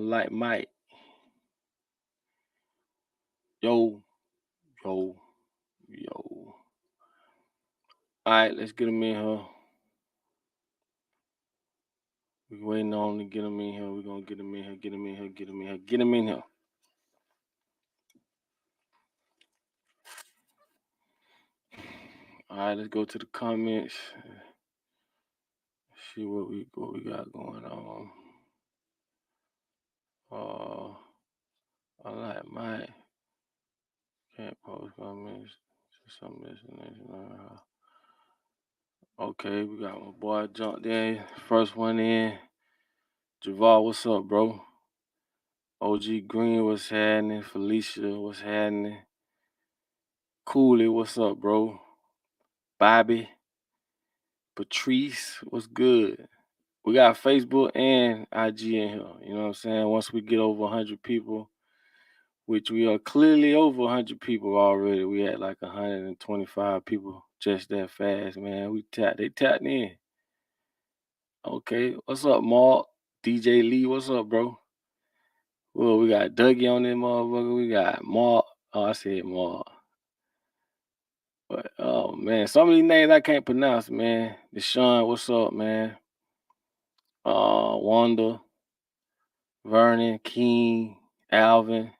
like Mike. Yo, yo, yo. All right, let's get him in here. We waiting on to get him in here. We're gonna get him in here, get him in here, get him in here, get him in here. All right, let's go to the comments. See what we got going on. I like Mike. Can't post comments. Some destination. Okay, we got my boy jumped in. First one in. Javal, what's up, bro? OG Green, what's happening? Felicia, what's happening? Cooley, what's up, bro? Bobby, Patrice, what's good? We got Facebook and IG in here. You know what I'm saying? Once we get over 100 people, which we are clearly over 100 people already. We had like 125 people just that fast, man. They tapped in. Okay, what's up, Mark? DJ Lee, what's up, bro? Well, we got Dougie on this motherfucker. We got Mark. Oh, I said Mark. But oh man, some of these names I can't pronounce, man. Deshaun, what's up, man? Wanda, Vernon, King, Alvin,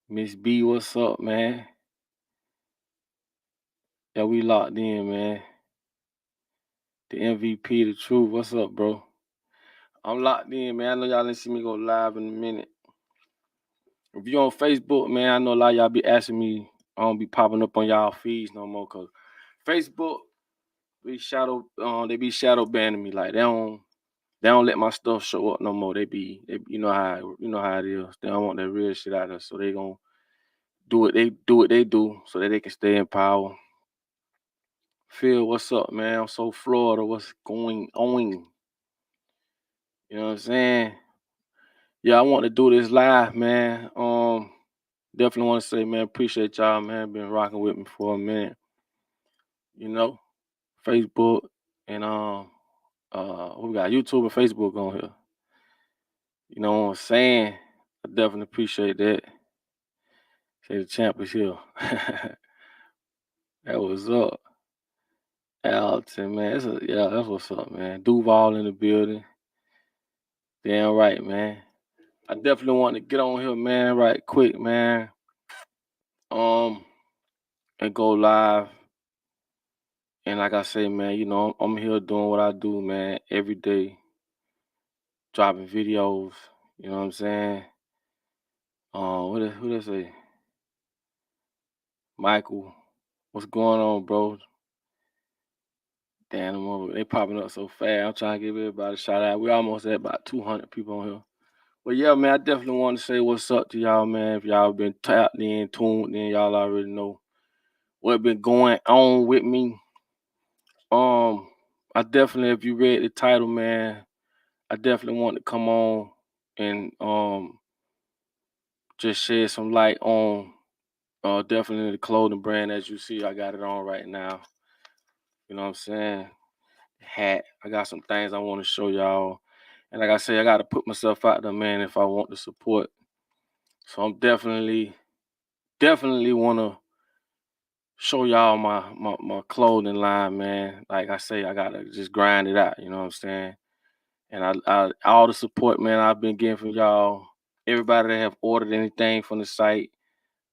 Miss B, what's up, man? Yeah, we locked in, man. The MVP, the truth, what's up, bro? I'm locked in, man. I know y'all didn't see me go live in a minute. If you on Facebook, man, I know a lot of y'all be asking me. I don't be popping up on y'all feeds no more, cause Facebook, they be shadow banning me. Like they don't let my stuff show up no more. They you know how it is. They don't want that real shit out of us, so they gonna do what they do so that they can stay in power. Phil, what's up, man? I'm so Florida. What's going on? You know what I'm saying? Yeah, I want to do this live, man. Definitely want to say, man, appreciate y'all, man. Been rocking with me for a minute. You know, Facebook and we got YouTube and Facebook on here. You know what I'm saying? I definitely appreciate that. Say the champ is here. That was up. Alton, man. That's what's up, man. Duval in the building. Damn right, man. I definitely want to get on here, man, right quick, man. And go live. And like I say, man, you know, I'm here doing what I do, man, every day. Dropping videos, you know what I'm saying? Who they say? Michael, what's going on, bro? Damn, they popping up so fast. I'm trying to give everybody a shout out. We almost at about 200 people on here. But yeah, man, I definitely want to say what's up to y'all, man. If y'all been tapped in, tuned in, y'all already know what been going on with me. I definitely, if you read the title, man, I definitely want to come on and just shed some light on definitely the clothing brand. As you see, I got it on right now. You know what I'm saying? Hat. I got some things I want to show y'all. And like I say, I got to put myself out there, man, if I want the support. So I'm definitely want to show y'all my clothing line, man. Like I say, I got to just grind it out. You know what I'm saying? And I all the support, man, I've been getting from y'all. Everybody that have ordered anything from the site.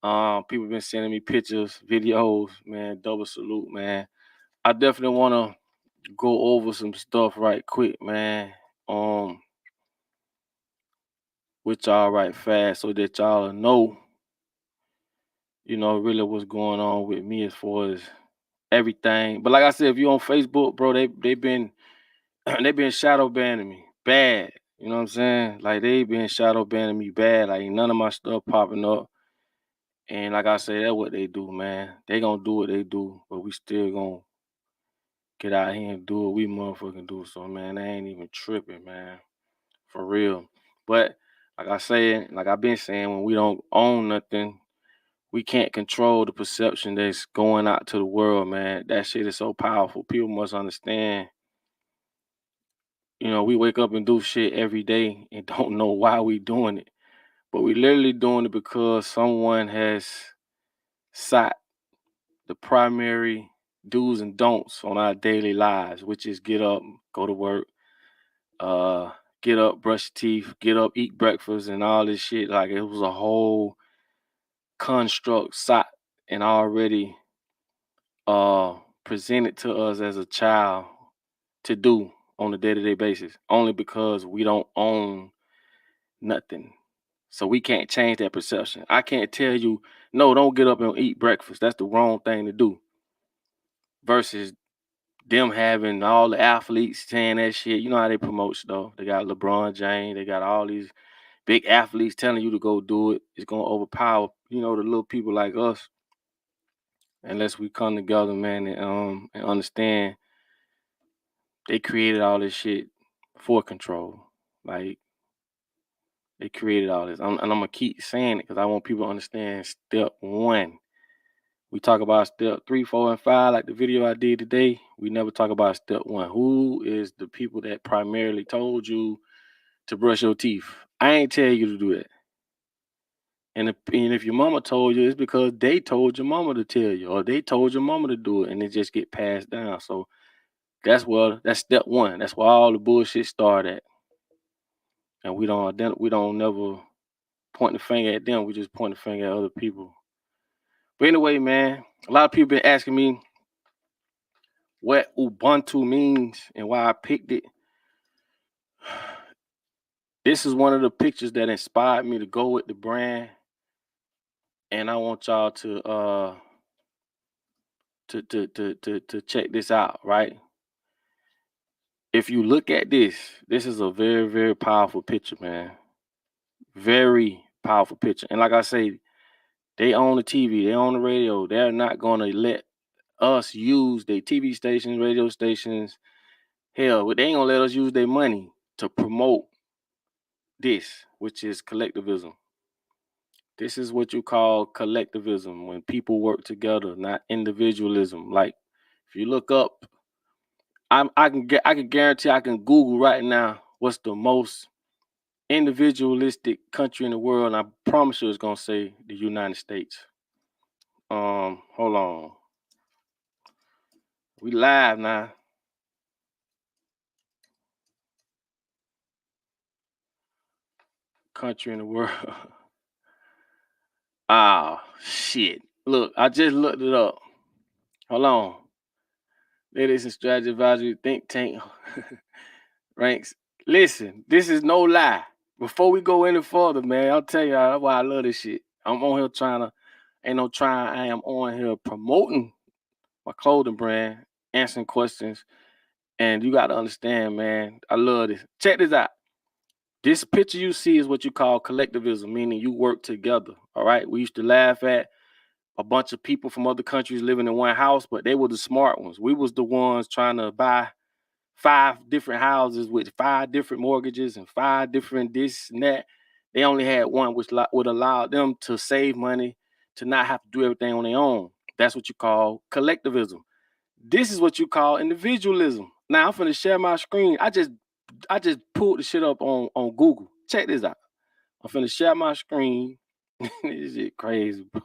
People been sending me pictures, videos, man. Double salute, man. I definitely want to go over some stuff right quick, man. With y'all right fast so that y'all know, you know, really what's going on with me as far as everything. But like I said, if you on Facebook, bro, they been they been shadow banning me bad. You know what I'm saying? Like they been shadow banning me bad. Like none of my stuff popping up. And like I say, that's what they do, man. They gonna do what they do, but we still gonna get out here and do what we motherfucking do. So man, they ain't even tripping, man. For real. But like I say, like I've been saying, when we don't own nothing, we can't control the perception that's going out to the world, man. That shit is so powerful. People must understand, we wake up and do shit every day and don't know why we doing it. But we literally doing it because someone has set the primary do's and don'ts on our daily lives, which is get up, go to work, uh, get up, brush your teeth, get up, eat breakfast, and all this shit. Like it was a whole construct set and already presented to us as a child to do on a day-to-day basis, only because we don't own nothing. So we can't change that perception. I can't tell you, no, don't get up and eat breakfast. That's the wrong thing to do. Versus them having all the athletes saying that shit. You know how they promote stuff. They got LeBron James. They got all these big athletes telling you to go do it. It's going to overpower, the little people like us. Unless we come together, man, and understand they created all this shit for control. Like, they created all this. And I'm going to keep saying it because I want people to understand step one. We talk about step 3, 4, and 5, like the video I did today. We never talk about step 1. Who is the people that primarily told you to brush your teeth? I ain't tell you to do that. And if your mama told you, it's because they told your mama to tell you, or they told your mama to do it, and it just get passed down. So that's step 1. That's where all the bullshit started at. And we don't never point the finger at them. We just point the finger at other people. But anyway, man, a lot of people been asking me what Ubuntu means and why I picked it. This is one of the pictures that inspired me to go with the brand, and I want y'all to check this out, right? If you look at this is a very, very powerful picture, man. Very powerful picture. And like I say, they own the TV, they own the radio. They're not gonna let us use their TV stations, radio stations. Hell, they ain't gonna let us use their money to promote this, which is collectivism. This is what you call collectivism, when people work together, not individualism. Like if you look up, I can guarantee I can Google right now what's the most individualistic country in the world, and I promise you it's gonna say the United States. Hold on. We live now. Country in the world. Ah, shit. Look, I just looked it up. Hold on. Ladies and strategy advisory think tank ranks. Listen, this is no lie. Before we go any further, man, I'll tell you why I love this shit. I'm on here I am on here promoting my clothing brand, answering questions. And you got to understand, man, I love this. Check this out. This picture you see is what you call collectivism, meaning you work together. All right. We used to laugh at a bunch of people from other countries living in one house, but they were the smart ones. We was the ones trying to buy 5 different houses with 5 different mortgages and 5 different this and that. They only had one, which would allow them to save money, to not have to do everything on their own. That's what you call collectivism. This is what you call individualism. Now I'm finna share my screen. I just pulled the shit up on Google. Check this out. I'm finna share my screen. This shit crazy, bro.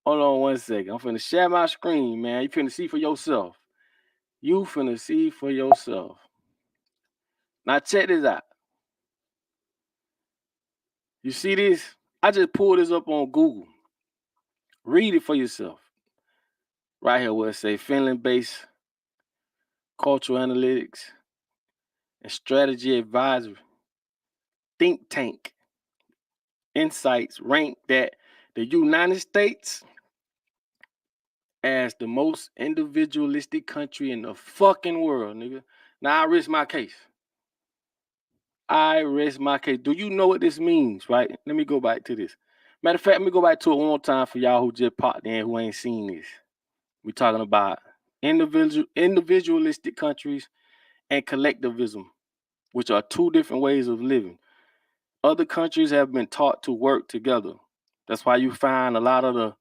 Hold on one second. I'm finna share my screen, man. You finna see for yourself. You finna see for yourself. Now check this out. You see this? I just pulled this up on Google. Read it for yourself. Right here where it say Finland-based cultural analytics and strategy advisory think tank insights rank that the United States as the most individualistic country in the fucking world, nigga. Now I rest my case. Do you know what this means, right? Let me go back to this. Matter of fact, let me go back to it one more time for y'all who just popped in who ain't seen this. We're talking about individualistic countries and collectivism, which are 2 different ways of living. Other countries have been taught to work together. That's why you find a lot of the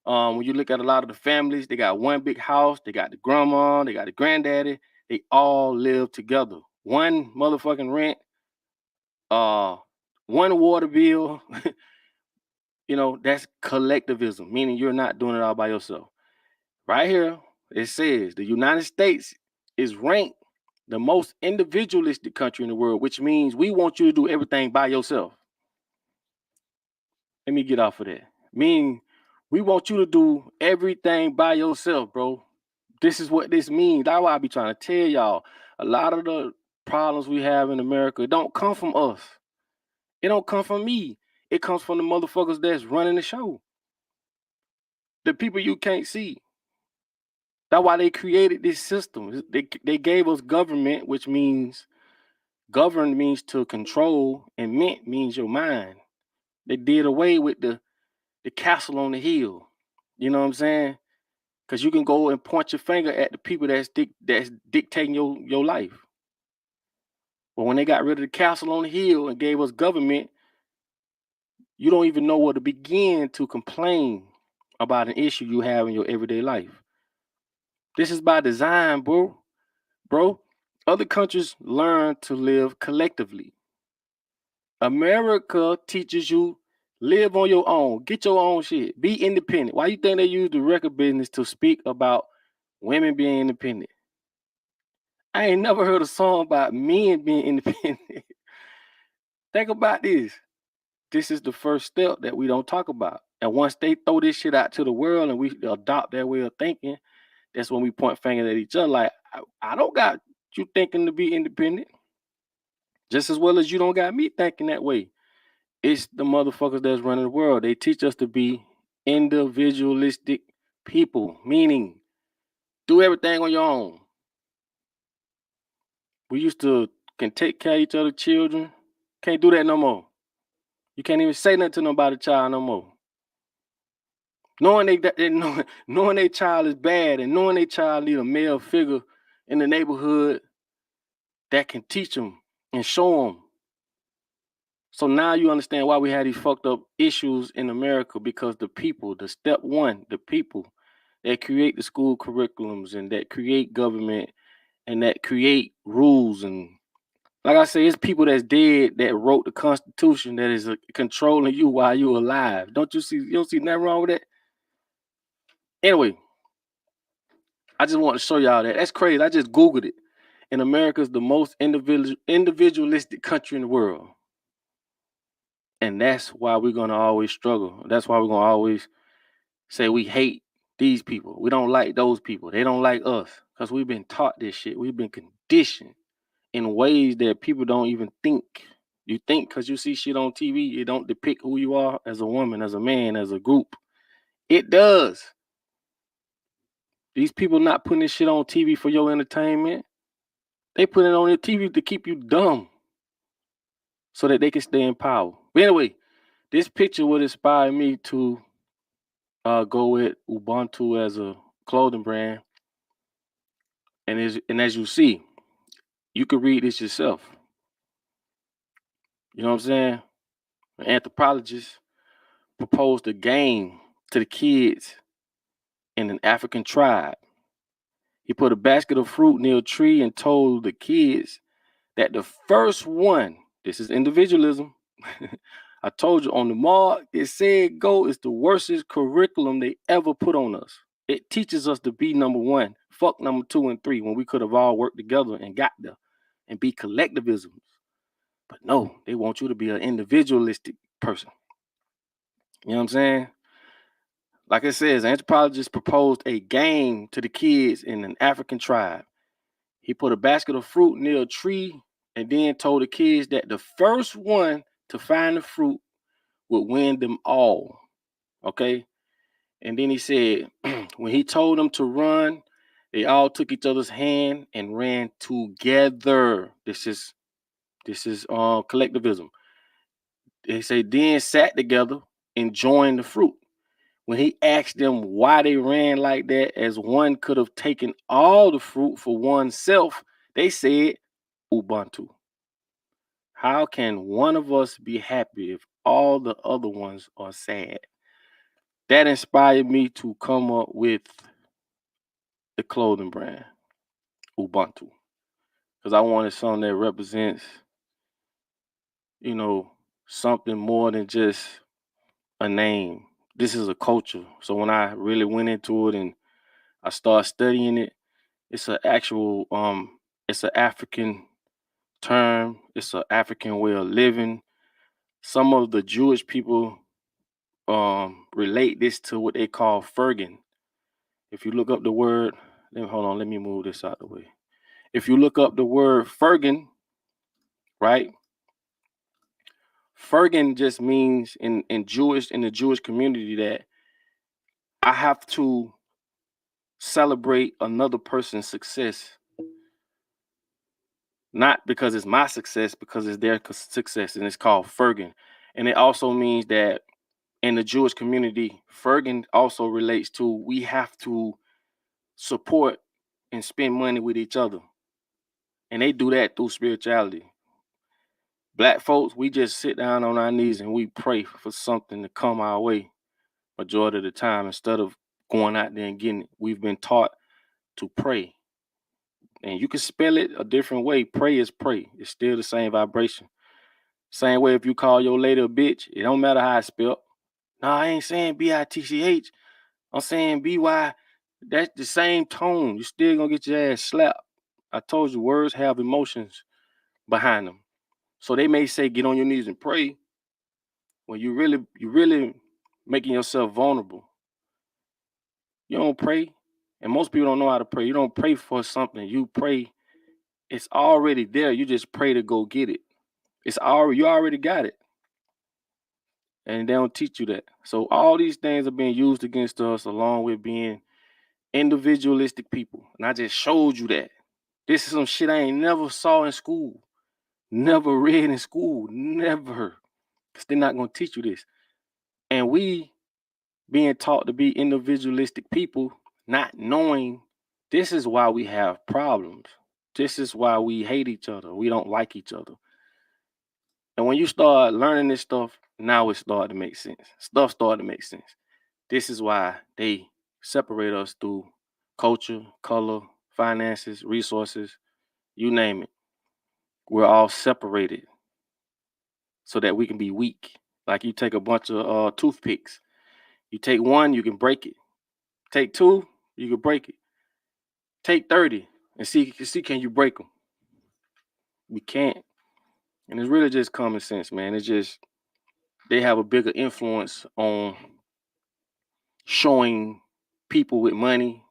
when you look at a lot of the families, they got one big house, they got the grandma, they got the granddaddy, they all live together. one motherfucking rent, one water bill. That's collectivism, meaning you're not doing it all by yourself. Right here, it says the United States is ranked the most individualistic country in the world, which means we want you to do everything by yourself. Let me get off of that. Meaning, we want you to do everything by yourself, bro. This is what this means. That's why I be trying to tell y'all. A lot of the problems we have in America don't come from us. It don't come from me. It comes from the motherfuckers that's running the show. The people you can't see. That's why they created this system. They gave us government, which means govern means to control, and ment means your mind. They did away with the castle on the hill. You know what I'm saying? Because you can go and point your finger at the people that's dictating your life. But when they got rid of the castle on the hill and gave us government, you don't even know where to begin to complain about an issue you have in your everyday life. This is by design, bro. Other countries learn to live collectively. America teaches you live on your own, get your own shit, be independent. Why you think they use the record business to speak about women being independent? I ain't never heard a song about men being independent. Think about this. This is the first step that we don't talk about. And once they throw this shit out to the world and we adopt their way of thinking, that's when we point fingers at each other like, I don't got you thinking to be independent. Just as well as you don't got me thinking that way. It's the motherfuckers that's running the world. They teach us to be individualistic people, meaning do everything on your own. We used to can take care of each other's children. Can't do that no more. You can't even say nothing to nobody child no more. Knowing knowing their child is bad and knowing their child need a male figure in the neighborhood that can teach them and show them. So now you understand why we have these fucked up issues in America, because the people, the people that create the school curriculums and that create government and that create rules, and like I say, it's people that's dead that wrote the Constitution that is controlling you while you're alive. You don't see nothing wrong with that? Anyway, I just want to show y'all that. That's crazy. I just Googled it. And America's the most individualistic country in the world. And that's why we're going to always struggle. That's why we're going to always say we hate these people. We don't like those people. They don't like us. Because we've been taught this shit. We've been conditioned in ways that people don't even think. You think because you see shit on TV, it don't depict who you are as a woman, as a man, as a group. It does. These people not putting this shit on TV for your entertainment. They put it on your TV to keep you dumb so that they can stay in power. But anyway, this picture would inspire me to go with Ubuntu as a clothing brand. And as you see, you can read this yourself. You know what I'm saying? An anthropologist proposed a game to the kids in an African tribe. He put a basket of fruit near a tree and told the kids that the first one, this is individualism. I told you on the mark, it said go is the worstest curriculum they ever put on us. It teaches us to be number one, fuck number 2 and 3, when we could have all worked together and got there and be collectivism. But no, they want you to be an individualistic person. You know what I'm saying? Like it says, anthropologist proposed a game to the kids in an African tribe. He put a basket of fruit near a tree and then told the kids that the first one to find the fruit would win them all. Okay? And then he said, when he told them to run, they all took each other's hand and ran together. This is collectivism. They say then sat together enjoying the fruit. When he asked them why they ran like that, as one could have taken all the fruit for oneself, they said, Ubuntu. How can one of us be happy if all the other ones are sad? That inspired me to come up with the clothing brand, Ubuntu. because I wanted something that represents, something more than just a name. This is a culture. So when I really went into it and I started studying it, it's an actual it's an African term. It's an African way of living. Some of the Jewish people relate this to what they call Fergan. If you look up the word, hold on, let me move this out of the way. If you look up the word Fergan, right? Fergan just means in the Jewish community that I have to celebrate another person's success, not because it's my success, because it's their success, and it's called Fergan. And it also means that in the Jewish community, Fergan also relates to we have to support and spend money with each other. And they do that through spirituality. Black folks, we just sit down on our knees and we pray for something to come our way majority of the time instead of going out there and getting it. We've been taught to pray. And you can spell it a different way. Pray is pray. It's still the same vibration. Same way if you call your lady a bitch, it don't matter how it's spelled. No, I ain't saying bitch. I'm saying by. That's the same tone. You still gonna get your ass slapped. I told you words have emotions behind them. So they may say get on your knees and pray when you really making yourself vulnerable. You don't pray, and most people don't know how to pray. You don't pray for something. You pray, it's already there. You just pray to go get it. You already got it. And they don't teach you that. So all these things are being used against us along with being individualistic people. And I just showed you that. This is some shit I ain't never saw in school. Never read in school. Never. Because they're not going to teach you this. And we being taught to be individualistic people, not knowing this is why we have problems. This is why we hate each other. We don't like each other. And when you start learning this stuff, now it started to make sense. Stuff started to make sense. This is why they separate us through culture, color, finances, resources, you name it. We're all separated so that we can be weak. Like you take a bunch of toothpicks. You take one, you can break it. Take two, you can break it. Take 30 and see can you break them. We can't. And it's really just common sense, man. It's just they have a bigger influence on showing people with money,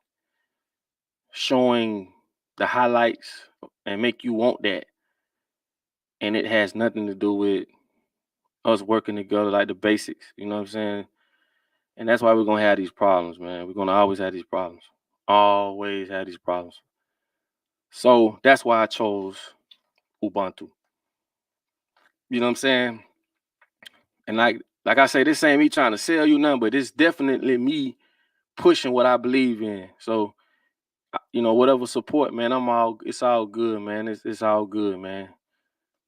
showing the highlights, and make you want that. And it has nothing to do with us working together, like the basics. You know what I'm saying? And that's why we're going to have these problems, man. We're going to always have these problems. Always have these problems. So that's why I chose Ubuntu. You know what I'm saying? And like I say, this ain't me trying to sell you nothing, but it's definitely me pushing what I believe in. So, whatever support, man, it's all good, man. It's all good, man.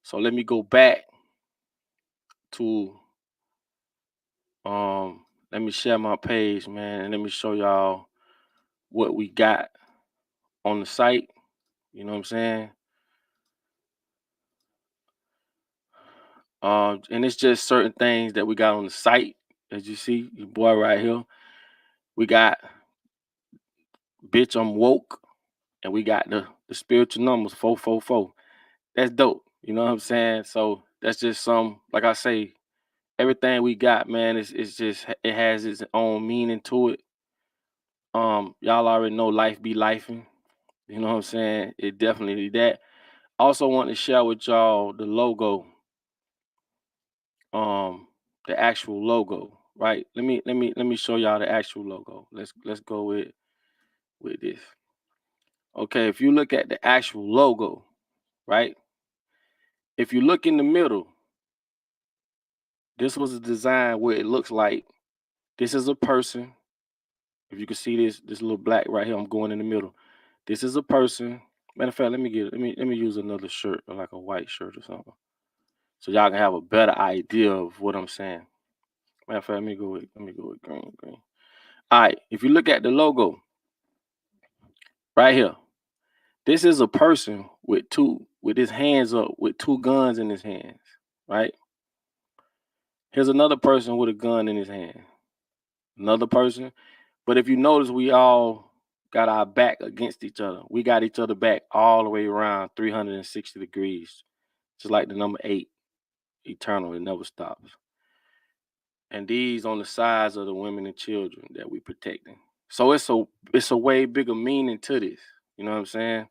So let me go back to, let me share my page, man, and let me show y'all what we got on the site. You know what I'm saying? And it's just certain things that we got on the site. As you see, your boy right here. We got Bitch, I'm Woke. And we got the spiritual numbers, 444. That's dope. You know what I'm saying? So that's just like I say, everything we got, man, it's just, it has its own meaning to it. Y'all already know life be lifing. You know what I'm saying? It definitely that. Also want to share with y'all the logo. The actual logo, right? Let me show y'all the actual logo. Let's go with this. Okay, if you look at the actual logo, right? If you look in the middle, this was a design where it looks like this is a person. If you can see this little black right here, I'm going in the middle. This is a person. Matter of fact, let me use another shirt, or like a white shirt or something, so y'all can have a better idea of what I'm saying. Matter of fact, let me go with green. All right, if you look at the logo right here, This is a person with his hands up with 2 guns in his hands, right? Here's another person with a gun in his hand. Another person. But if you notice, we all got our back against each other. We got each other back all the way around 360 degrees, just like the number 8, eternal, it never stops. And these on the sides of the women and children that we protecting. So it's a way bigger meaning to this. You know what I'm saying?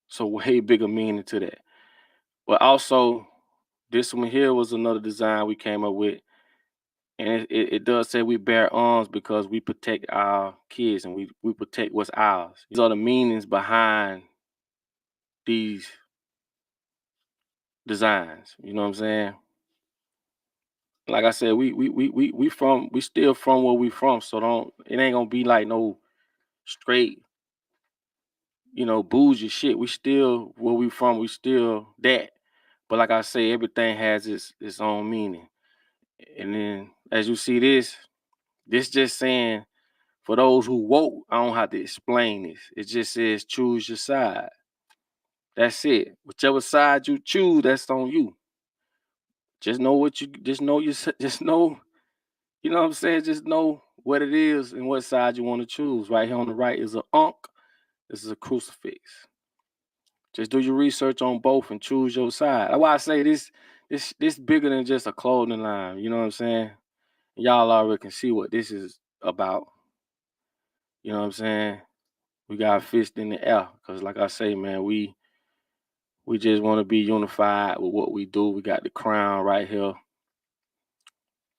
So way bigger meaning to that. But also, this one here was another design we came up with. And it does say we bear arms because we protect our kids and we protect what's ours. These are the meanings behind these designs. You know what I'm saying? Like I said, we still from where we from. So it ain't gonna be like no straight, bougie shit. We still where we from, we still that. But like I say, everything has its own meaning. And then as you see this just saying for those who woke, I don't have to explain this. It just says choose your side. That's it. Whichever side you choose, that's on you. Just know just know, you know what I'm saying? Just know what it is and what side you want to choose. Right here on the right is an ankh. This is a crucifix. Just do your research on both and choose your side. That's why I say this bigger than just a clothing line. You know what I'm saying? Y'all already can see what this is about. You know what I'm saying? We got a fist in the air. Cause like I say, man, we just want to be unified with what we do. We got the crown right here.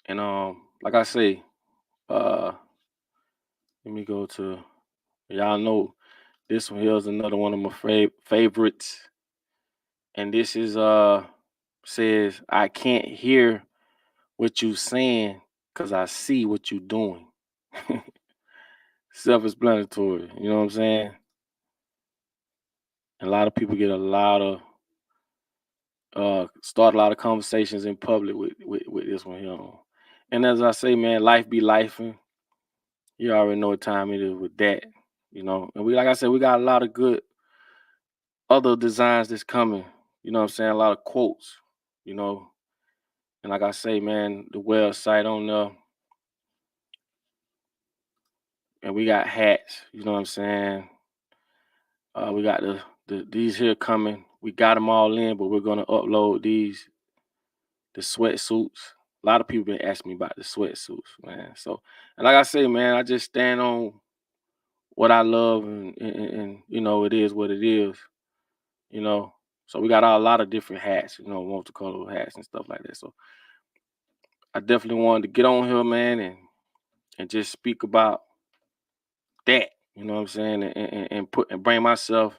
And like I say, let me go to y'all know this one here is another one of my favorites. And this is says I can't hear what you saying because I see what you doing. Self-explanatory, you know what I'm saying? And a lot of people get a lot of start a lot of conversations in public with this one here. And as I say, man, life be lifing. You already know what time it is with that, And like I said, we got a lot of good other designs that's coming. You know what I'm saying? A lot of quotes, you know. And like I say, man, the website on there, and we got hats. You know what I'm saying? We got these here coming. We got them all in, but we're gonna upload the sweatsuits. A lot of people been asking me about the sweatsuits, man. So, and like I say, man, I just stand on what I love, and it is what it is, you know. So we got a lot of different hats, multicolor hats and stuff like that. So I definitely wanted to get on here, man, and just speak about that, you know what I'm saying, and bring myself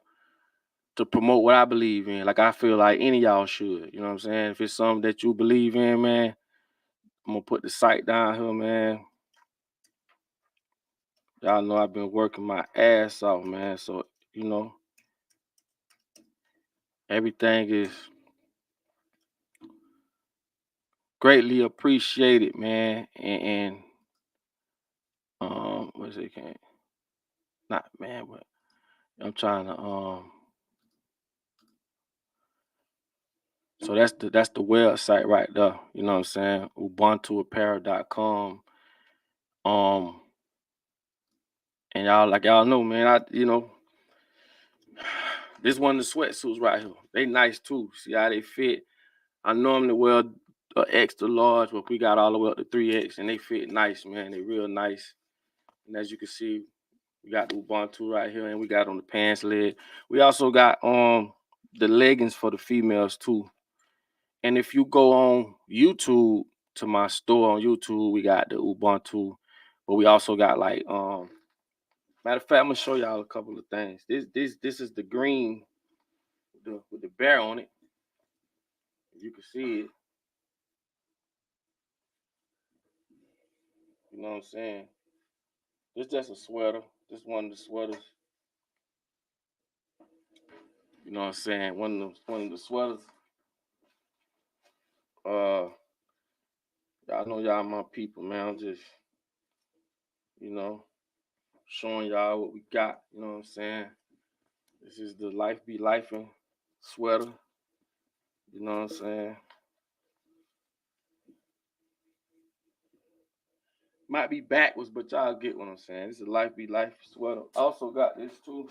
to promote what I believe in. Like I feel like any of y'all should, you know what I'm saying. If it's something that you believe in, man, I'm gonna put the site down here, man. Y'all know I've been working my ass off, man. So, everything is greatly appreciated, man. And what's it? Can't not man, but I'm trying to So that's the website right there. You know what I'm saying? UbuntuApparel.com. Um, and y'all know, man. This one of the sweatsuits right here. They nice too. See how they fit. I normally wear extra large, but we got all the way up to 3X, and they fit nice, man. They real nice. And as you can see, we got the Ubuntu right here, and we got on the pants leg. We also got the leggings for the females too. And if you go on YouTube to my store on YouTube, we got the Ubuntu, but we also got like matter of fact, I'm gonna show y'all a couple of things. This is the green with the bear on it. You can see it. You know what I'm saying? This just a sweater. This one of the sweaters. You know what I'm saying? One of the sweaters. Y'all know y'all my people, man. I'm just, you know, showing y'all what we got. You know what I'm saying? This is the Life Be Lifing sweater. You know what I'm saying? Might be backwards, but y'all get what I'm saying. This is a Life Be Life sweater. I also got this too.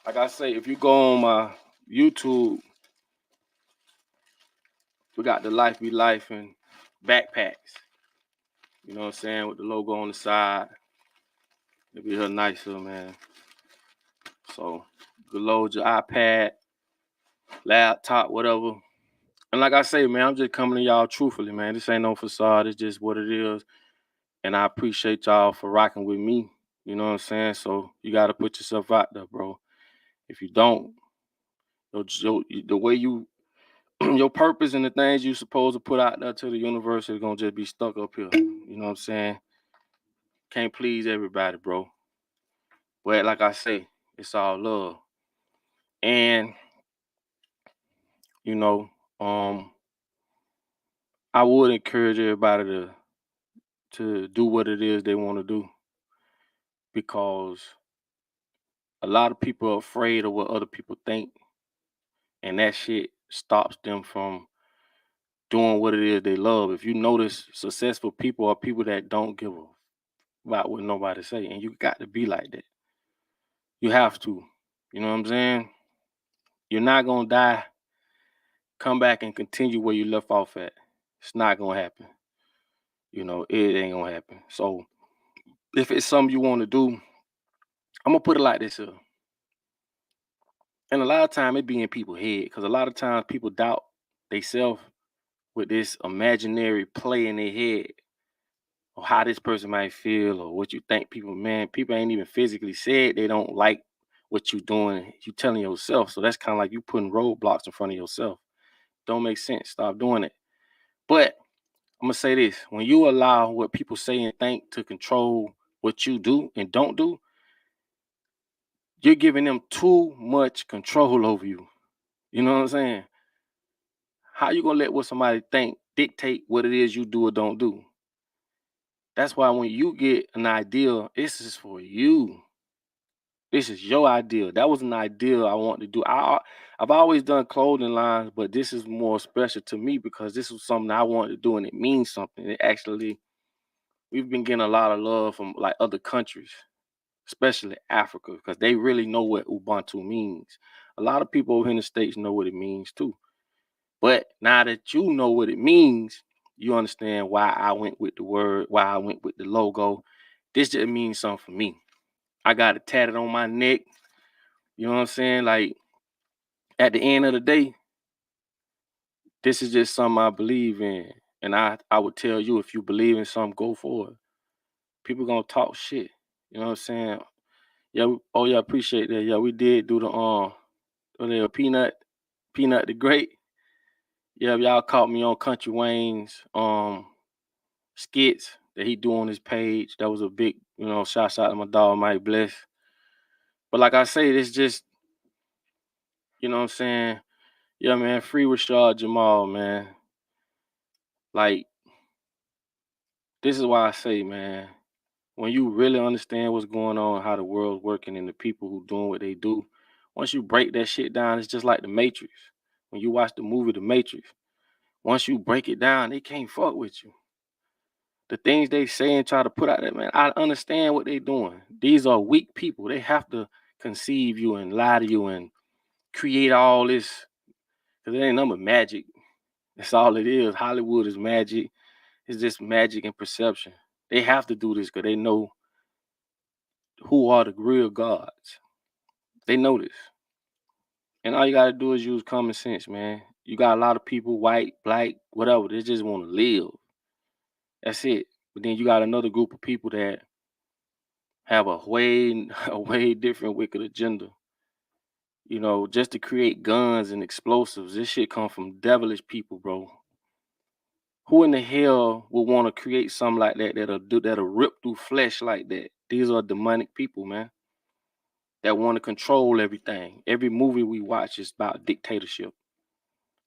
Like I say, if you go on my YouTube, we got the Life Be Life and backpacks. You know what I'm saying? With the logo on the side. It'll be real nicer, man. So you can load your iPad, laptop, whatever. And like I say, man, I'm just coming to y'all truthfully, man. This ain't no facade. It's just what it is. And I appreciate y'all for rocking with me. You know what I'm saying? So you got to put yourself out there, bro. If you don't, the way you, your purpose and the things you supposed to put out there to the universe is going to just be stuck up here. You know what I'm saying? Can't please everybody, bro. But like I say, it's all love. And, you know, I would encourage everybody to do what it is they want to do, because a lot of people are afraid of what other people think, and that shit stops them from doing what it is they love. If you notice, successful people are people that don't give a about what nobody say, and you got to be like that. You have to. You know what I'm saying? You're not gonna die, come back and continue where you left off at. It's not gonna happen. You know, it ain't gonna happen. So if it's something you want to do, I'm gonna put it like this here. And a lot of time it be in people's head, because a lot of times people doubt themselves with this imaginary play in their head, or how this person might feel, or what you think people, man, people ain't even physically said they don't like what you doing. You telling yourself. So that's kind of like you putting roadblocks in front of yourself. Don't make sense. Stop doing it. But I'm gonna say this: when you allow what people say and think to control what you do and don't do, you're giving them too much control over you. You know what I'm saying? How you gonna let what somebody think dictate what it is you do or don't do? That's why when you get an idea, this is for you. This is your idea. That was an idea I want to do. I've always done clothing lines, but this is more special to me because this was something I wanted to do, and it means something. It actually, we've been getting a lot of love from like other countries, especially Africa, because they really know what Ubuntu means. A lot of people over in the States know what it means too. But now that you know what it means, you understand why I went with the word, why I went with the logo. This just means something for me. I got it tatted on my neck. You know what I'm saying? Like, at the end of the day, this is just something I believe in. And I would tell you, if you believe in something, go for it. People gonna talk shit. You know what I'm saying? Yeah, oh yeah, appreciate that. Yeah, we did do the Peanut the Great. Yeah, y'all caught me on Country Wayne's skits that he do on his page. That was a big, shout out to my dog Mike Bless. But like I say, it's just, you know what I'm saying? Yeah, man, free Rashad Jamal, man. Like, this is why I say, man, when you really understand what's going on, how the world's working, and the people who doing what they do, once you break that shit down, it's just like the Matrix. When you watch the movie The Matrix, once you break it down, they can't fuck with you. The things they say and try to put out there, man, I understand what they doing. These are weak people. They have to conceive you and lie to you and create all this, because it ain't nothing but magic. That's all it is. Hollywood is magic. It's just magic and perception. They have to do this because they know who are the real gods. They know this. And all you got to do is use common sense, man. You got a lot of people, white, black, whatever, they just want to live. That's it. But then you got another group of people that have a way different wicked agenda. You know, just to create guns and explosives. This shit come from devilish people, bro. Who in the hell would want to create something like that that'll rip through flesh like that? These are demonic people, man, that want to control everything. Every movie we watch is about dictatorship.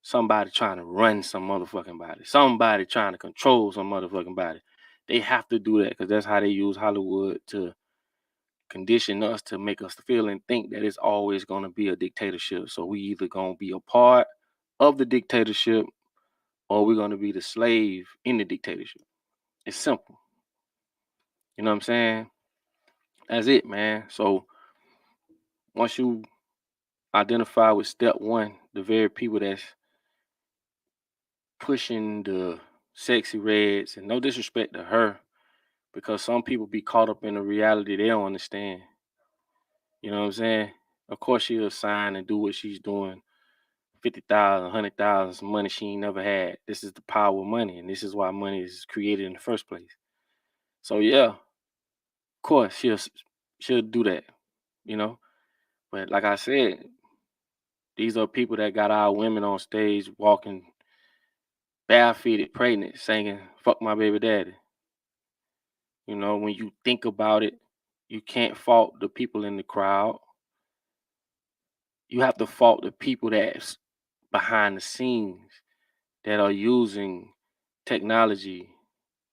Somebody trying to run some motherfucking body. Somebody trying to control some motherfucking body. They have to do that because that's how they use Hollywood to condition us to make us feel and think that it's always going to be a dictatorship. So we either going to be a part of the dictatorship or we're going to be the slave in the dictatorship. It's simple. You know what I'm saying? That's it, man. So once you identify with step one, the very people that's pushing the sexy reds, and no disrespect to her, because some people be caught up in a reality they don't understand. You know what I'm saying? Of course she'll sign and do what she's doing. 50,000, 100,000, some money she ain't never had. This is the power of money, and this is why money is created in the first place. So yeah, of course she'll do that, you know. But like I said, these are people that got our women on stage walking barefooted, pregnant, singing "Fuck my baby daddy." You know, when you think about it, you can't fault the people in the crowd. You have to fault the people that's behind the scenes that are using technology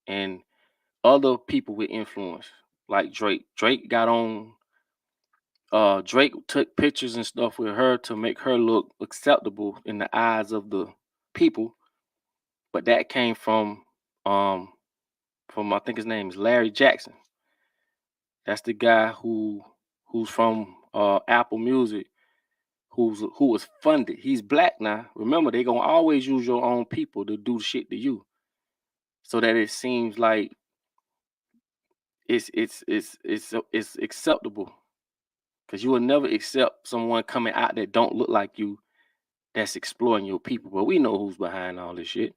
and other people with influence, like Drake. Drake took pictures and stuff with her to make her look acceptable in the eyes of the people, but that came um from I think his name is Larry Jackson. That's the guy who's from Apple Music, who was funded. He's black now. Remember, they gonna always use your own people to do shit to you, so that it seems like it's acceptable. Cause you will never accept someone coming out that don't look like you, that's exploiting your people. But we know who's behind all this shit.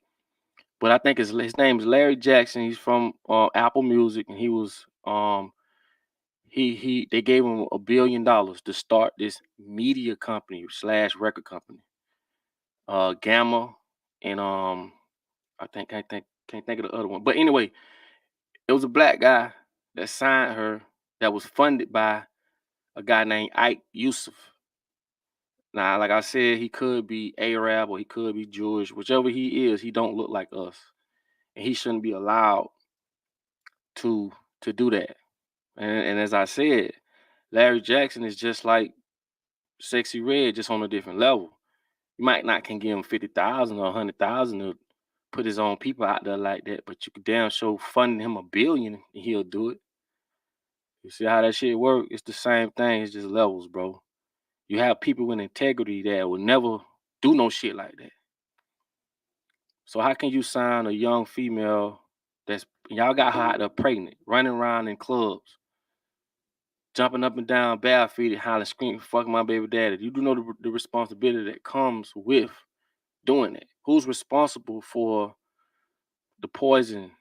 But I think his name is Larry Jackson. He's from Apple Music, and he was he they gave him $1 billion to start this media company slash record company. Gamma and I can't think of the other one. But anyway, it was a black guy that signed her that was funded by a guy named Ike Yusuf. Now, like I said, he could be Arab or he could be Jewish. Whichever he is, he don't look like us. And he shouldn't be allowed to do that. And as I said, Larry Jackson is just like Sexy Red, just on a different level. You might not can give him 50,000 or 100,000 to put his own people out there like that, but you could damn sure fund him $1 billion and he'll do it. You see how that shit work? It's the same thing. It's just levels, bro. You have people with integrity that will never do no shit like that. So how can you sign a young female that's y'all got her out there pregnant, running around in clubs, jumping up and down, barefooted, hollering, screaming, "Fuck my baby daddy"? You do know the responsibility that comes with doing it. Who's responsible for the poison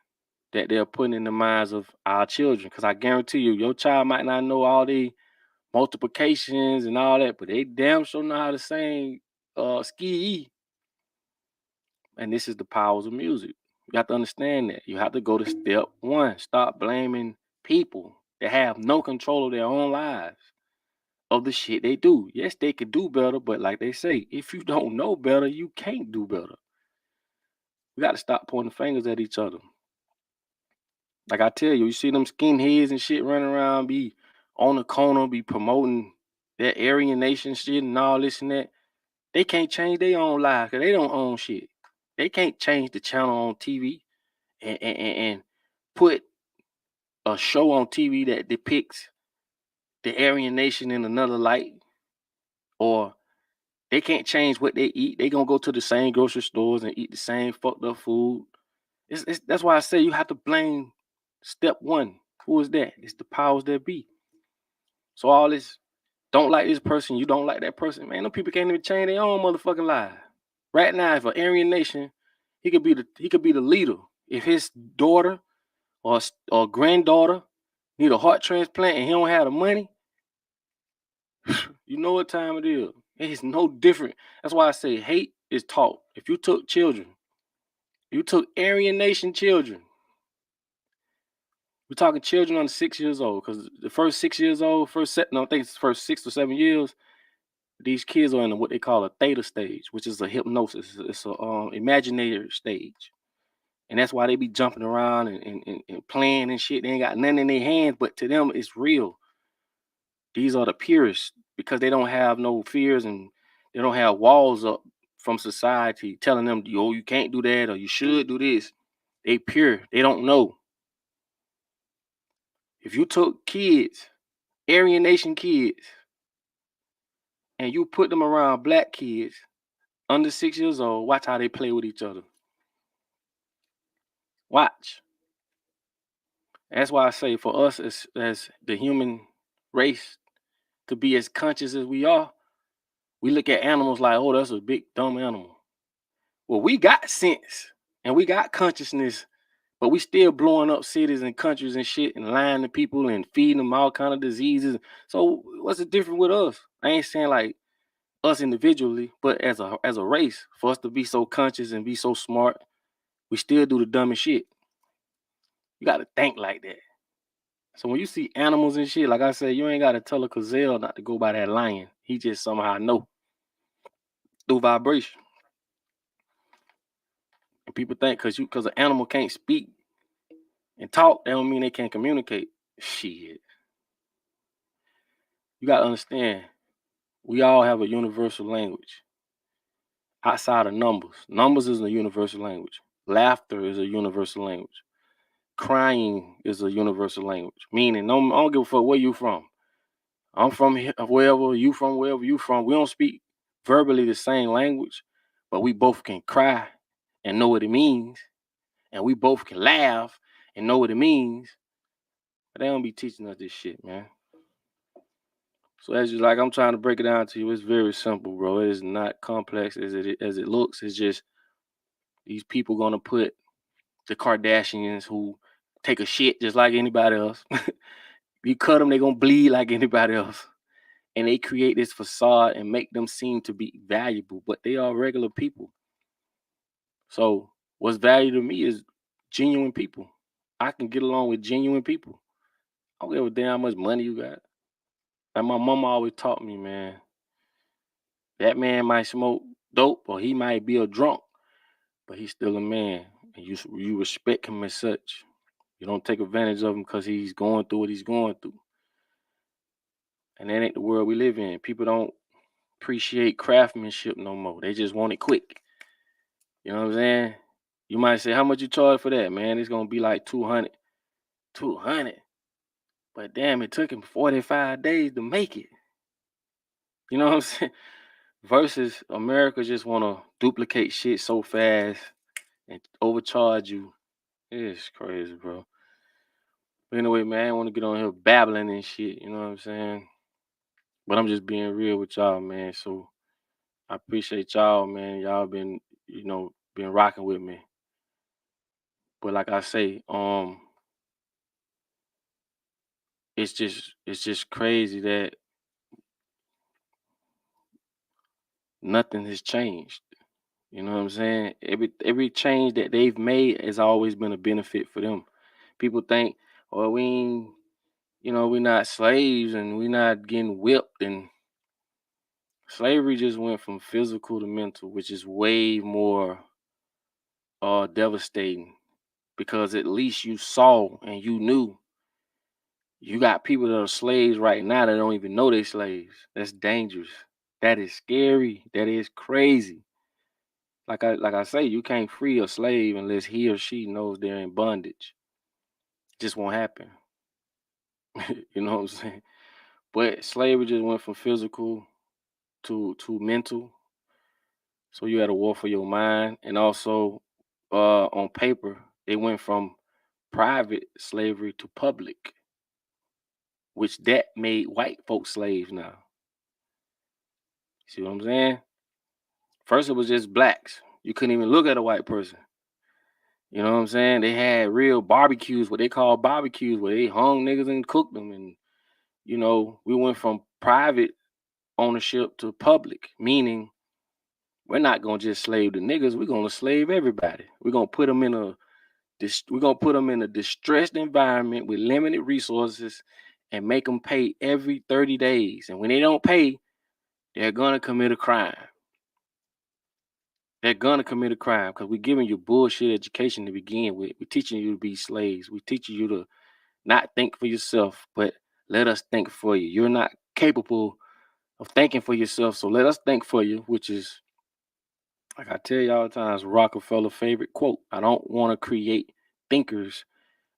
that they're putting in the minds of our children? Because I guarantee you, your child might not know all the multiplications and all that, but they damn sure know how to sing ski. And this is the powers of music. You have to understand that. You have to go to step one. Stop blaming people that have no control of their own lives, of the shit they do. Yes, they could do better, but like they say, if you don't know better, you can't do better. We got to stop pointing fingers at each other. Like I tell you, you see them skinheads and shit running around, be on the corner, be promoting that Aryan Nation shit and all this and that. They can't change their own lives because they don't own shit. They can't change the channel on TV and put a show on TV that depicts the Aryan Nation in another light, or they can't change what they eat. They gonna go to the same grocery stores and eat the same fucked up food. That's why I say you have to blame step one. Who is that? It's the powers that be. So all this don't like this person, you don't like that person, man. Them people can't even change their own motherfucking life. Right now, if an Aryan Nation, he could be the leader. If his daughter or granddaughter need a heart transplant and he don't have the money, you know what time it is. It's no different. That's why I say hate is taught. If you took children, you took Aryan Nation children. We're talking children under 6 years old, because the first 6 years old, I think it's the first 6 or 7 years, these kids are in what they call a theta stage, which is a hypnosis. It's a imaginary stage. And that's why they be jumping around and playing and shit. They ain't got nothing in their hands, but to them, it's real. These are the purest because they don't have no fears and they don't have walls up from society telling them, oh, you can't do that or you should do this. They pure. They don't know. If you took kids, Aryan Nation kids, and you put them around black kids under 6 years old, watch how they play with each other. Watch. That's why I say for us as the human race to be as conscious as we are, we look at animals like, oh, that's a big dumb animal. Well, we got sense and we got consciousness, but we still blowing up cities and countries and shit and lying to people and feeding them all kind of diseases. So what's the difference with us? I ain't saying like us individually, but as a race, for us to be so conscious and be so smart, we still do the dumbest shit. You got to think like that. So when you see animals and shit, like I said, you ain't got to tell a gazelle not to go by that lion. He just somehow know through vibration. And people think because an animal can't speak and talk, that don't mean they can't communicate. Shit. You got to understand, we all have a universal language outside of numbers. Numbers is a universal language. Laughter is a universal language. Crying is a universal language. Meaning, I don't give a fuck where you from. I'm from wherever, you from wherever you from. We don't speak verbally the same language, but we both can cry and know what it means. And we both can laugh and know what it means. But they don't be teaching us this shit, man. So as you like, I'm trying to break it down to you. It's very simple, bro. It is not complex as it looks. It's just these people gonna put the Kardashians who take a shit just like anybody else. You cut them, they gonna bleed like anybody else. And they create this facade and make them seem to be valuable, but they are regular people. So what's valuable to me is genuine people. I can get along with genuine people. I don't give a damn how much money you got. And my mama always taught me, man, that man might smoke dope or he might be a drunk, but he's still a man. And you respect him as such. You don't take advantage of him because he's going through what he's going through. And that ain't the world we live in. People don't appreciate craftsmanship no more. They just want it quick. You know what I'm saying? You might say, how much you charge for that, man? It's going to be like 200. 200? But damn, it took him 45 days to make it. You know what I'm saying? Versus America just want to duplicate shit so fast and overcharge you. It's crazy, bro. But anyway, man, I don't want to get on here babbling and shit. You know what I'm saying? But I'm just being real with y'all, man. So I appreciate y'all, man. Y'all been, been rocking with me. But like I say, it's just crazy that nothing has changed. You know what I'm saying? Every change that they've made has always been a benefit for them. People think, oh, we ain't, we're not slaves and we're not getting whipped, and slavery just went from physical to mental, which is way more devastating because at least you saw and you knew. You got people that are slaves right now that don't even know they're slaves. That's dangerous. That is scary. That is crazy. Like I say, you can't free a slave unless he or she knows they're in bondage. It just won't happen. You know what I'm saying? But slavery just went from physical to mental. So you had a war for your mind, and also on paper, it went from private slavery to public, which that made white folks slaves now. See what I'm saying? First, it was just blacks. You couldn't even look at a white person. You know what I'm saying? They had real barbecues, what they call barbecues, where they hung niggas and cooked them. And, we went from private ownership to public, meaning we're not going to just slave the niggas. We're going to slave everybody. We're going to put them in a distressed environment with limited resources and make them pay every 30 days. And when they don't pay, they're going to commit a crime. They're gonna commit a crime because we're giving you bullshit education to begin with. We're teaching you to be slaves. We're teaching you to not think for yourself, but let us think for you. You're not capable of thinking for yourself. So let us think for you, which is, like I tell you all the time, it's Rockefeller's favorite quote. I don't want to create thinkers.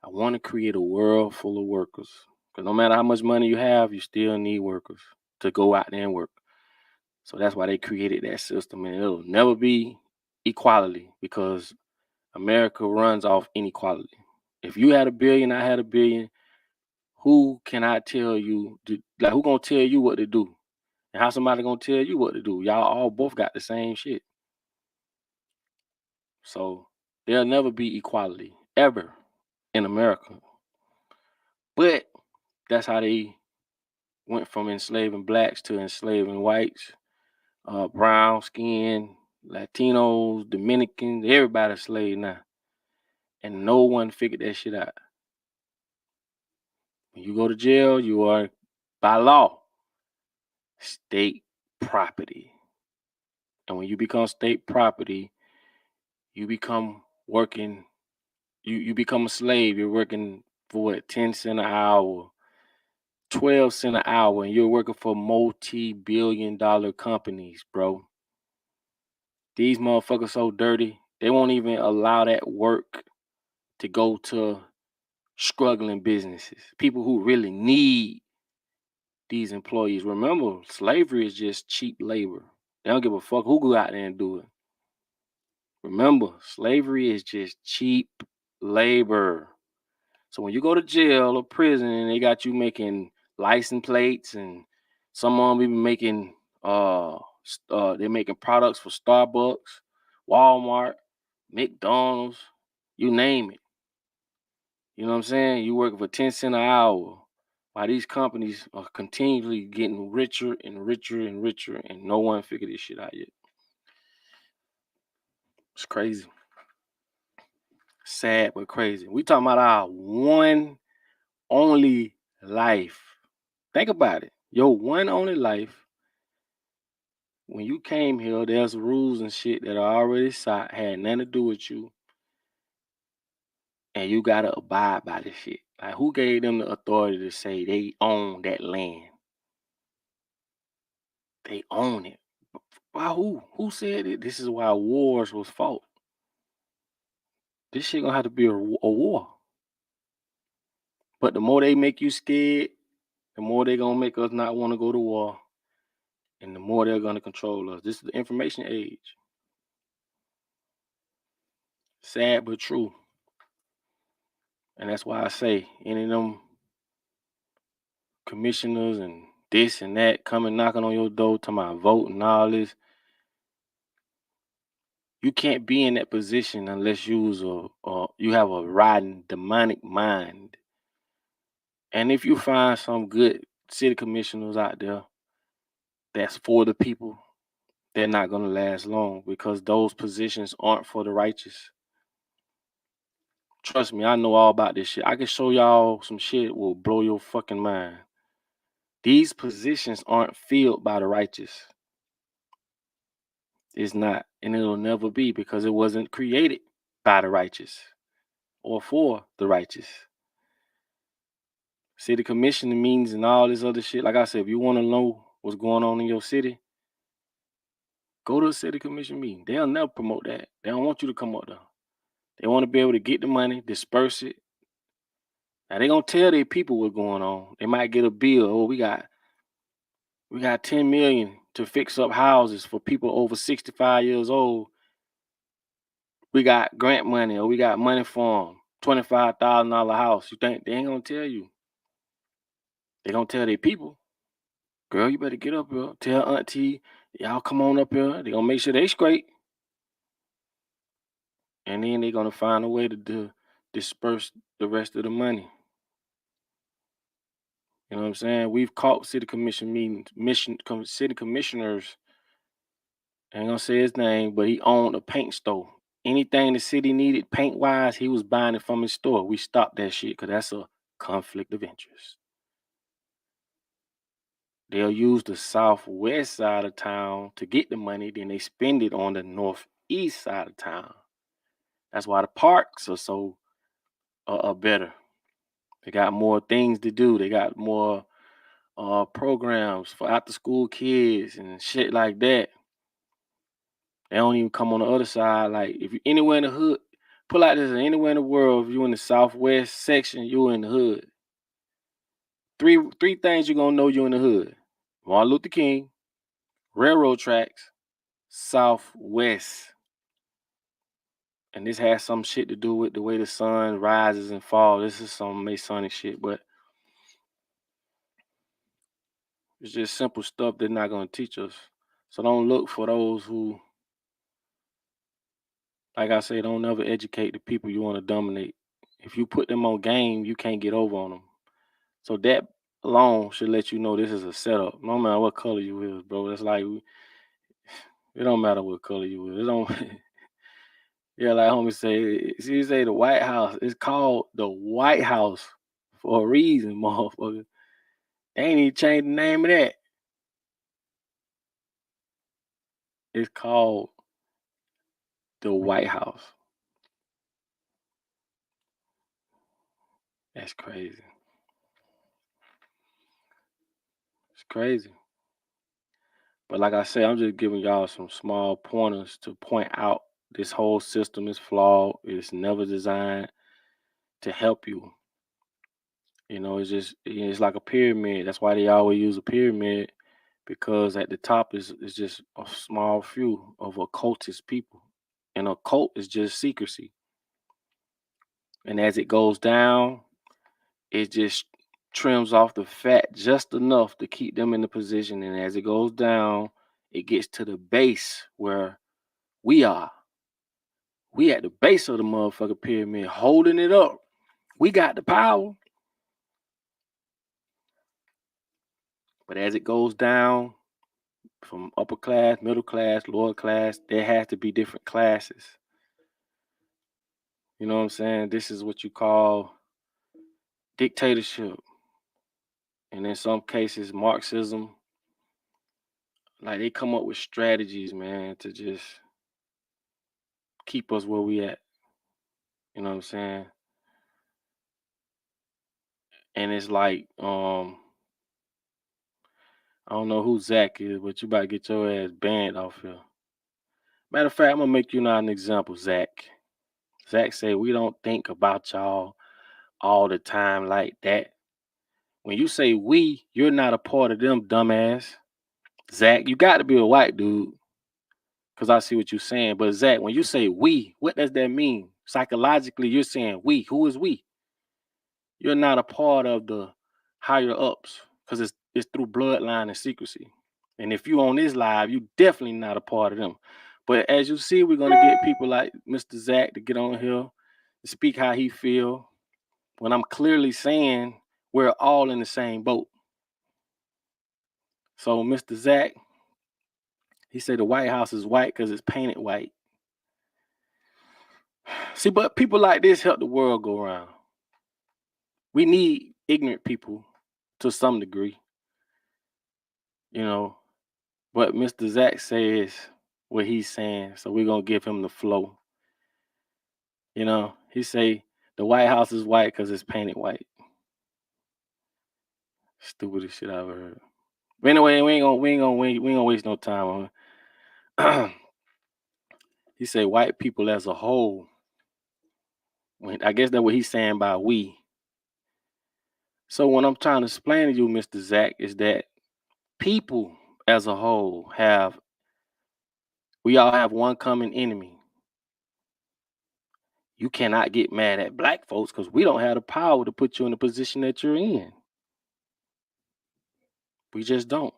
I want to create a world full of workers. Because no matter how much money you have, you still need workers to go out there and work. So that's why they created that system. And it'll never be equality because America runs off inequality. If you had a billion, I had a billion, who can I tell you, like who gonna tell you what to do? And how somebody gonna tell you what to do? Y'all all both got the same shit. So there'll never be equality ever in America. But that's how they went from enslaving blacks to enslaving whites, brown skin, Latinos, Dominicans, everybody slave now. And no one figured that shit out. When you go to jail, you are by law state property. And when you become state property, you become working, you become a slave. You're working for what, 10 cents an hour, 12 cents an hour, and you're working for multi-billion-dollar companies, bro. These motherfuckers so dirty, they won't even allow that work to go to struggling businesses, people who really need these employees. Remember, slavery is just cheap labor. They don't give a fuck who go out there and do it. Remember, slavery is just cheap labor. So when you go to jail or prison and they got you making license plates and some of them even making they're making products for Starbucks, Walmart, McDonald's, you name it. You know what I'm saying? You working for 10 cents an hour while these companies are continually getting richer and richer and richer, and no one figured this shit out yet. It's crazy. Sad but crazy. We talking about our one only life. Think about it. Your one only life. When you came here, there's rules and shit that are already set, had nothing to do with you, and you gotta abide by this shit. Like, who gave them the authority to say they own that land? They own it. Why? Who? Who said it? This is why wars was fought. This shit gonna have to be a war. But the more they make you scared, the more they gonna make us not want to go to war, and the more they're gonna control us. This is the information age. Sad but true. And that's why I say any of them commissioners and this and that coming knocking on your door talking about vote and all this, you can't be in that position unless you have a rotten demonic mind. And if you find some good city commissioners out there that's for the people, they're not gonna last long because those positions aren't for the righteous. Trust me, I know all about this shit. I can show y'all some shit that will blow your fucking mind. These positions aren't filled by the righteous. It's not, and it'll never be because it wasn't created by the righteous or for the righteous. City commissioning meetings and all this other shit. Like I said, if you want to know what's going on in your city, go to a city commission meeting. They'll never promote that. They don't want you to come up there. They want to be able to get the money, disperse it. Now they gonna tell their people what's going on. They might get a bill. Oh, we got 10 million to fix up houses for people over 65 years old. We got grant money, or we got money for them. $25,000 house. You think they ain't gonna tell you? They gonna tell their people, girl, you better get up here. Tell auntie, y'all come on up here. They gonna make sure they straight. And then they gonna find a way to disperse the rest of the money. You know what I'm saying? We've caught city commission meetings, city commissioners. I ain't gonna say his name, but he owned a paint store. Anything the city needed paint wise, he was buying it from his store. We stopped that shit because that's a conflict of interest. They'll use the southwest side of town to get the money, then they spend it on the northeast side of town. That's why the parks are so are better. They got more things to do. They got more programs for after school kids and shit like that. They don't even come on the other side. Like if you anywhere in the hood, put like this, anywhere in the world, if you in the southwest section, you in the hood. Three things you're gonna know you in the hood. Martin Luther King, railroad tracks, southwest. And this has some shit to do with the way the sun rises and falls. This is some Masonic shit, but it's just simple stuff they're not gonna teach us. So don't look for those who, like I say, don't ever educate the people you want to dominate. If you put them on game, you can't get over on them. So that alone should let you know this is a setup. No matter what color you is, bro. It's like it don't matter what color you is. It don't. Yeah, like homie say, she say the White House. It's called the White House for a reason, motherfucker. They ain't even changed the name of that. It's called the White House. That's crazy. It's crazy. But like I said, I'm just giving y'all some small pointers to point out this whole system is flawed. It's never designed to help you. You know, it's like a pyramid. That's why they always use a pyramid, because at the top is just a small few of occultist people. And a cult is just secrecy. And as it goes down, it just trims off the fat just enough to keep them in the position. And as it goes down, it gets to the base where we are. We at the base of the motherfucking pyramid, holding it up. We got the power. But as it goes down from upper class, middle class, lower class, there has to be different classes. You know what I'm saying? This is what you call dictatorship. And in some cases, Marxism. Like they come up with strategies, man, to just keep us where we at. You know what I'm saying? And it's like, I don't know who Zach is, but you about to get your ass banned off here. Matter of fact, I'm gonna make you now an example, Zach. Zach say we don't think about y'all all the time like that. When you say we, you're not a part of them, dumbass. Zach, you got to be a white dude, because I see what you're saying. But Zach, when you say we, what does that mean? Psychologically, you're saying we. Who is we? You're not a part of the higher ups, because it's through bloodline and secrecy. And if you on this live, you definitely not a part of them. But as you see, we're gonna get people like Mr. Zach to get on here to speak how he feel, when I'm clearly saying we're all in the same boat. So Mr. Zach, he said the White House is white because it's painted white. See, but people like this help the world go around. We need ignorant people to some degree, you know. But Mr. Zach says what he's saying, so we're gonna give him the flow. You know, he say the White House is white because it's painted white. Stupidest shit I've ever heard. But anyway, we ain't gonna waste no time on it. He say white people as a whole. I guess that's what he's saying by we. So what I'm trying to explain to you, Mr. Zach, is that people as a whole we all have one common enemy. You cannot get mad at black folks because we don't have the power to put you in the position that you're in. We just don't.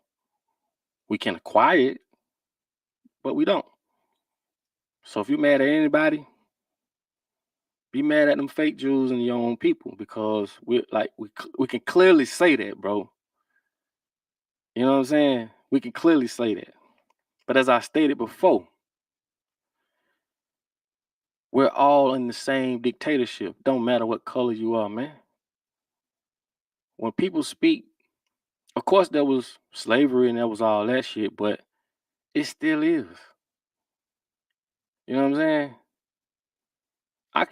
We can acquire it, but we don't. So if you're mad at anybody, be mad at them fake Jews and your own people, because we can clearly say that, bro. You know what I'm saying? We can clearly say that. But as I stated before, we're all in the same dictatorship. Don't matter what color you are, man. When people speak, of course there was slavery and there was all that shit, but it still is. You know what I'm saying? I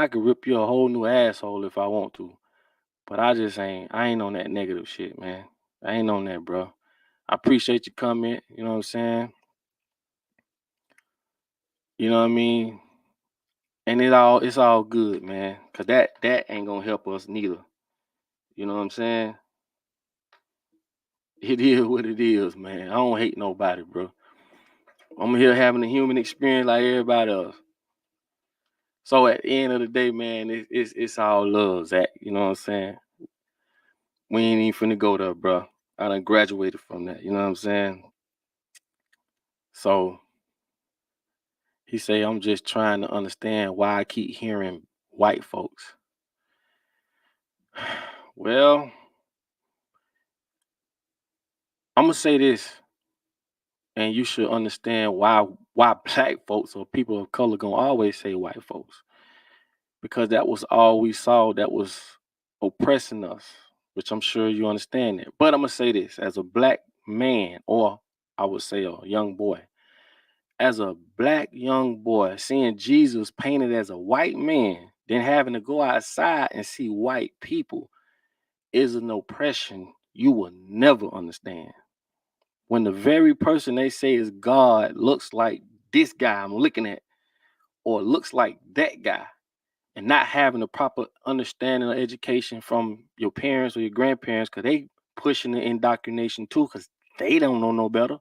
could rip you a whole new asshole if I want to. But I ain't on that negative shit, man. I ain't on that, bro. I appreciate your comment. You know what I'm saying? You know what I mean? And it's all good, man. Cause that ain't gonna help us neither. You know what I'm saying? It is what it is, man. I don't hate nobody, bro. I'm here having a human experience like everybody else. So at the end of the day, man, it's all love, Zach. You know what I'm saying? We ain't even finna go there, bro. I done graduated from that. You know what I'm saying? So he say, I'm just trying to understand why I keep hearing white folks. Well, I'm gonna say this, and you should understand why black folks or people of color gonna always say white folks, because that was all we saw that was oppressing us, which I'm sure you understand that. But I'm gonna say this as a black man, or I would say a young boy, as a black young boy, seeing Jesus painted as a white man, then having to go outside and see white people is an oppression you will never understand. When the very person they say is God looks like this guy I'm looking at, or looks like that guy, and not having a proper understanding or education from your parents or your grandparents, because they pushing the indoctrination too, because they don't know no better.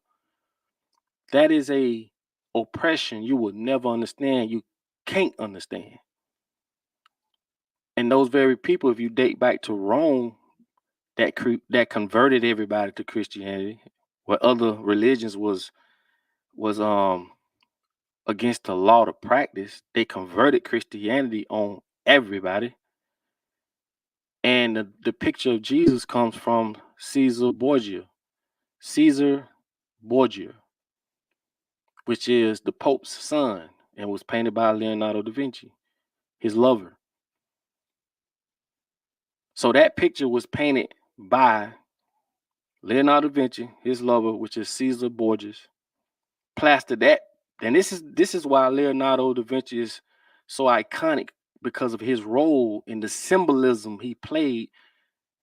That is a oppression you will never understand. You can't understand. And those very people, if you date back to Rome, that converted everybody to Christianity, where other religions was against the law to practice, they converted Christianity on everybody. And the picture of Jesus comes from Caesar Borgia, which is the Pope's son and was painted by Leonardo da Vinci, his lover. So that picture was painted by Leonardo da Vinci, his lover, which is Caesar Borgias, plastered that. And this is why Leonardo da Vinci is so iconic, because of his role in the symbolism he played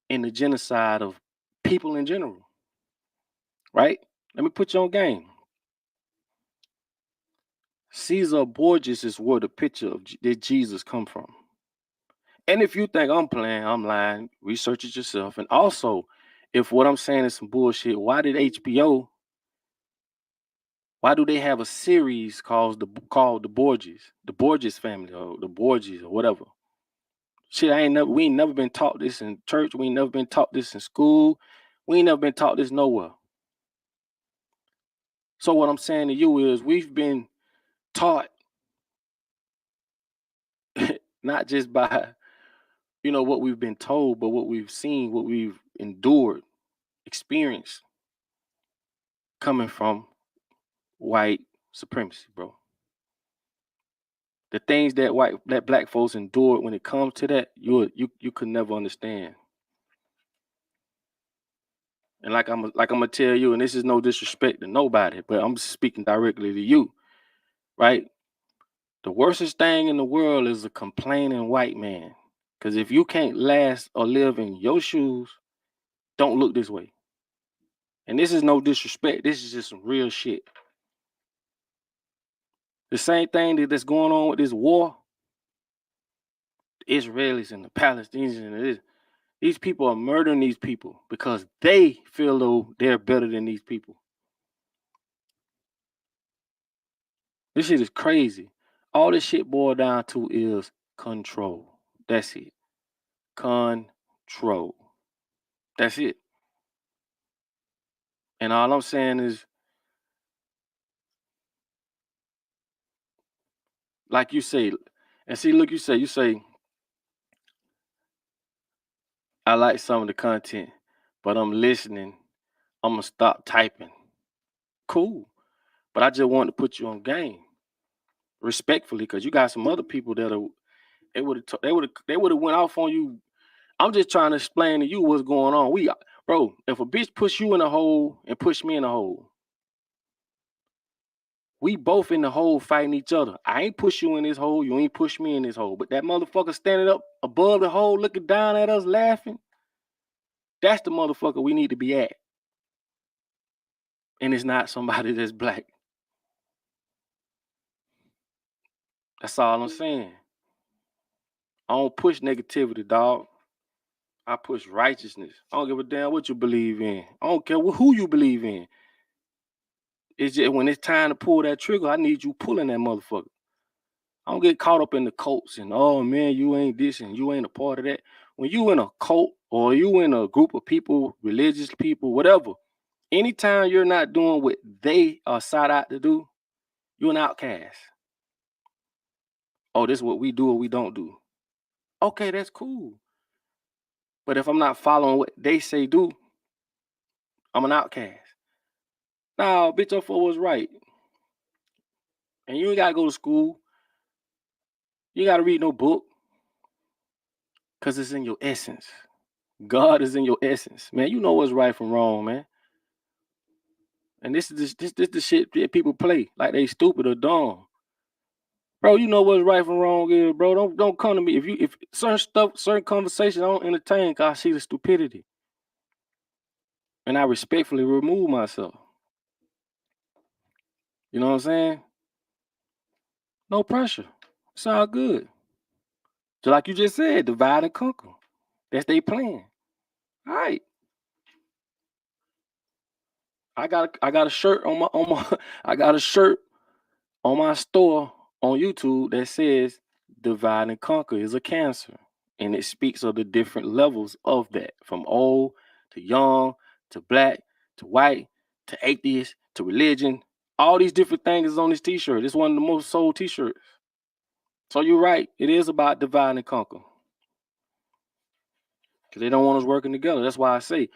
in the genocide of people in general. Right? Let me put you on game. Caesar Borgias is where the picture of that Jesus come from. And if you think I'm playing, I'm lying. Research it yourself. And also, if what I'm saying is some bullshit, why did HBO? Why do they have a series called the Borgias family, or the Borgias, or whatever? Shit, we ain't never been taught this in church. We ain't never been taught this in school. We ain't never been taught this nowhere. So what I'm saying to you is we've been taught not just by what we've been told, but what we've seen, what we've endured, experienced, coming from white supremacy, bro. The things that black folks endured when it comes to that, you could never understand. And like I'm gonna tell you, and this is no disrespect to nobody, but I'm speaking directly to you, right? The worstest thing in the world is a complaining white man. Because if you can't last or live in your shoes, don't look this way. And this is no disrespect. This is just some real shit. The same thing that's going on with this war, the Israelis and the Palestinians and this. These people are murdering these people because they feel though they're better than these people. This shit is crazy. All this shit boiled down to is control. That's it. Control. That's it. And all I'm saying is, like you say, and see, look, you say, I like some of the content, but I'm listening. I'm gonna stop typing. Cool. But I just wanted to put you on game respectfully, because you got some other people that are they would have went off on you. I'm just trying to explain to you what's going on. Bro, if a bitch push you in a hole and push me in a hole, we both in the hole fighting each other. I ain't push you in this hole, you ain't push me in this hole. But that motherfucker standing up above the hole looking down at us laughing, That's the motherfucker we need to be at. And it's not somebody that's black. That's all I'm saying. I don't push negativity, dog. I push righteousness. I don't give a damn what you believe in. I don't care who you believe in. It's just when it's time to pull that trigger, I need you pulling that motherfucker. I don't get caught up in the cults and, oh man, you ain't this and you ain't a part of that. When you in a cult or you in a group of people, religious people, whatever, anytime you're not doing what they are sought out to do, you're an outcast. Oh, this is what we do or we don't do. Okay, that's cool. But if I'm not following what they say do, I'm an outcast. Now, bitch, I'm for what's right. And you ain't gotta go to school. You gotta read no book. Cause it's in your essence. God is in your essence. Man, you know what's right from wrong, man. And this is this the shit that people play like they stupid or dumb. Bro, you know what's right from wrong is, bro. Don't come to me. If certain conversations I don't entertain, cause I see the stupidity. And I respectfully remove myself. You know what I'm saying? No pressure. It's all good. Just like you just said, divide and conquer. That's they plan. All right. I got a shirt on my I got a shirt on my store on YouTube that says divide and conquer is a cancer. And it speaks of the different levels of that, from old to young to black to white to atheist to religion. All these different things is on this t-shirt. It's one of the most sold t-shirts. So you're right. It is about divide and conquer. Because they don't want us working together. That's why I say,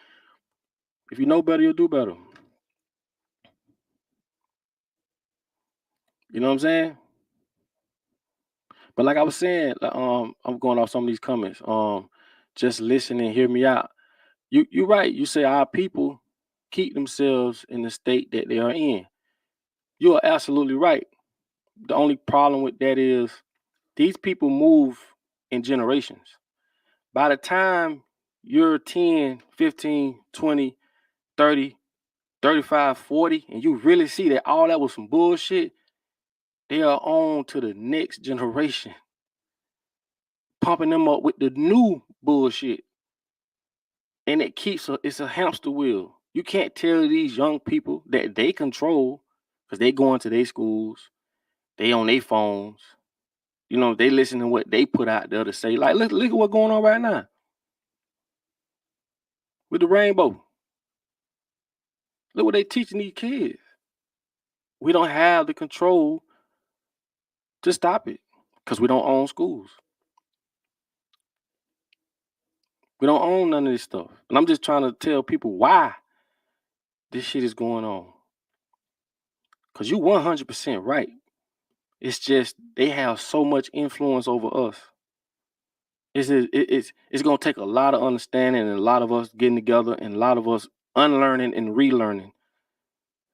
if you know better, you'll do better. You know what I'm saying? But like I was saying, I'm going off some of these comments. Just listen and hear me out. You're right. You say our people keep themselves in the state that they are in. You are absolutely right. The only problem with that is these people move in generations. By the time you're 10, 15, 20, 30, 35, 40, and you really see that all that was some bullshit, they are on to the next generation, pumping them up with the new bullshit. And it's a hamster wheel. You can't tell these young people that they control because they go into their schools, they on their phones, they listen to what they put out there to say. Like, look at what's going on right now with the rainbow. Look what they teaching these kids. We don't have the control to stop it because we don't own schools. We don't own none of this stuff. And I'm just trying to tell people why this shit is going on. Because you 100% right. It's just they have so much influence over us. It's gonna take a lot of understanding and a lot of us getting together and a lot of us unlearning and relearning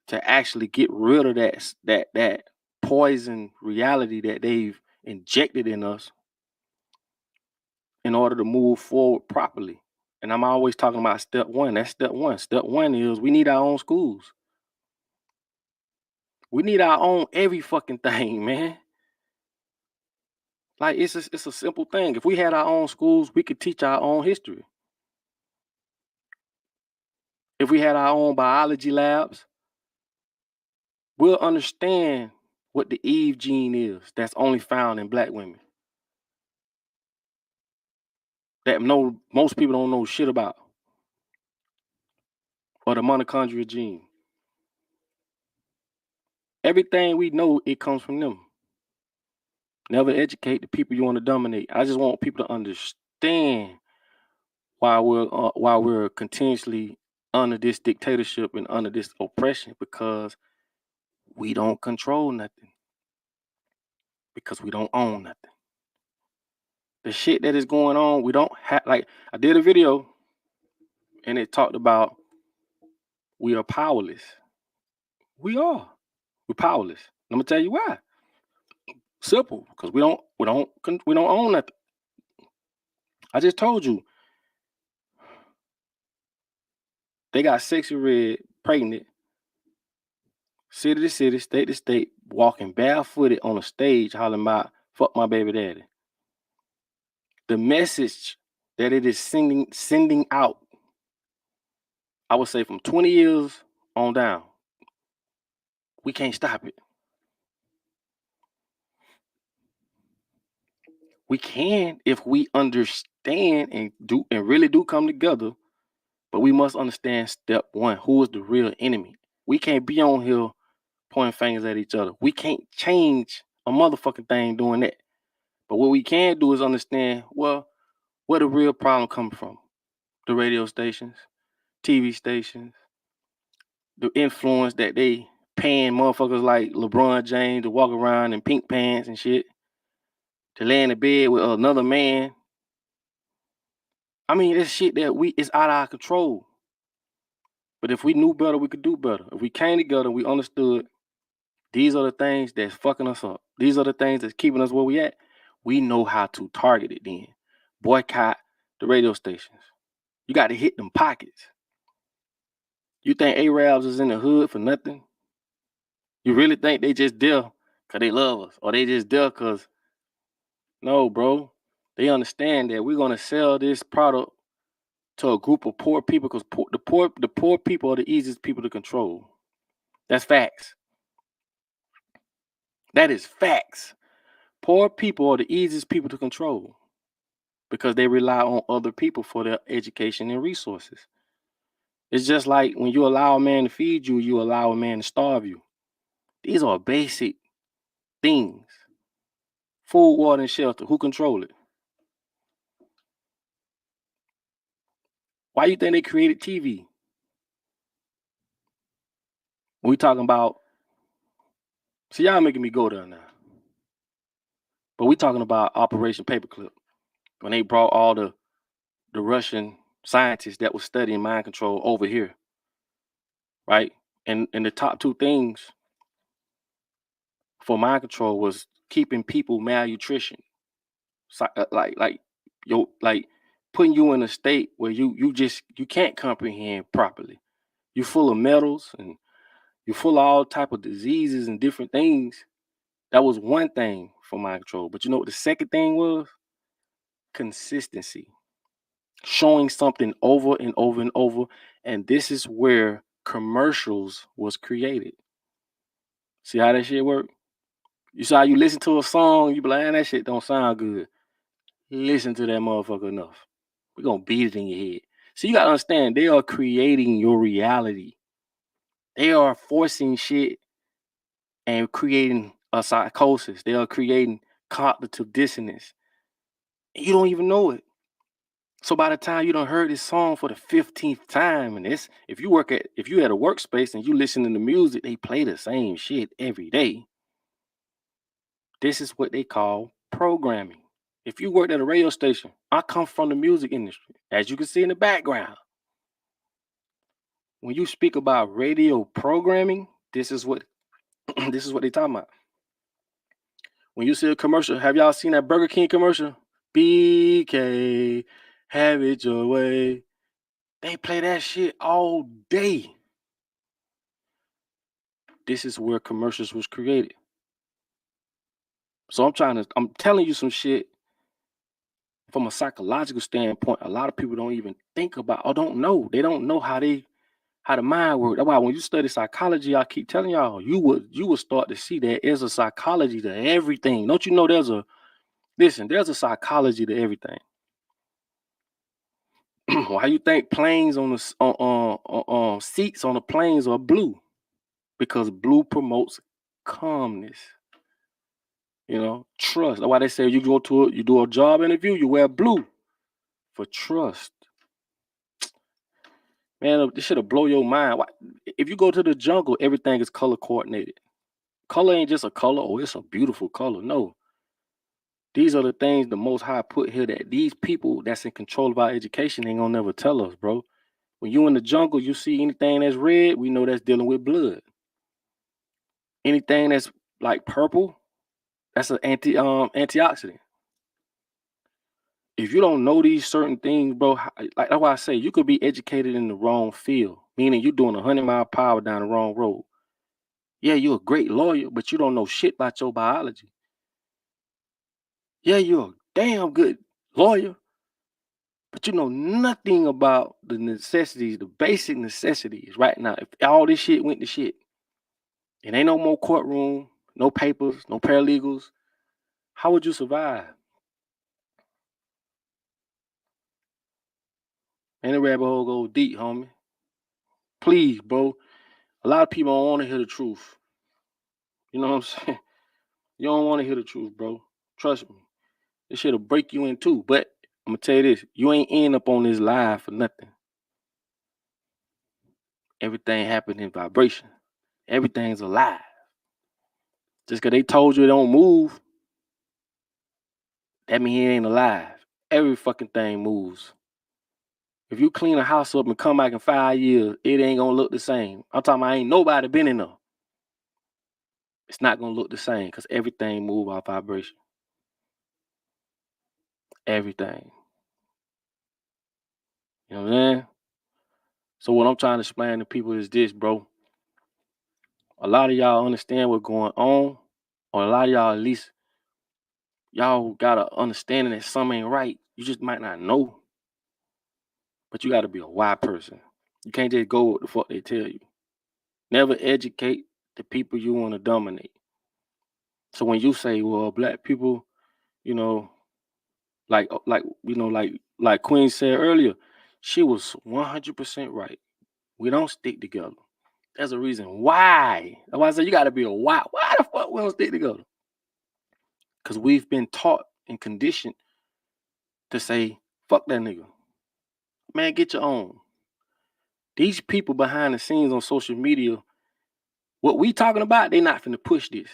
to actually get rid of that poison reality that they've injected in us in order to move forward properly. And I'm always talking about step one. That's step one. Step one is we need our own schools. We need our own every fucking thing, man. Like it's a simple thing. If we had our own schools, we could teach our own history. If we had our own biology labs, we'll understand what the Eve gene is that's only found in black women. That most people don't know shit about. Or the mitochondria gene. Everything we know, it comes from them. Never educate the people you want to dominate. I just want people to understand why we're continuously under this dictatorship and under this oppression, because we don't control nothing. Because we don't own nothing. The shit that is going on, we don't have. Like, I did a video and it talked about we are powerless. We are. We're powerless. I'm gonna tell you why. Simple, because we don't own nothing. I just told you. They got Sexy Red pregnant, city to city, state to state, walking barefooted on a stage hollering about, fuck my baby daddy. The message that it is sending out, I would say from 20 years on down, we can't stop it. We can if we understand and really do come together, but we must understand step one: who is the real enemy? We can't be on here pointing fingers at each other. We can't change a motherfucking thing doing that. But what we can do is understand, well, where the real problem comes from. The radio stations, TV stations, the influence that they paying motherfuckers like LeBron James to walk around in pink pants and shit, to lay in the bed with another man. I mean, it's shit that it's out of our control. But if we knew better, we could do better. If we came together, we understood these are the things that's fucking us up. These are the things that's keeping us where we at. We know how to target it then. Boycott the radio stations. You got to hit them pockets. You think Arabs is in the hood for nothing? You really think they just there because they love us? Or they just there because, no, bro. They understand that we're going to sell this product to a group of poor people because the poor people are the easiest people to control. That's facts. That is facts. Poor people are the easiest people to control because they rely on other people for their education and resources. It's just like when you allow a man to feed you, you allow a man to starve you. These are basic things. Food, water, and shelter. Who control it? Why you think they created TV? We talking about, see, y'all making me go there now. But we talking about Operation Paperclip. When they brought all the Russian scientists that was studying mind control over here. Right? And the top two things for mind control was keeping people malnutrition. Like putting you in a state where you can't comprehend properly. You're full of metals and you're full of all type of diseases and different things. That was one thing for mind control. But you know what the second thing was? Consistency. Showing something over and over and over. And this is where commercials was created. See how that shit work? You saw you listen to a song, you be like, man, that shit don't sound good. Listen to that motherfucker enough. We're gonna beat it in your head. So you gotta understand, they are creating your reality. They are forcing shit and creating a psychosis. They are creating cognitive dissonance. And you don't even know it. So by the time you done heard this song for the 15th time, and if you at a workspace and you listening to music, they play the same shit every day. This is what they call programming. If you worked at a radio station, I come from the music industry, as you can see in the background. When you speak about radio programming, this is what they talking about. When you see a commercial, have y'all seen that Burger King commercial? BK, have it your way. They play that shit all day. This is where commercials was created. So I'm telling you some shit from a psychological standpoint. A lot of people don't even think about or don't know. They don't know how the mind works. That's why when you study psychology, I keep telling y'all, you would start to see that there's a psychology to everything. Don't you know there's a psychology to everything. Why you think planes on the seats on the planes are blue? Because blue promotes calmness. You know, trust. That's why they say you do a job interview, you wear blue for trust. Man, this shit'll blow your mind. If you go to the jungle, everything is color coordinated. Color ain't just a color. Oh, it's a beautiful color. No. These are the things the Most High put here that these people that's in control of our education ain't gonna never tell us, bro. When you in the jungle, you see anything that's red, we know that's dealing with blood. Anything that's like purple, that's an antioxidant. if you don't know these certain things, bro, like that's why I say you could be educated in the wrong field, meaning you're doing 100-mile per hour down the wrong road. Yeah, you're a great lawyer, but you don't know shit about your biology. Yeah, you're a damn good lawyer, but you know nothing about the necessities, the basic necessities. Right now, if all this shit went to shit, and ain't no more courtroom, no papers, no paralegals, how would you survive? And the rabbit hole goes deep, homie. Please, bro. A lot of people don't want to hear the truth. You know what I'm saying? You don't want to hear the truth, bro. Trust me. This shit'll break you in two. But I'm gonna tell you this: you ain't end up on this live for nothing. Everything happened in vibration. Everything's alive. Just because they told you it don't move, that mean it ain't alive. Every fucking thing moves. If you clean a house up and come back in 5 years, it ain't gonna look the same. I'm talking about ain't nobody been in there. It's not gonna look the same because everything move off vibration. Everything. You know what I'm saying? So what I'm trying to explain to people is this, bro. A lot of y'all understand what's going on, or a lot of y'all at least y'all got an understanding that something ain't right. You just might not know, but you got to be a wise person. You can't just go with the fuck they tell you. Never educate the people you want to dominate. So when you say, well, black people, you know, like Queen said earlier, she was 100% right. We don't stick together. There's a reason why. That's why I said you got to be a why. Why the fuck we don't stick together? Because we've been taught and conditioned to say, fuck that nigga. Man, get your own. These people behind the scenes on social media, what we talking about, they not finna push this.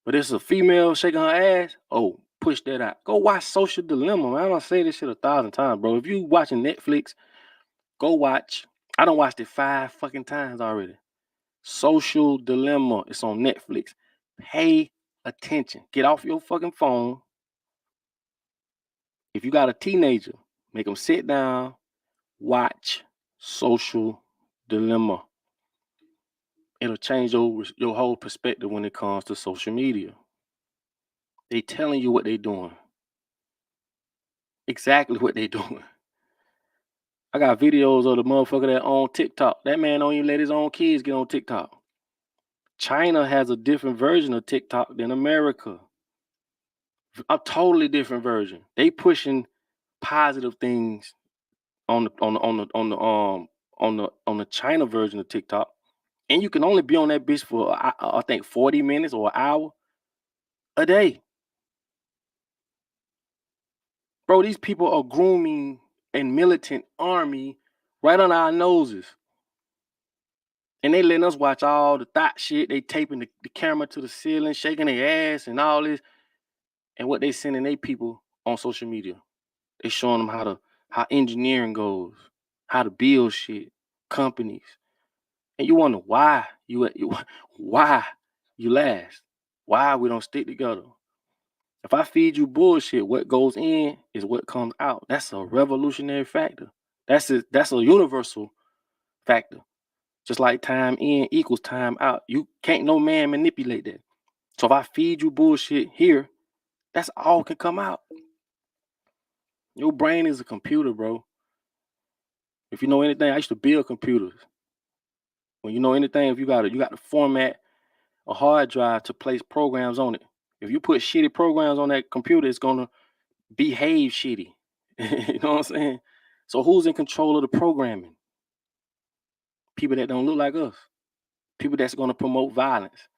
But it's a female shaking her ass, oh, push that out. Go watch Social Dilemma, man. I'm gonna say this shit 1,000 times, bro. If you watching Netflix, go watch. I done watched it 5 fucking times already. Social Dilemma. It's on Netflix. Pay attention. Get off your fucking phone. If you got a teenager, make them sit down, watch Social Dilemma. It'll change your whole perspective when it comes to social media. They telling you what they doing. Exactly what they doing. I got videos of the motherfucker that on TikTok. That man don't even let his own kids get on TikTok. China has a different version of TikTok than America. A totally different version. They pushing positive things on the China version of TikTok. And you can only be on that bitch for I think 40 minutes or an hour a day. Bro, these people are grooming a militant army right on our noses. And they letting us watch all the thought shit. They taping the camera to the ceiling, shaking their ass and all this. And what they sending their people on social media. They showing them how engineering goes, how to build shit, companies. And you wonder why why you last. Why we don't stick together. If I feed you bullshit, what goes in is what comes out. That's a revolutionary factor. That's a universal factor. Just like time in equals time out. You can't no man manipulate that. So if I feed you bullshit here, that's all can come out. Your brain is a computer, bro. If you know anything, I used to build computers. When you know anything, if you got to format a hard drive to place programs on it. If you put shitty programs on that computer, it's gonna behave shitty. You know what I'm saying? So who's in control of the programming? People that don't look like us. People that's gonna promote violence.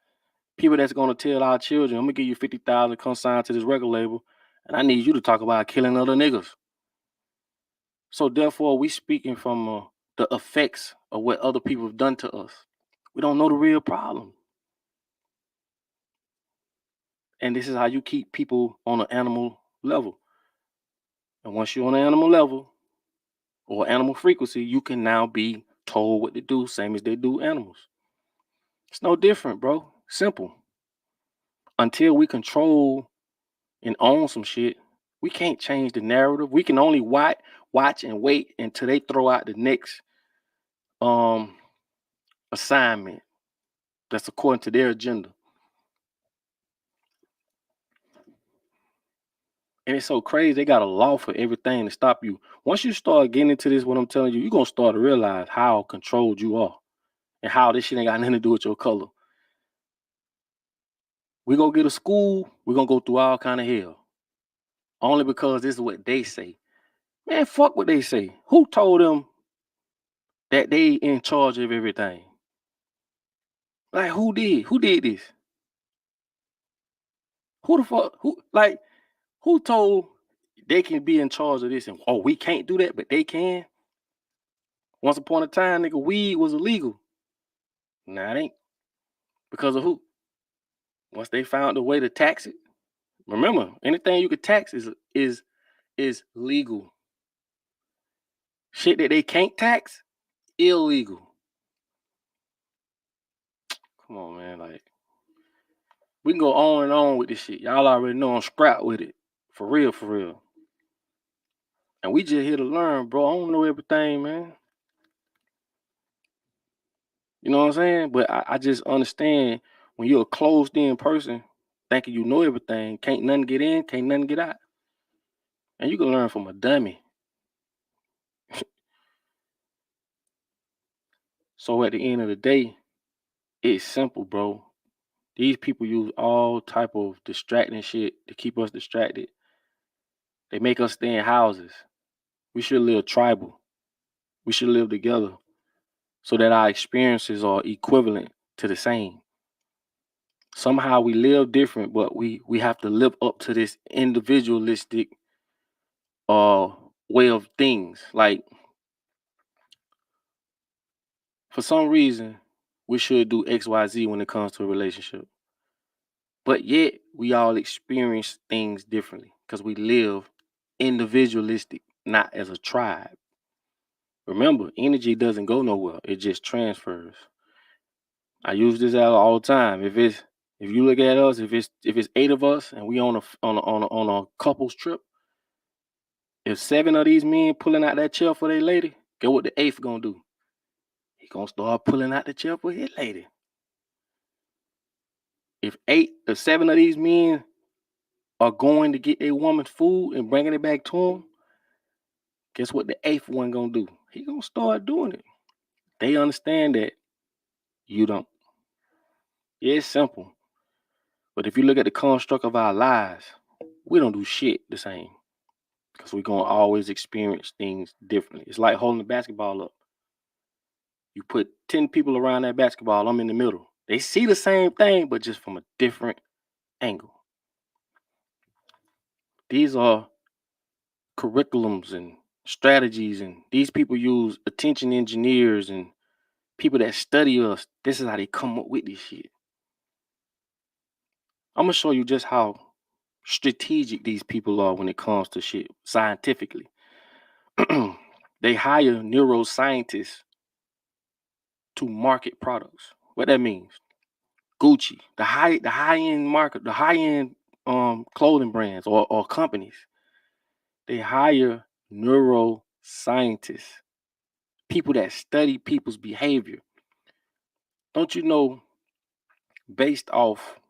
People that's gonna tell our children, I'm gonna give you 50,000, come sign to this record label, and I need you to talk about killing other niggas. So therefore, we speaking from the effects of what other people have done to us. We don't know the real problem. And this is how you keep people on an animal level. And once you're on an animal level or animal frequency, you can now be told what to do, same as they do animals. It's no different, bro. Simple. Until we control and own some shit, We can't change the narrative. We can only watch and wait until they throw out the next assignment that's according to their agenda. And it's so crazy. They got a law for everything to stop you. Once you start getting into this, what I'm telling you, you're going to start to realize how controlled you are and how this shit ain't got nothing to do with your color. We go get a school, we're going to go through all kind of hell. Only because this is what they say. Man, fuck what they say. Who told them that they in charge of everything? Like, who did? Who did this? Who the fuck? Who told they can be in charge of this? And we can't do that, but they can. Once upon a time, nigga, weed was illegal. Nah, it ain't. Because of who? Once they found a way to tax it. Remember, anything you could tax is legal. Shit that they can't tax, illegal. Come on, man. Like, we can go on and on with this shit. Y'all already know I'm scrap with it. For real, for real. And we just here to learn, bro. I don't know everything, man. You know what I'm saying? But I just understand when you're a closed-in person, thinking you know everything, can't nothing get in, can't nothing get out. And you can learn from a dummy. So at the end of the day, it's simple, bro. These people use all type of distracting shit to keep us distracted. They make us stay in houses. We should live tribal. We should live together so that our experiences are equivalent to the same. Somehow we live different, but we have to live up to this individualistic way of things. Like, for some reason, we should do XYZ when it comes to a relationship. But yet we all experience things differently because we live individualistic, not as a tribe. Remember, energy doesn't go nowhere. It just transfers. I use this out all the time. If you look at us, if it's 8 of us and we on a couples trip, if 7 of these men pulling out that chair for their lady, get what the 8th gonna do? He gonna start pulling out the chair for his lady. If 7 of these men are going to get their woman food and bringing it back to them, guess what the 8th one gonna do? He gonna start doing it. They understand that you don't. Yeah, it's simple. But if you look at the construct of our lives, we don't do shit the same. Because we're gonna always experience things differently. It's like holding the basketball up. You put 10 people around that basketball, I'm in the middle. They see the same thing, but just from a different angle. These are curriculums and strategies, and these people use attention engineers and people that study us. This is how they come up with this shit. I'm gonna show you just how strategic these people are when it comes to shit scientifically. They hire neuroscientists to market products. What that means? Gucci, the high end market, the high end clothing brands or companies. They hire neuroscientists, people that study people's behavior. Don't you know, based off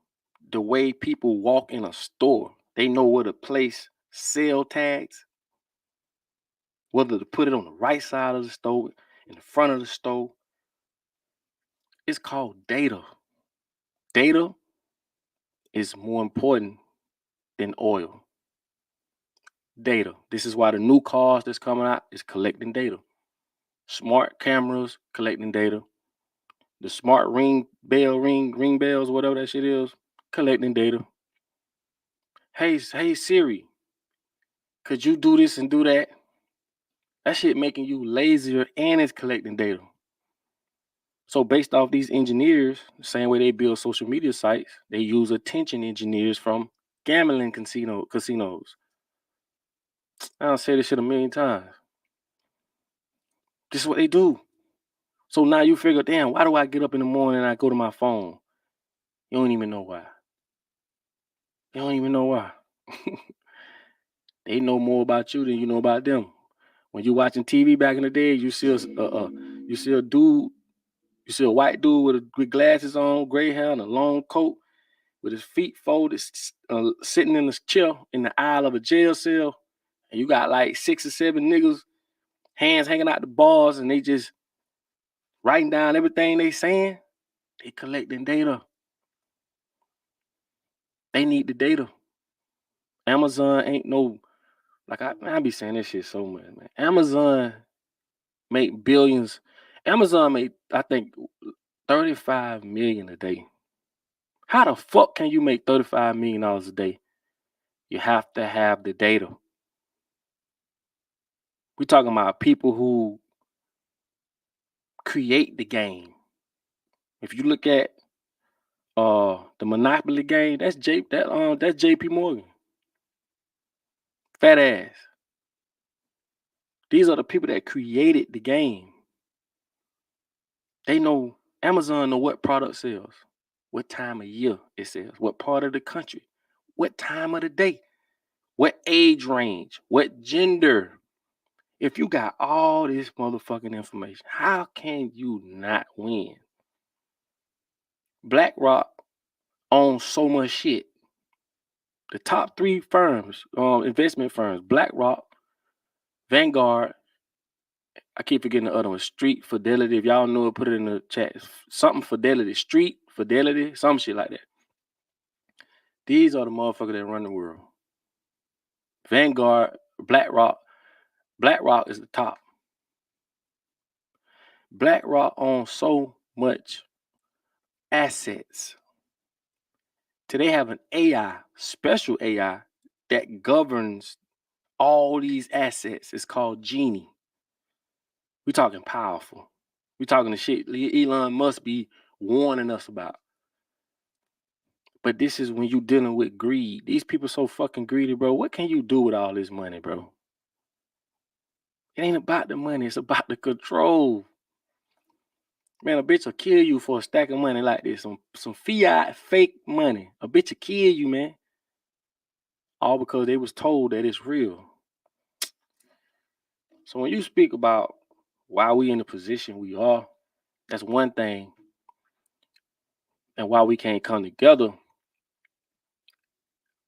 the way people walk in a store, they know where to place sale tags, whether to put it on the right side of the store, in the front of the store. It's called data. Data is more important than oil. Data. This is why the new cars that's coming out is collecting data. Smart cameras collecting data. The smart ring bells, whatever that shit is, collecting data. Hey Siri, could you do this and do that? That shit making you lazier and it's collecting data. So based off these engineers, the same way they build social media sites, they use attention engineers from gambling casinos. I'll say this shit a million times. This is what they do. So now you figure, damn, why do I get up in the morning and I go to my phone? You don't even know why. You don't even know why. They know more about you than you know about them. When you watching TV back in the day, you see a dude, you see a white dude with glasses on, gray hair, and a long coat, with his feet folded, sitting in a chair in the aisle of a jail cell, and you got like 6 or 7 niggas, hands hanging out the bars, and they just writing down everything they saying. They collecting data. They need the data. Amazon ain't no, like I be saying this shit so much, man. Amazon make billions. Amazon made, I think, 35 million a day. How the fuck can you make $35 million a day? You have to have the data. We're talking about people who create the game. If you look at the Monopoly game, that's JP Morgan. Fat ass. These are the people that created the game. They know, Amazon know what product sells, what time of year it sells, what part of the country, what time of the day, what age range, what gender. If you got all this motherfucking information, how can you not win? BlackRock owns so much shit. The top 3 firms, investment firms, BlackRock, Vanguard, I keep forgetting the other one, Street Fidelity. If y'all know it, put it in the chat. Something Fidelity, Street Fidelity, some shit like that. These are the motherfuckers that run the world. Vanguard, BlackRock is the top. BlackRock owns so much assets. Today have an AI, special AI, that governs all these assets. It's called Genie. We talking powerful. We talking the shit Elon must be warning us about. But this is when you dealing with greed. These people so fucking greedy, bro. What can you do with all this money, bro? It ain't about the money. It's about the control. Man, a bitch will kill you for a stack of money like this. Some fiat fake money. A bitch will kill you, man. All because they was told that it's real. So when you speak about why we in the position we are, that's one thing. And why we can't come together.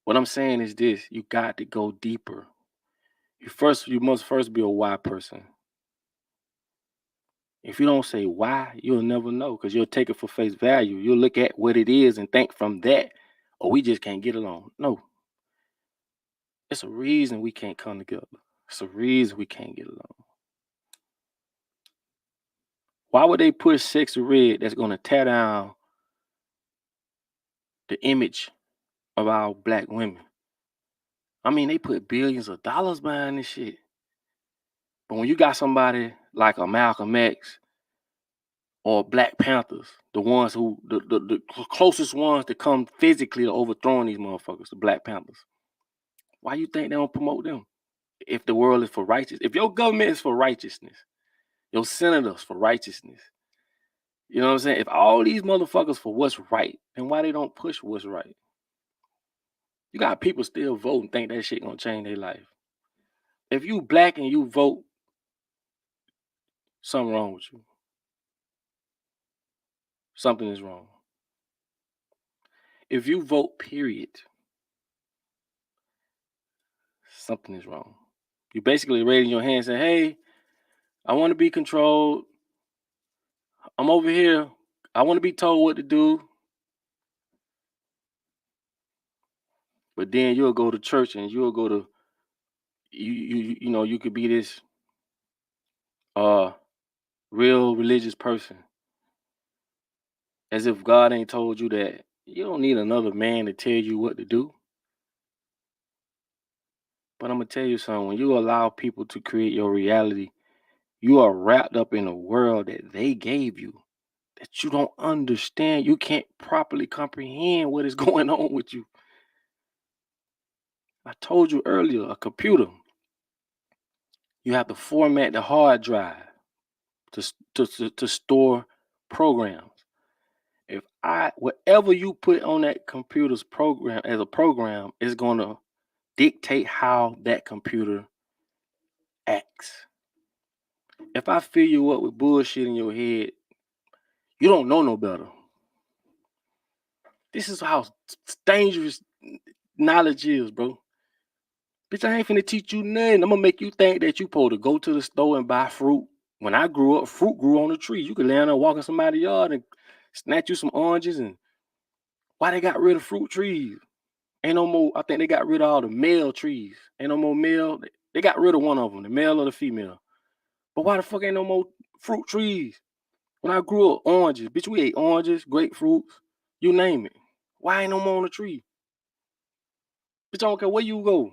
What I'm saying is this: you got to go deeper. You must first be a why person. If you don't say why, you'll never know, because you'll take it for face value. You'll look at what it is and think from that, or we just can't get along. No. It's a reason we can't come together. It's a reason we can't get along. Why would they push Sexy Red that's going to tear down the image of our black women? I mean, they put billions of dollars behind this shit. But when you got somebody like a Malcolm X or Black Panthers, the ones who, the closest ones to come physically to overthrowing these motherfuckers, the Black Panthers, why you think they don't promote them? If the world is for righteousness, if your government is for righteousness, your senators for righteousness, you know what I'm saying? If all these motherfuckers for what's right, then why they don't push what's right? You got people still vote and think that shit gonna change their life. If you black and you vote, something wrong with you. Something is wrong. If you vote, period, something is wrong. You basically raising your hand and saying, hey, I want to be controlled. I'm over here. I want to be told what to do. But then you'll go to church and you'll go to, you know, you could be this real religious person. As if God ain't told you that you don't need another man to tell you what to do. But I'm going to tell you something. When you allow people to create your reality, you are wrapped up in a world that they gave you, that you don't understand. You can't properly comprehend what is going on with you. I told you earlier, a computer, you have to format the hard drive to store programs. If whatever you put on that computer's program as a program is going to dictate how that computer acts. If I fill you up with bullshit in your head, you don't know no better. This is how dangerous knowledge is, bro. Bitch, I ain't finna teach you nothing. I'm gonna make you think that you supposed to go to the store and buy fruit. When I grew up, fruit grew on the tree. You could lay down and walk in somebody's yard and snatch you some oranges. And why they got rid of fruit trees? Ain't no more. I think they got rid of all the male trees. Ain't no more male. They got rid of one of them, the male or the female. But why the fuck ain't no more fruit trees? When I grew up, oranges. Bitch, we ate oranges, grapefruits, you name it. Why ain't no more on the tree? Bitch, I don't care where you go.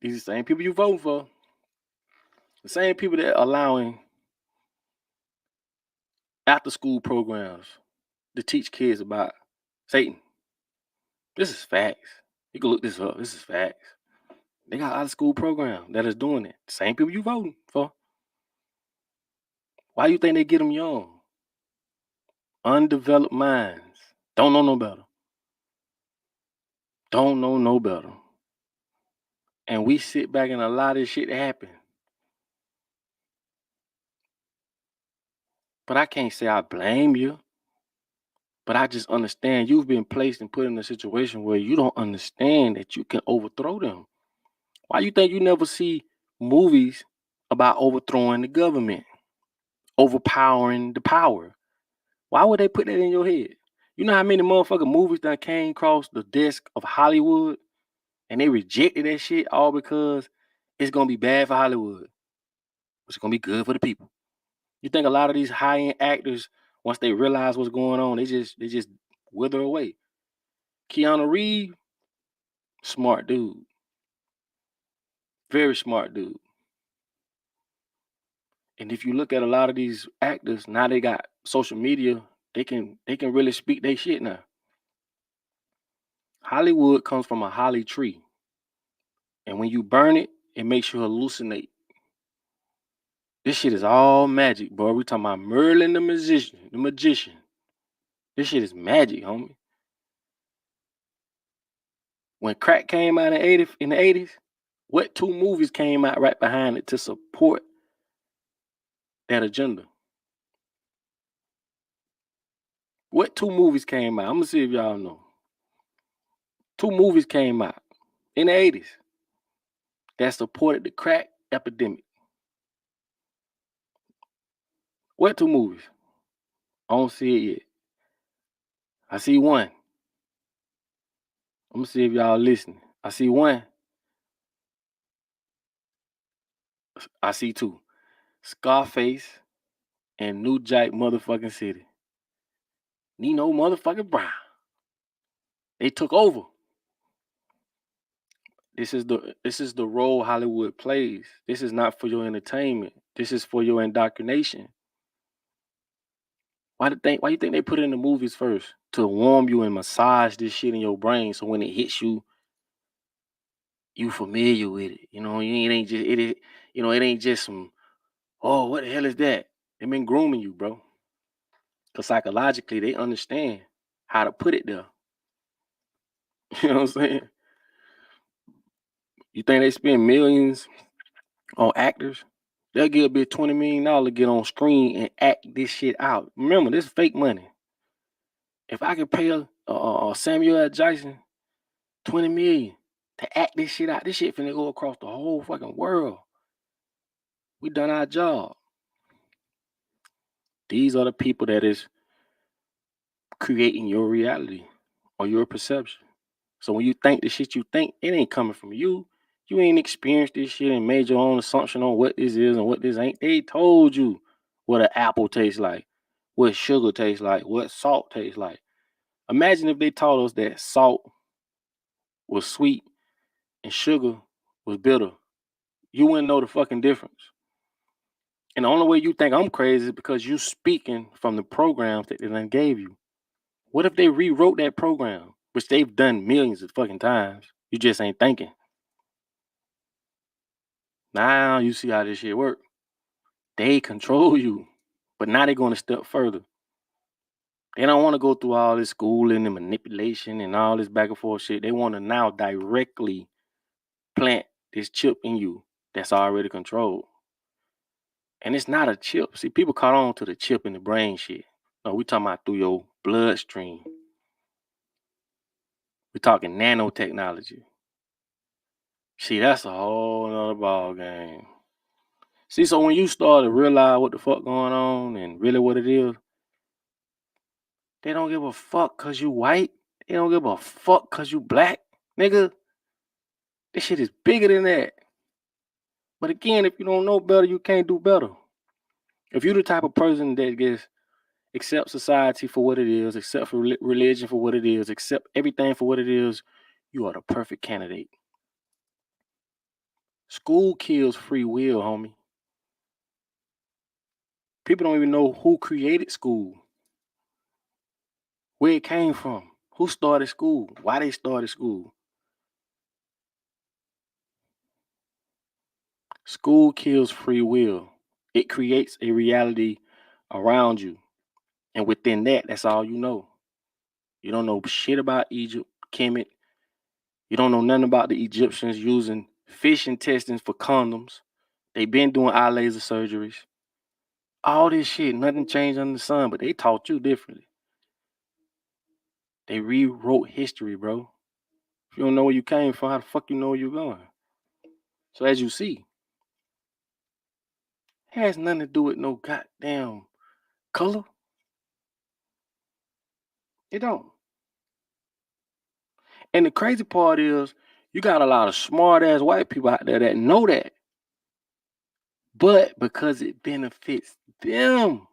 These are the same people you voting for. The same people that allowing after school programs to teach kids about Satan. This is facts. You can look this up. This is facts. They got out of school program that is doing it. Same people you voting for. Why you think they get them young? Undeveloped minds. Don't know no better. Don't know no better. And we sit back and allow this shit to happen. But I can't say I blame you. But I just understand you've been placed and put in a situation where you don't understand that you can overthrow them. Why you think you never see movies about overthrowing the government, overpowering the power? Why would they put that in your head? You know how many motherfucking movies that came across the desk of Hollywood and they rejected that shit all because it's gonna be bad for Hollywood, but it's gonna be good for the people. You think a lot of these high-end actors, once they realize what's going on, they just wither away. Keanu Reeves, smart dude, very smart dude. And if you look at a lot of these actors, now they got social media, they can really speak their shit now. Hollywood comes from a holly tree. And when you burn it, it makes you hallucinate. This shit is all magic, bro. We talking about Merlin the magician. This shit is magic, homie. When crack came out in the 80s, what two movies came out right behind it to support that agenda? What two movies came out? I'm gonna see if y'all know. Two movies came out in the 80s that supported the crack epidemic. What two movies? I don't see it yet. I see one. I'm gonna see if y'all listening. I see one. I see two. Scarface and New Jack motherfucking City. Nino motherfucking Brown. They took over. This is the role Hollywood plays. This is not for your entertainment. This is for your indoctrination. Why you think they put it in the movies first? To warm you and massage this shit in your brain so when it hits you, you familiar with it. You know, it ain't just it is, it ain't just some, oh, what the hell is that? They been grooming you, bro. Cause psychologically they understand how to put it there. You know what I'm saying? You think they spend millions on actors? They'll give a bit $20 million to get on screen and act this shit out. Remember, this is fake money. If I could pay Samuel L. Jackson 20 million to act this shit out, this shit finna go across the whole fucking world. We done our job. These are the people that is creating your reality or your perception. So when you think the shit you think, it ain't coming from you. You ain't experienced this shit and made your own assumption on what this is and what this ain't. They told you what an apple tastes like, what sugar tastes like, what salt tastes like. Imagine if they taught us that salt was sweet and sugar was bitter. You wouldn't know the fucking difference. And the only way you think I'm crazy is because you speaking from the programs that they done gave you. What if they rewrote that program, which they've done millions of fucking times? You just ain't thinking. Now you see how this shit work. They control you, but now they're going a step further. They don't want to go through all this schooling and manipulation and all this back and forth shit. They want to now directly plant this chip in you that's already controlled. And it's not a chip. See, people caught on to the chip in the brain shit. No, we talking about through your bloodstream. We're talking nanotechnology. See, that's a whole nother ball game. See, so when you start to realize what the fuck going on and really what it is, they don't give a fuck cause you white. They don't give a fuck cause you black. Nigga, this shit is bigger than that. But again, if you don't know better, you can't do better. If you're the type of person that gets accept society for what it is, accept for religion for what it is, accept everything for what it is, you are the perfect candidate. School kills free will, homie. People don't even know who created school, where it came from, who started school, why they started school. School kills free will. It creates a reality around you. And within that, that's all you know. You don't know shit about Egypt, Kemet. You don't know nothing about the Egyptians using fish intestines for condoms. They been doing eye laser surgeries. All this shit, nothing changed under the sun, but they taught you differently. They rewrote history, bro. If you don't know where you came from, how the fuck you know where you're going? So as you see, it has nothing to do with no goddamn color. It don't. And the crazy part is, you got a lot of smart ass white people out there that know that. But because it benefits them,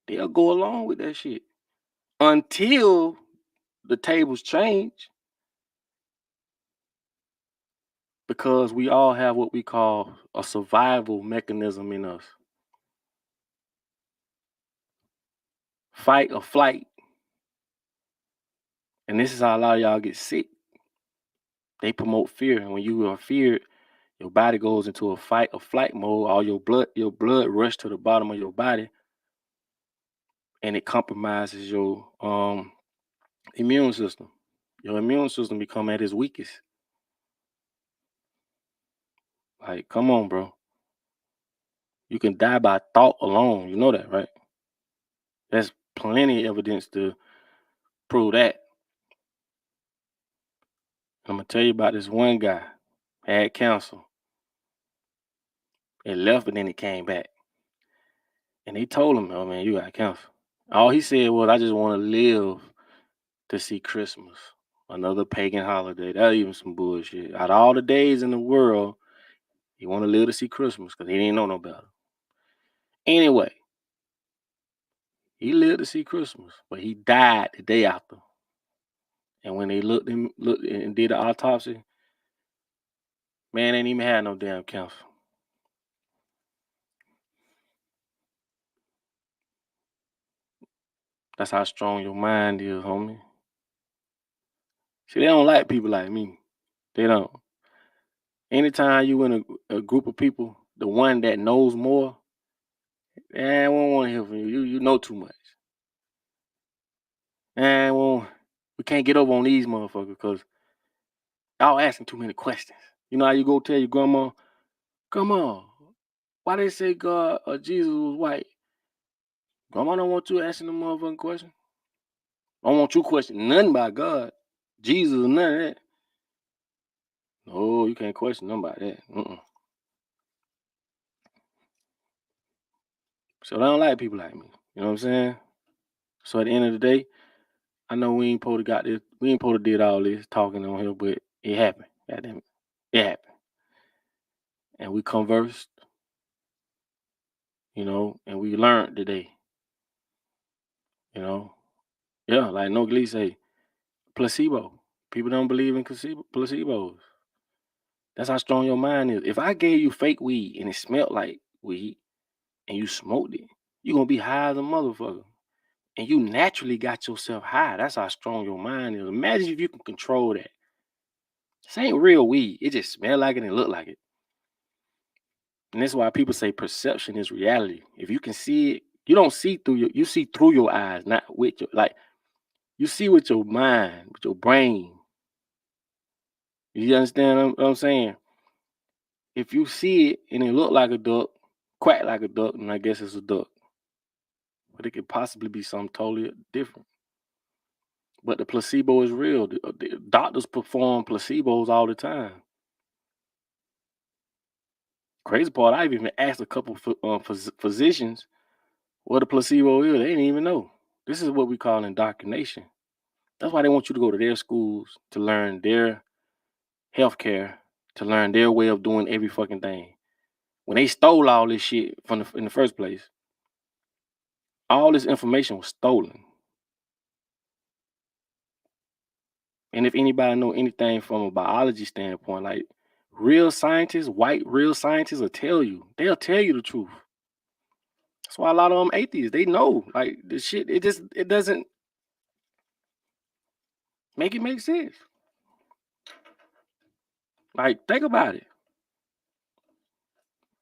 they'll go along with that shit until the tables change. Because we all have what we call a survival mechanism in us. Fight or flight. And this is how a lot of y'all get sick. They promote fear. And when you are feared, your body goes into a fight or flight mode. All your blood rush to the bottom of your body. And it compromises your immune system. Your immune system become at its weakest. Like, come on, bro. You can die by thought alone. You know that, right? There's plenty of evidence to prove that. I'm gonna tell you about this one guy. Had cancer. It left, but then it came back. And they told him, "Oh man, you got cancer." All he said was, "I just want to live to see Christmas, another pagan holiday." That even some bullshit. Out of all the days in the world, he want to live to see Christmas because he didn't know no better. Anyway, he lived to see Christmas, but he died the day after. And when they looked and did the autopsy, man ain't even had no damn cancer. That's how strong your mind is, homie. See, they don't like people like me. They don't. Anytime you in a group of people, the one that knows more, man, we don't want to hear from you. You know too much. Man, we can't get over on these motherfuckers because y'all asking too many questions. You know how you go tell your grandma, "Grandma, why they say God or Jesus was white?" Grandma don't want you asking them motherfucking question. I don't want you question nothing about God, Jesus, or none of that. No, you can't question nothing about that. So they don't like people like me. You know what I'm saying? So at the end of the day, I know we ain't supposed to got this. We ain't supposed to did all this talking on here, but it happened. Goddamn it, it happened. And we conversed, and we learned today. You know, yeah, like No Glee say, placebo. People don't believe in placebos. That's how strong your mind is. If I gave you fake weed and it smelled like weed and you smoked it, you're gonna be high as a motherfucker. And you naturally got yourself high. That's how strong your mind is. Imagine if you can control that. This ain't real weed. It just smell like it and look like it. And that's why people say perception is reality. If you can see it, You don't see through you see through your eyes, not with your you see with your mind, with your brain. You understand what I'm saying? If you see it and it look like a duck, quack like a duck, then I guess it's a duck. But it could possibly be something totally different. But the placebo is real. The doctors perform placebos all the time. Crazy part, I've even asked a couple physicians what a placebo is. They didn't even know. This is what we call indoctrination. That's why they want you to go to their schools to learn their healthcare, to learn their way of doing every fucking thing. When they stole all this shit in the first place, all this information was stolen. And if anybody know anything from a biology standpoint, like real scientists, white real scientists will tell you. They'll tell you the truth. That's why a lot of them atheists, they know. Like the shit, it doesn't make it make sense. Like, think about it.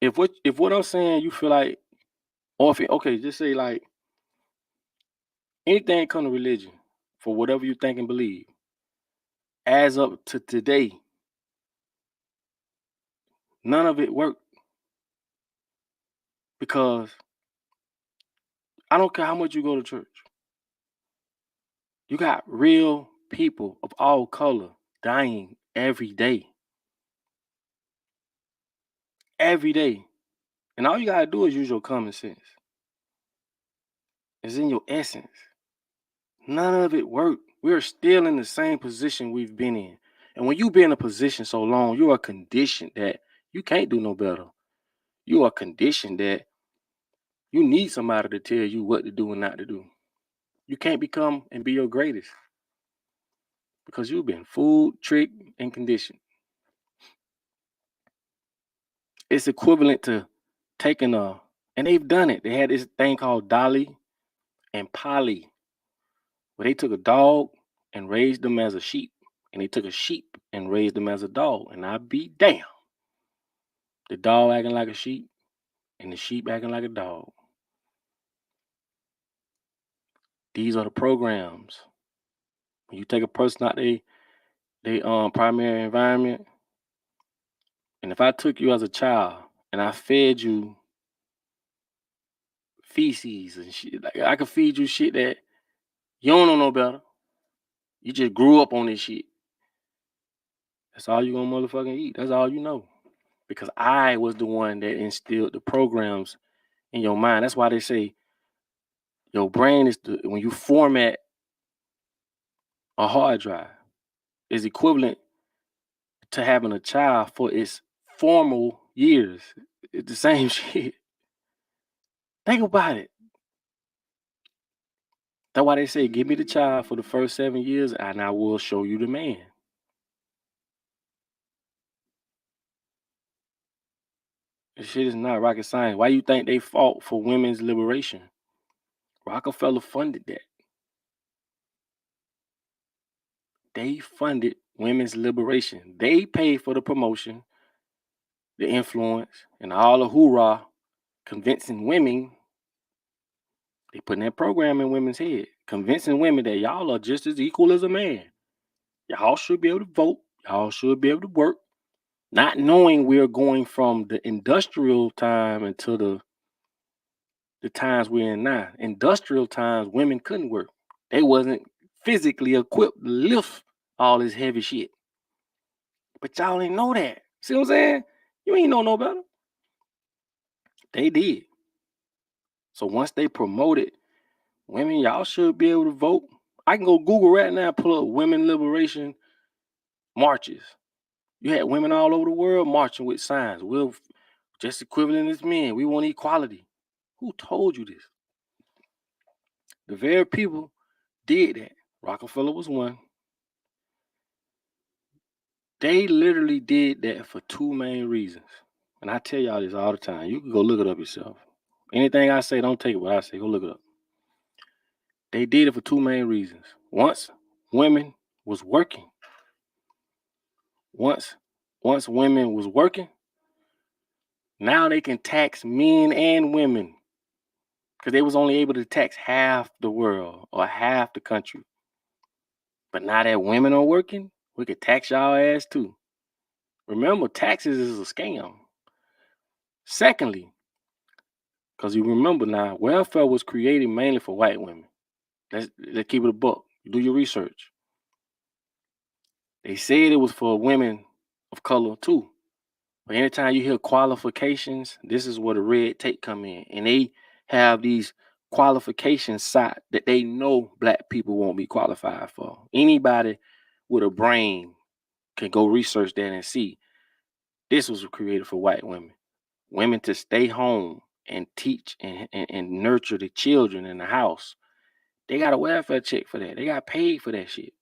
If what I'm saying you feel like, or if okay, just say like anything come to religion for whatever you think and believe, as up to today, none of it worked because I don't care how much you go to church. You got real people of all color dying every day. Every day. And all you gotta do is use your common sense. It's in your essence. None of it worked. We're still in the same position we've been in. And when you've been in a position so long, you are conditioned that you can't do no better. You are conditioned that you need somebody to tell you what to do and not to do. You can't become and be your greatest because you've been fooled, tricked, and conditioned. It's equivalent to taking and they've done it. They had this thing called Dolly and Polly, where they took a dog and raised them as a sheep, and they took a sheep and raised them as a dog. And I be damn, the dog acting like a sheep and the sheep acting like a dog. These are the programs. When you take a person out they primary environment, and if I took you as a child and I fed you feces and shit, like I could feed you shit that you don't know no better. You just grew up on this shit. That's all you gonna motherfucking eat. That's all you know. Because I was the one that instilled the programs in your mind. That's why they say your brain is when you format a hard drive is equivalent to having a child for its formal years. It's the same shit. Think about it. That's why they say, give me the child for the first 7 years and I will show you the man. This shit is not rocket science. Why you think they fought for women's liberation? Rockefeller funded that. They funded women's liberation. They paid for the promotion, the influence, and all the hoorah, convincing women. They putting that program in women's head, convincing women that y'all are just as equal as a man. Y'all should be able to vote. Y'all should be able to work. Not knowing we're going from the industrial time into the times we're in now. Industrial times, women couldn't work. They wasn't physically equipped to lift all this heavy shit. But y'all ain't know that. See what I'm saying? You ain't know no better. They did. So once they promoted women, y'all should be able to vote. I can go Google right now, pull up women liberation marches. You had women all over the world marching with signs. We're just equivalent as men. We want equality. Who told you this? The very people did that. Rockefeller was one. They literally did that for two main reasons. And I tell y'all this all the time. You can go look it up yourself. Anything I say, don't take it what I say. Go look it up. They did it for two main reasons. Once women was working. Once women was working, now they can tax men and women. because they was only able to tax half the world or half the country. But now that women are working, we could tax y'all ass too. Remember, taxes is a scam. Secondly, because you remember now, welfare was created mainly for white women. Let's keep it a buck. Do your research. They said it was for women of color too. But anytime you hear qualifications, this is where the red tape come in. And they have these qualifications site that they know black people won't be qualified for. Anybody with a brain can go research that and see this was created for white women. Women to stay home and teach and nurture the children in the house. They got a welfare check for that. They got paid for that shit.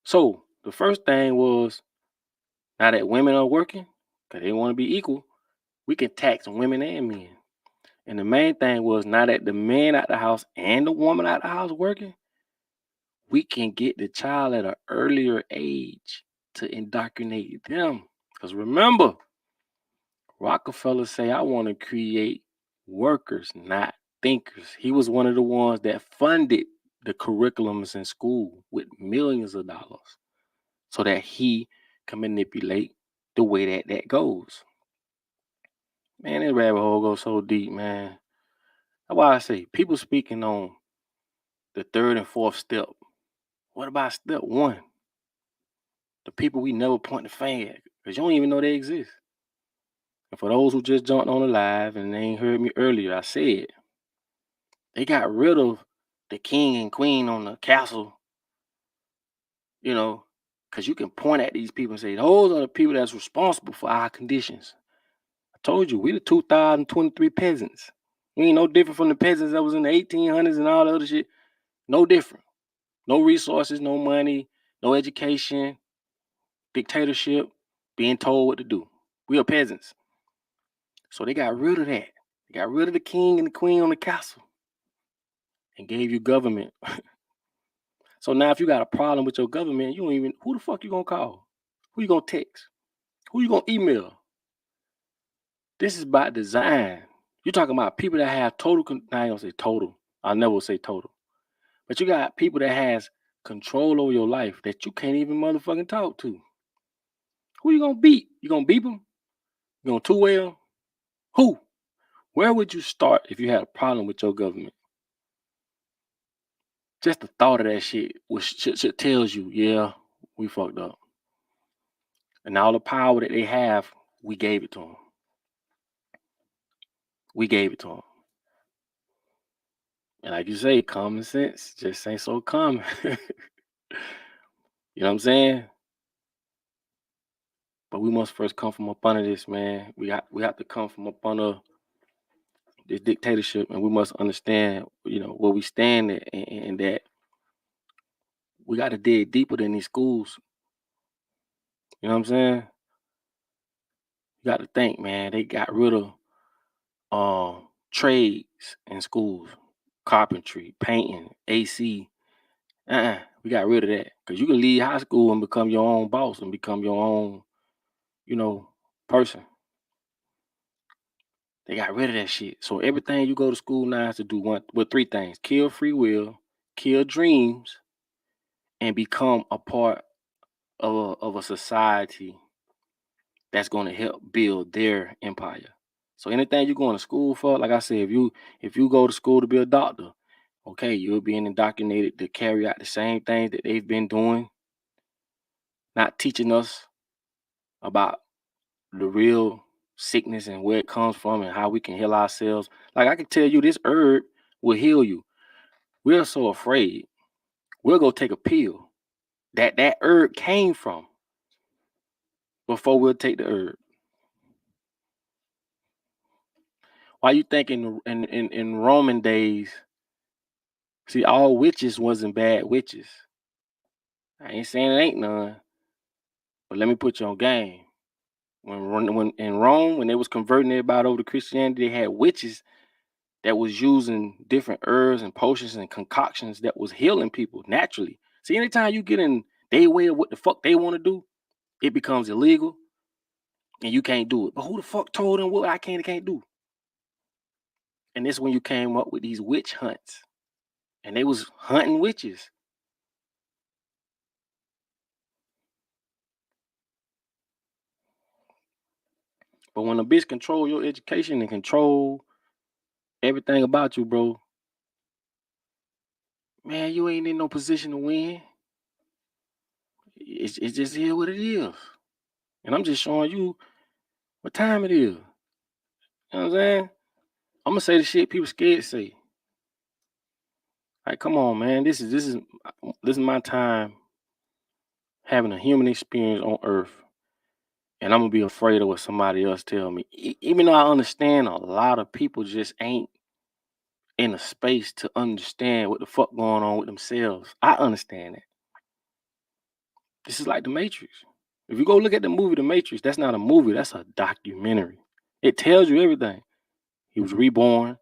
So the first thing was, now that women are working, because they want to be equal, we can tax women and men. And the main thing was, now that the man out the house and the woman out the house working, we can get the child at an earlier age to indoctrinate them. Because remember, Rockefeller say, I want to create workers, not thinkers. He was one of the ones that funded the curriculums in school with millions of dollars so that he can manipulate the way that goes. Man, this rabbit hole goes so deep, man. That's why I say people speaking on the third and fourth step. What about step one? The people we never point the finger at because you don't even know they exist. And for those who just jumped on the live and they ain't heard me earlier, I said they got rid of the king and queen on the castle, because you can point at these people and say, those are the people that's responsible for our conditions. I told you, we the 2023 peasants. We ain't no different from the peasants that was in the 1800s and all the other shit. No different. No resources, no money, no education, dictatorship, being told what to do. We are peasants. So they got rid of that. They got rid of the king and the queen on the castle and gave you government. So now if you got a problem with your government, you don't even, who the fuck you gonna call? Who you gonna text? Who you gonna email? This is by design. You're talking about people that have total, I ain't gonna say total. I never say total. But you got people that has control over your life that you can't even motherfucking talk to. Who you gonna beat? You gonna beat them? You gonna two-way? Who? Where would you start if you had a problem with your government? Just the thought of that shit should tells you, yeah, we fucked up. And all the power that they have, we gave it to them. We gave it to them. And like you say, common sense just ain't so common. You know what I'm saying? But we must first come from up under this, man. We have to come from up under this dictatorship, and we must understand, where we stand at, and that we got to dig deeper than these schools. You know what I'm saying? You got to think, man. They got rid of trades in schools, carpentry, painting, AC. We got rid of that because you can leave high school and become your own boss and become your own, person. They got rid of that shit. So everything you go to school now has to do three things: kill free will, kill dreams, and become a part of a society that's going to help build their empire. So anything you're going to school for, like I said, if you go to school to be a doctor, okay, you're being indoctrinated to carry out the same things that they've been doing, not teaching us about the real sickness and where it comes from and how we can heal ourselves. Like I can tell you, this herb will heal you. We're so afraid. We'll go take a pill that herb came from before we'll take the herb. Why you think in Roman days, see, all witches wasn't bad witches. I ain't saying it ain't none, but let me put you on game. When in Rome, when they was converting everybody over to Christianity, they had witches that was using different herbs and potions and concoctions that was healing people naturally. See, anytime you get in their way of what the fuck they want to do, it becomes illegal and you can't do it. But who the fuck told them what I can and can't do? And this when you came up with these witch hunts. And they was hunting witches. But when a bitch control your education and control everything about you, bro, man, you ain't in no position to win. It's just here what it is. And I'm just showing you what time it is. You know what I'm saying? I'm gonna say the shit people scared to say. Like, come on, man. This is my time having a human experience on earth. And I'm gonna be afraid of what somebody else tell me. Even though I understand a lot of people just ain't in a space to understand what the fuck going on with themselves. I understand that. This is like The Matrix. If you go look at the movie The Matrix, that's not a movie, that's a documentary. It tells you everything. He was reborn.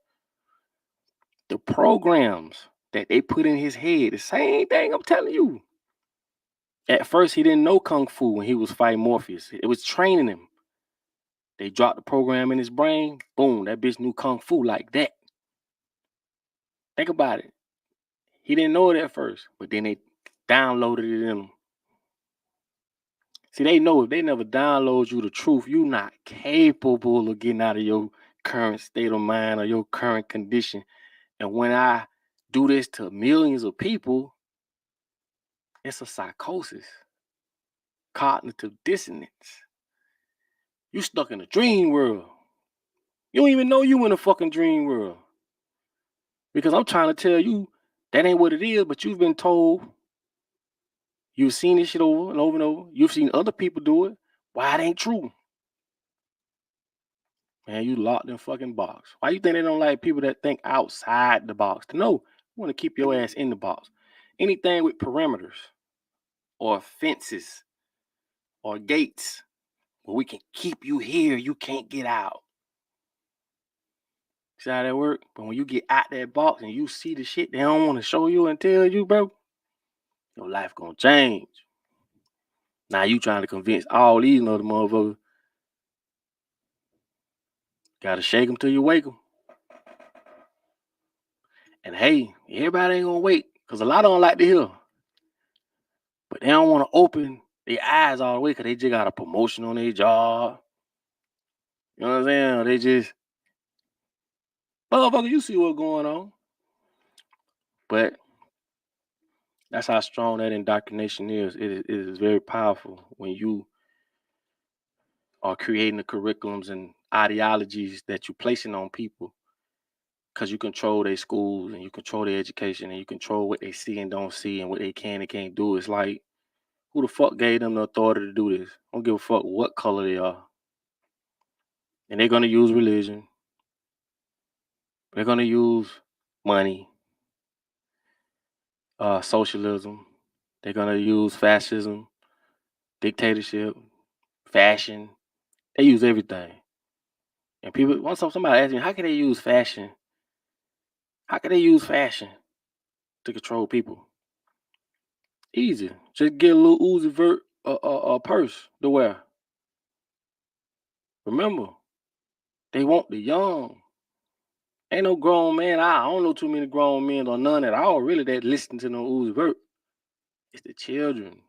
The programs that they put in his head, the same thing I'm telling you. At first, he didn't know Kung Fu when he was fighting Morpheus. It was training him. They dropped the program in his brain. Boom, that bitch knew Kung Fu like that. Think about it. He didn't know it at first, but then they downloaded it in him. See, they know if they never download you the truth, you're not capable of getting out of your current state of mind or your current condition. And when I do this to millions of people, it's a psychosis, cognitive dissonance. You stuck in a dream world. You don't even know you in a fucking dream world. Because I'm trying to tell you that ain't what it is, but you've been told. You've seen this shit over and over and over. You've seen other people do it. Why it ain't true? Man, you locked in fucking box. Why you think they don't like people that think outside the box? No, you want to keep your ass in the box. Anything with perimeters or fences or gates where we can keep you here, you can't get out. See how that work? But when you get out that box and you see the shit they don't want to show you and tell you, bro, your life gonna change. Now you trying to convince all these other motherfuckers. Gotta shake them till you wake them. And hey, everybody ain't gonna wait, because a lot of them like to hear. But they don't want to open their eyes all the way because they just got a promotion on their job. You know what I'm saying? They just, motherfucker, you see what's going on. But that's how strong that indoctrination is. It is very powerful when you are creating the curriculums and ideologies that you're placing on people, because you control their schools and you control their education and you control what they see and don't see and what they can and can't do. It's like, who the fuck gave them the authority to do this? I don't give a fuck what color they are. And they're going to use religion. They're going to use money, socialism. They're going to use fascism, dictatorship, fashion. They use everything. And people, once somebody asked me, how can they use fashion? How can they use fashion to control people? Easy. Just get a little Uzi Vert purse to wear. Remember, they want the young. Ain't no grown man. I don't know too many grown men or none at all really that listen to no Uzi Vert. It's the children.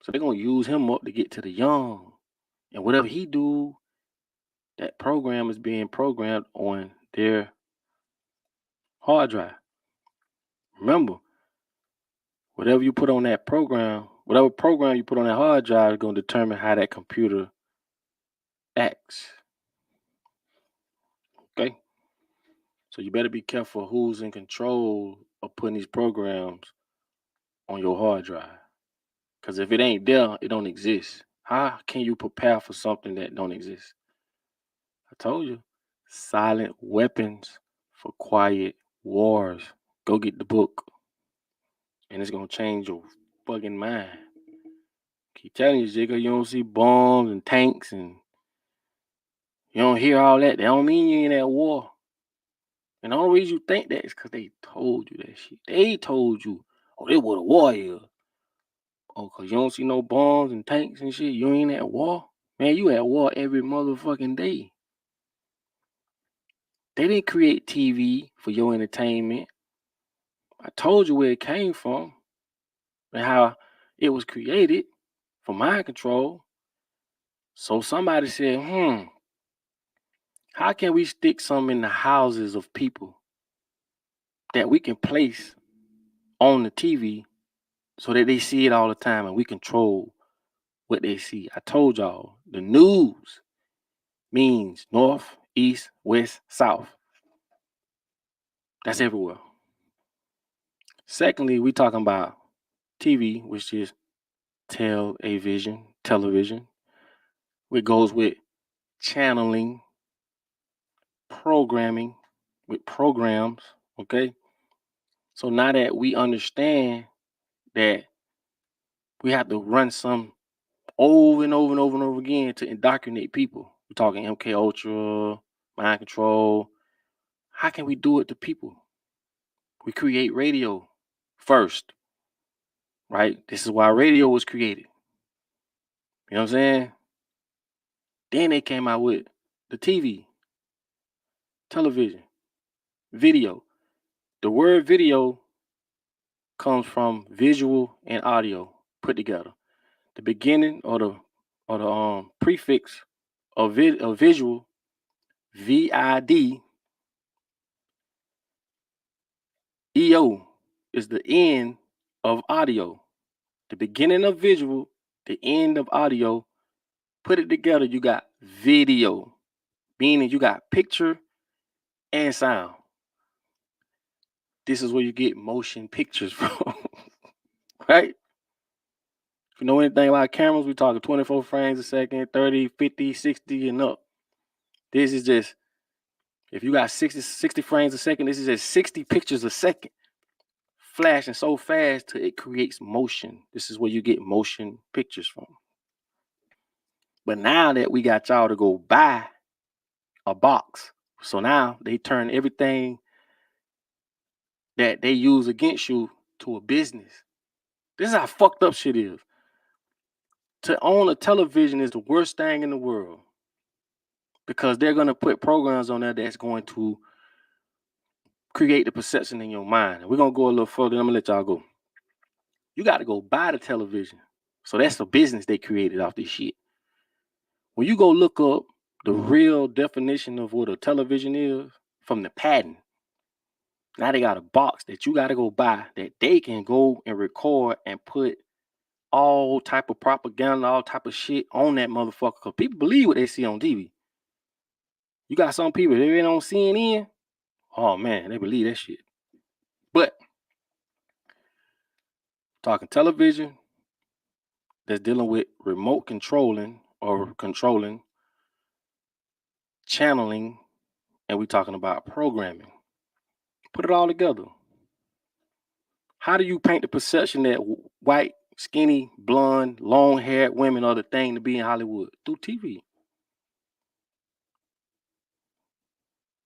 So they're going to use him up to get to the young. And whatever he do, that program is being programmed on their hard drive. Remember, whatever you put on that program, whatever program you put on that hard drive is going to determine how that computer acts. Okay? So you better be careful who's in control of putting these programs on your hard drive. Because if it ain't there, it don't exist. How can you prepare for something that don't exist? I told you. Silent weapons for quiet wars. Go get the book. And it's going to change your fucking mind. Keep telling you, Jigga, you don't see bombs and tanks and you don't hear all that. That don't mean you in that war. And the only reason you think that is because they told you that shit. They told you, oh, they were the war is. Oh, because you don't see no bombs and tanks and shit. You ain't at war. Man, you at war every motherfucking day. They didn't create TV for your entertainment. I told you where it came from and how it was created for mind control. So somebody said, how can we stick some in the houses of people that we can place on the TV so that they see it all the time and we control what they see? I told y'all, the news means north, east, west, south. That's everywhere. Secondly, we talking about TV, which is television, which goes with channeling, programming, with programs, okay? So now that we understand that we have to run some over and over and over and over again to indoctrinate people. We're talking MK Ultra, mind control. How can we do it to people? We create radio first, right? This is why radio was created. You know what I'm saying? Then they came out with the TV, television, video. The word video comes from visual and audio put together. The beginning or the prefix of visual, VID, EO, is the end of audio. The beginning of visual, the end of audio. Put it together, you got video, meaning you got picture and sound. This is where you get motion pictures from, right? If you know anything about cameras, we talking 24 frames a second, 30, 50, 60, and up. This is just, if you got 60 frames a second, this is just 60 pictures a second, flashing so fast till it creates motion. This is where you get motion pictures from. But now that we got y'all to go buy a box, so now they turn everything that they use against you to a business. This is how fucked up shit is. To own a television is the worst thing in the world because they're going to put programs on there that's going to create the perception in your mind. We're going to go a little further. I'm going to let y'all go. You got to go buy the television. So that's the business they created off this shit. When you go look up the real definition of what a television is from the patent, now they got a box that you got to go buy that they can go and record and put all type of propaganda, all type of shit on that motherfucker. Because people believe what they see on TV. You got some people, they ain't on CNN. Oh man, they believe that shit. But talking television that's dealing with remote controlling or controlling, channeling, and we talking about programming. Put it all together. How do you paint the perception that white, skinny, blonde, long-haired women are the thing to be in Hollywood? Through TV.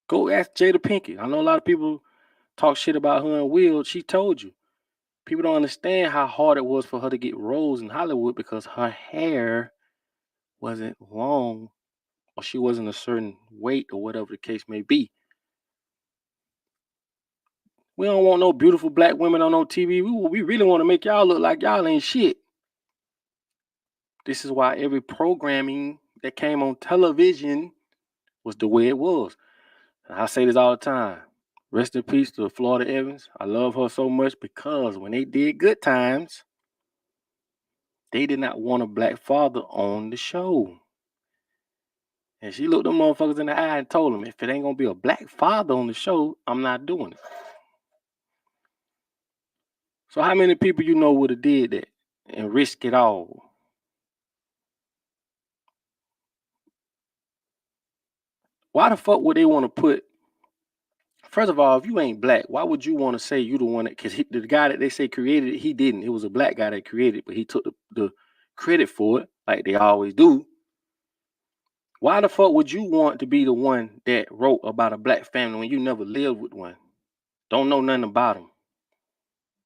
Go ask Jada Pinkett. I know a lot of people talk shit about her and Will. She told you. People don't understand how hard it was for her to get roles in Hollywood because her hair wasn't long or she wasn't a certain weight or whatever the case may be. We don't want no beautiful black women on no TV. We really want to make y'all look like y'all ain't shit. This is why every programming that came on television was the way it was. And I say this all the time. Rest in peace to Florida Evans. I love her so much because when they did Good Times, they did not want a black father on the show. And she looked them motherfuckers in the eye and told them, if it ain't gonna be a black father on the show, I'm not doing it. So how many people you know would have did that and risk it all? Why the fuck would they want to put? First of all, if you ain't black, why would you want to say you the one that? Because the guy that they say created it, he didn't. It was a black guy that created it, but he took the credit for it, like they always do. Why the fuck would you want to be the one that wrote about a black family when you never lived with one? Don't know nothing about them.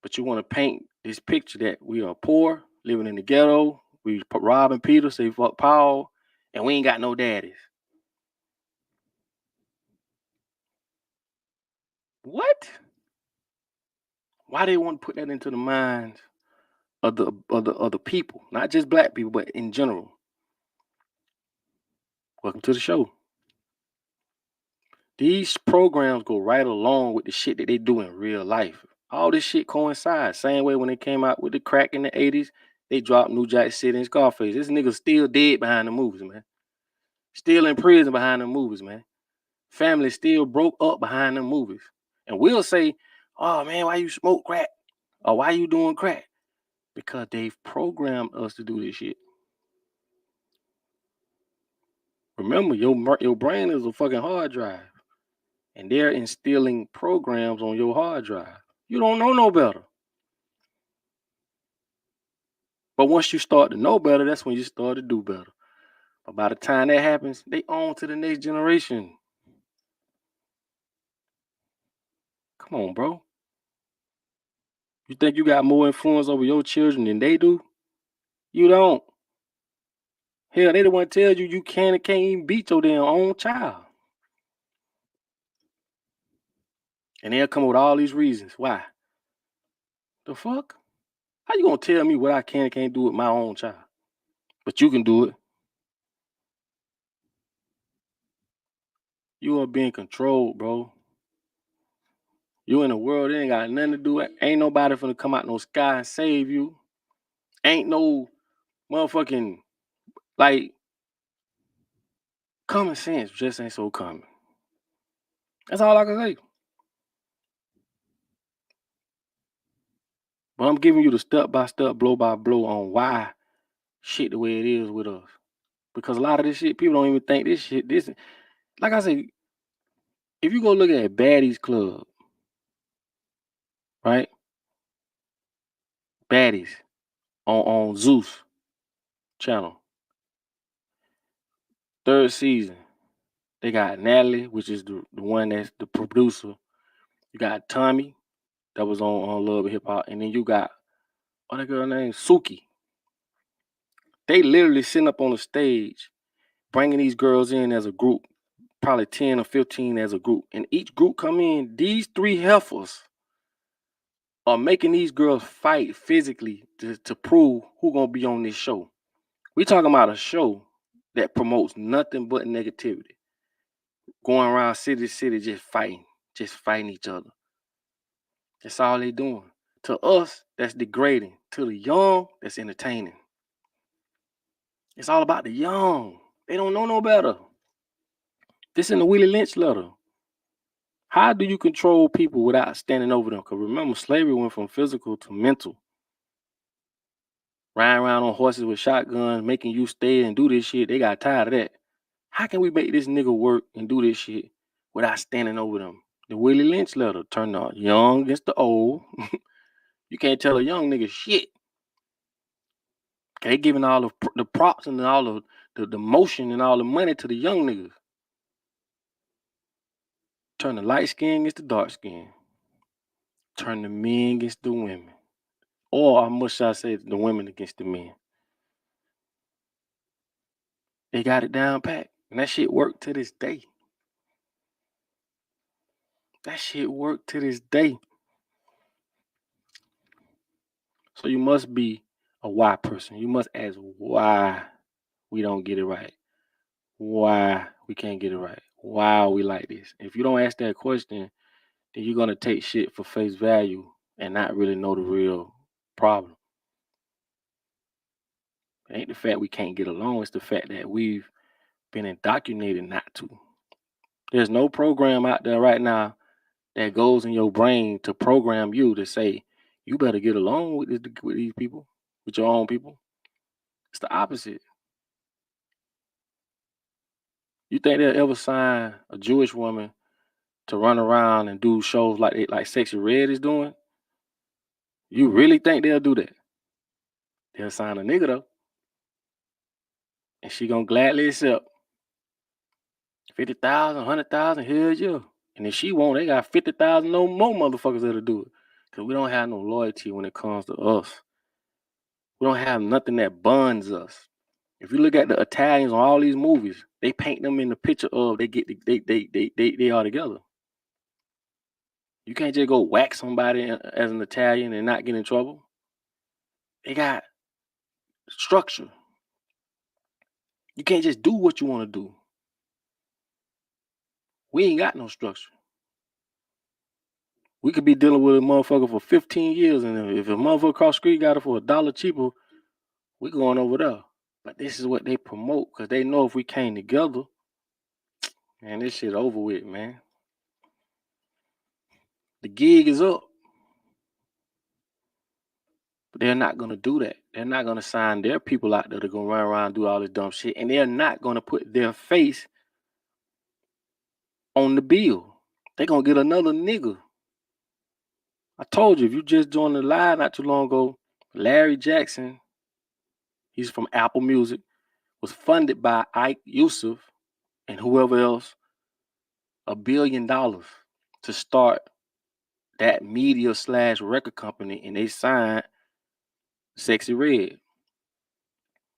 But you want to paint this picture that we are poor, living in the ghetto. We robbing Peter, say fuck Paul, and we ain't got no daddies. What? Why they want to put that into the minds of the people, not just black people, but in general? Welcome to the show. These programs go right along with the shit that they do in real life. All this shit coincides. Same way when they came out with the crack in the 80s, they dropped New Jack City and Scarface. This nigga still dead behind the movies, man. Still in prison behind the movies, man. Family still broke up behind the movies. And we'll say, oh man, why you smoke crack? Or why you doing crack? Because they've programmed us to do this shit. Remember, your brain is a fucking hard drive. And they're instilling programs on your hard drive. You don't know no better. But once you start to know better, that's when you start to do better. But by the time that happens, they on to the next generation. Come on, bro. You think you got more influence over your children than they do? You don't. Hell, they the one tell you you can and can't even beat your damn own child. And they'll come up with all these reasons. Why? The fuck? How you gonna tell me what I can and can't do with my own child? But you can do it. You are being controlled, bro. You in a world that ain't got nothing to do with. Ain't nobody finna come out no sky and save you. Ain't no motherfucking, like, common sense just ain't so common. That's all I can say. But I'm giving you the step-by-step, blow-by-blow on why shit the way it is with us. Because a lot of this shit, people don't even think this, like I say, if you go look at Baddies Club, right? Baddies on Zeus channel. 3rd season. They got Natalie, which is the one that's the producer. You got Tommy, that was on Love and Hip Hop. And then you got, what that girl named? Suki. They literally sitting up on the stage, bringing these girls in as a group, probably 10 or 15 as a group. And each group come in, these 3 heifers are making these girls fight physically to prove who gonna be on this show. We talking about a show that promotes nothing but negativity. Going around city to city just fighting each other. That's all they doing. To us, that's degrading. To the young, that's entertaining. It's all about the young. They don't know no better. This in the Willie Lynch letter. How do you control people without standing over them? Because remember, slavery went from physical to mental. Riding around on horses with shotguns, making you stay and do this shit. They got tired of that. How can we make this nigga work and do this shit without standing over them? The Willie Lynch letter turned on young against the old. You can't tell a young nigga shit. They giving all the props and all the motion and all the money to the young niggas. Turn the light skin against the dark skin. Turn the men against the women. Or how much I say the women against the men. They got it down pat. And that shit worked to this day. That shit worked to this day. So you must be a why person. You must ask why we don't get it right. Why we can't get it right. Why are we like this? If you don't ask that question, then you're gonna take shit for face value and not really know the real problem. It ain't the fact we can't get along, it's the fact that we've been indoctrinated not to. There's no program out there right now that goes in your brain to program you to say, you better get along with these people, with your own people. It's the opposite. You think they'll ever sign a Jewish woman to run around and do shows like Sexy Red is doing? You really think they'll do that? They'll sign a nigga though. And she gonna gladly accept 50,000, 100,000, hell yeah. And if she won't, they got 50,000 no more motherfuckers that'll do it. Because we don't have no loyalty when it comes to us. We don't have nothing that bonds us. If you look at the Italians on all these movies, they paint them in the picture of they are together. You can't just go whack somebody as an Italian and not get in trouble. They got structure. You can't just do what you want to do. We ain't got no structure. We could be dealing with a motherfucker for 15 years, and if a motherfucker across the street got it for $1 cheaper, we going over there. But this is what they promote, because they know if we came together, man, this shit over with, man. The gig is up. But they're not going to do that. They're not going to sign their people out there to go run around and do all this dumb shit. And they're not going to put their face on the bill. They're going to get another nigga. I told you, if you just joined the live not too long ago, Larry Jackson, he's from Apple Music, was funded by Ike Yusuf and whoever else $1 billion to start that media / record company, and they signed Sexy Red.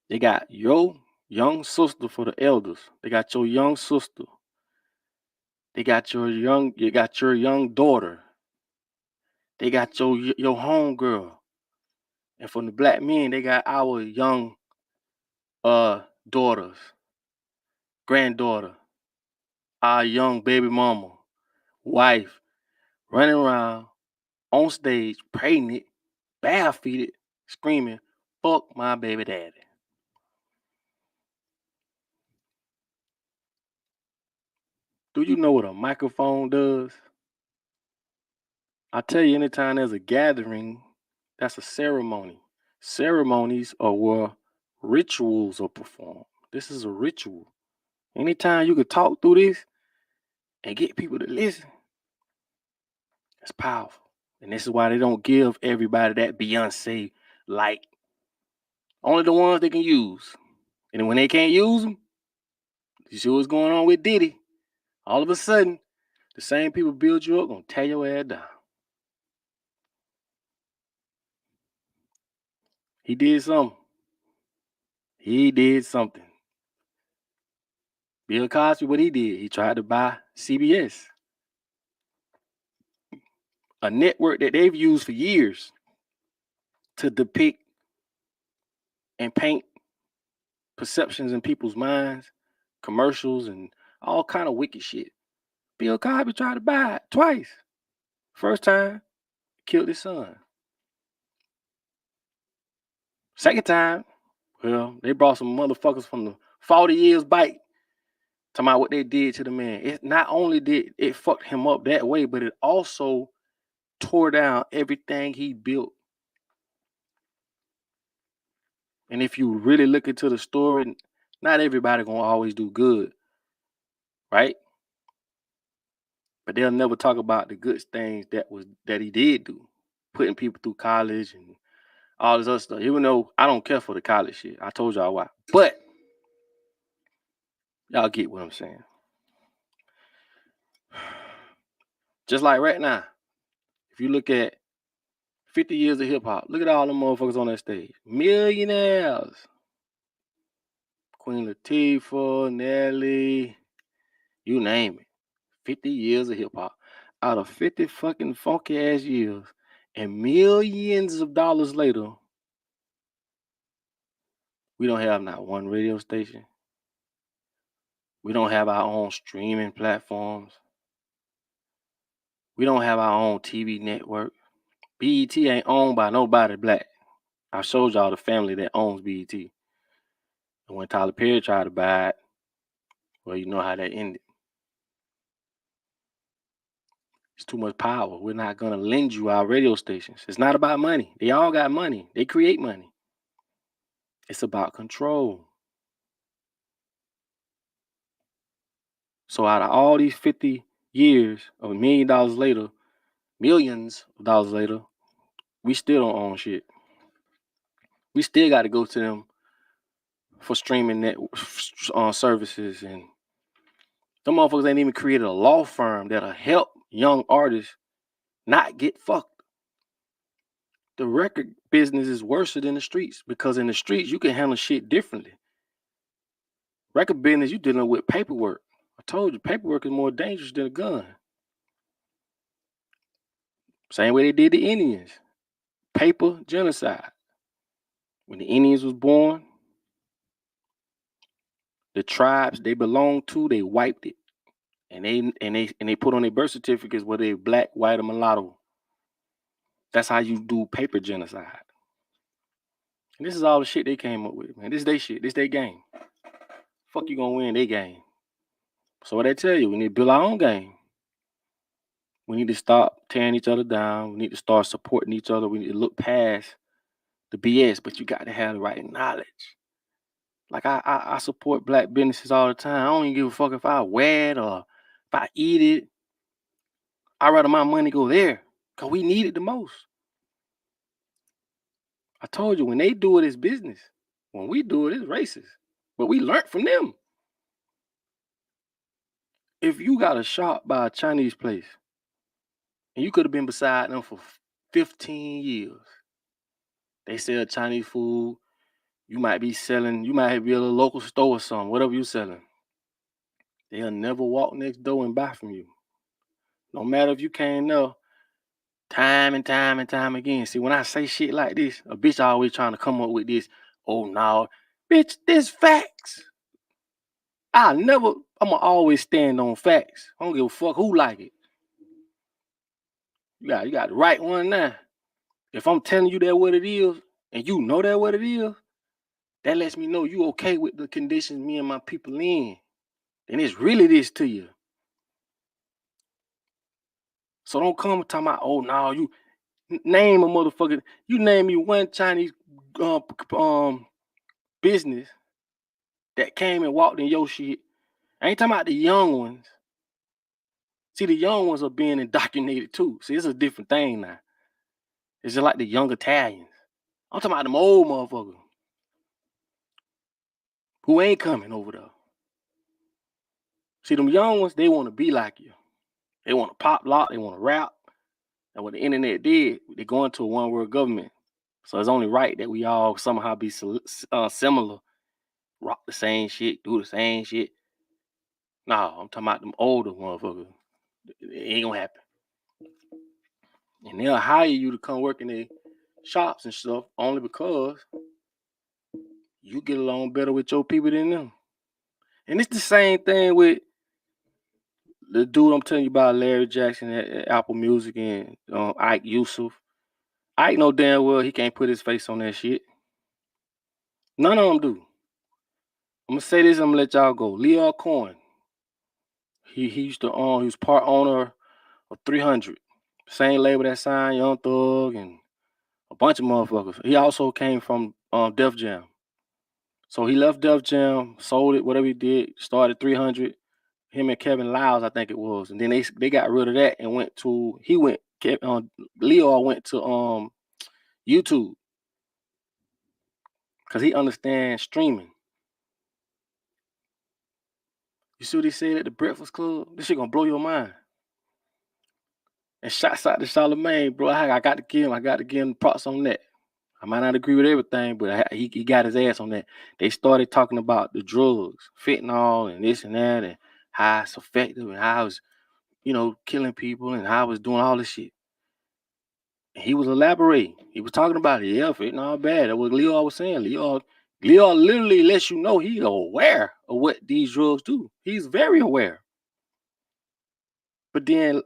They got your young sister for the elders. They got your young sister. They got your young daughter. They got your homegirl. And from the black men, they got our young daughters, granddaughter, our young baby mama, wife, running around on stage, pregnant, barefooted, screaming, "Fuck my baby daddy." Do you know what a microphone does? I tell you, anytime there's a gathering, that's a ceremony. Ceremonies are where rituals are performed. This is a ritual. Anytime you can talk through this and get people to listen, it's powerful. And this is why they don't give everybody that Beyonce like. Only the ones they can use. And when they can't use them, you see what's going on with Diddy. All of a sudden, the same people build you up gonna tear your ass down. He did something. He did something. Bill Cosby, what he did, he tried to buy CBS, a network that they've used for years to depict and paint perceptions in people's minds, commercials, and all kind of wicked shit. Bill Cosby tried to buy it twice. First time, killed his son. Second time, well, they brought some motherfuckers from the 40 years bite talking about what they did to the man. It not only did it fucked him up that way, but it also tore down everything he built. And if you really look into the story, not everybody gonna always do good, right? But they'll never talk about the good things that he did do, putting people through college and all this other stuff. Even though I don't care for the college shit, I told y'all why. But y'all get what I'm saying. Just like right now, if you look at 50 years of hip hop, look at all them motherfuckers on that stage, millionaires. Queen Latifah, Nelly, you name it. 50 years of hip hop. Out of 50 fucking funky ass years and millions of dollars later, we don't have not one radio station. We don't have our own streaming platforms. We don't have our own TV network. BET ain't owned by nobody black. I showed y'all the family that owns BET. And when Tyler Perry tried to buy it, well, you know how that ended. It's too much power. We're not going to lend you our radio stations. It's not about money. They all got money. They create money. It's about control. So out of all these 50 years of $1 million later, millions of dollars later, we still don't own shit. We still got to go to them for streaming net services, and them motherfuckers ain't even created a law firm that'll help young artists not get fucked. The record business is worse than the streets, because in the streets you can handle shit differently. Record business, you dealing with paperwork. I told you, paperwork is more dangerous than a gun. Same way they did the Indians. Paper genocide. When the Indians was born, the tribes they belonged to, they wiped it. And they put on their birth certificates whether they black, white, or mulatto. That's how you do paper genocide. And this is all the shit they came up with, man. This they shit. This they game. Fuck you gonna win they game. So what they tell you, we need to build our own game. We need to stop tearing each other down. We need to start supporting each other. We need to look past the BS, but you got to have the right knowledge. Like I support black businesses all the time. I don't even give a fuck if I wear it or if I eat it. I'd rather my money go there because we need it the most. I told you, when they do it, it's business. When we do it, it's racist. But we learned from them. If you got a shop by a Chinese place and you could have been beside them for 15 years, they sell Chinese food. You might be selling, you might be a local store or something, whatever you selling. They'll never walk next door and buy from you. No matter if you came there time and time and time again. See, when I say shit like this, a bitch always trying to come up with this, oh no, bitch, this facts. I'ma always stand on facts. I don't give a fuck who like it. You got the right one now. If I'm telling you that what it is, and you know that what it is, that lets me know you okay with the conditions me and my people in. And it's really this to you. So don't come talking about, oh no, you name a motherfucker. You name me one Chinese business that came and walked in your shit. I ain't talking about the young ones. See, the young ones are being indoctrinated too. See, it's a different thing now. It's just like the young Italians. I'm talking about them old motherfuckers who ain't coming over there. See, them young ones, they want to be like you. They want to pop lock, they want to rap. And what the internet did, they go into a one world government. So it's only right that we all somehow be similar, rock the same shit, do the same shit. Nah, I'm talking about them older motherfuckers. It ain't gonna happen. And they'll hire you to come work in their shops and stuff only because you get along better with your people than them. And it's the same thing with the dude I'm telling you about, Larry Jackson at Apple Music, and Ike Yusuf. Ike know damn well he can't put his face on that shit. None of them do. I'm gonna say this, I'm gonna let y'all go. Leo Cohen. He used to he was part owner of 300. Same label that signed Young Thug and a bunch of motherfuckers. He also came from Def Jam. So he left Def Jam, sold it, whatever he did, started 300. Him and Kevin Lyles, I think it was. And then they got rid of that and Leo went to YouTube because he understands streaming. You see what he said at the Breakfast Club? This shit gonna blow your mind. And shots out to Charlamagne, bro. I got to give him props on that. I might not agree with everything, but he got his ass on that. They started talking about the drugs, fentanyl, and this and that, and how it's effective, and how it's, killing people, and how it's doing all this shit. And he was elaborating. He was talking about it. Yeah, fentanyl bad. That's what Leo was saying. Leo literally lets you know he's aware of what these drugs do. He's very aware. But then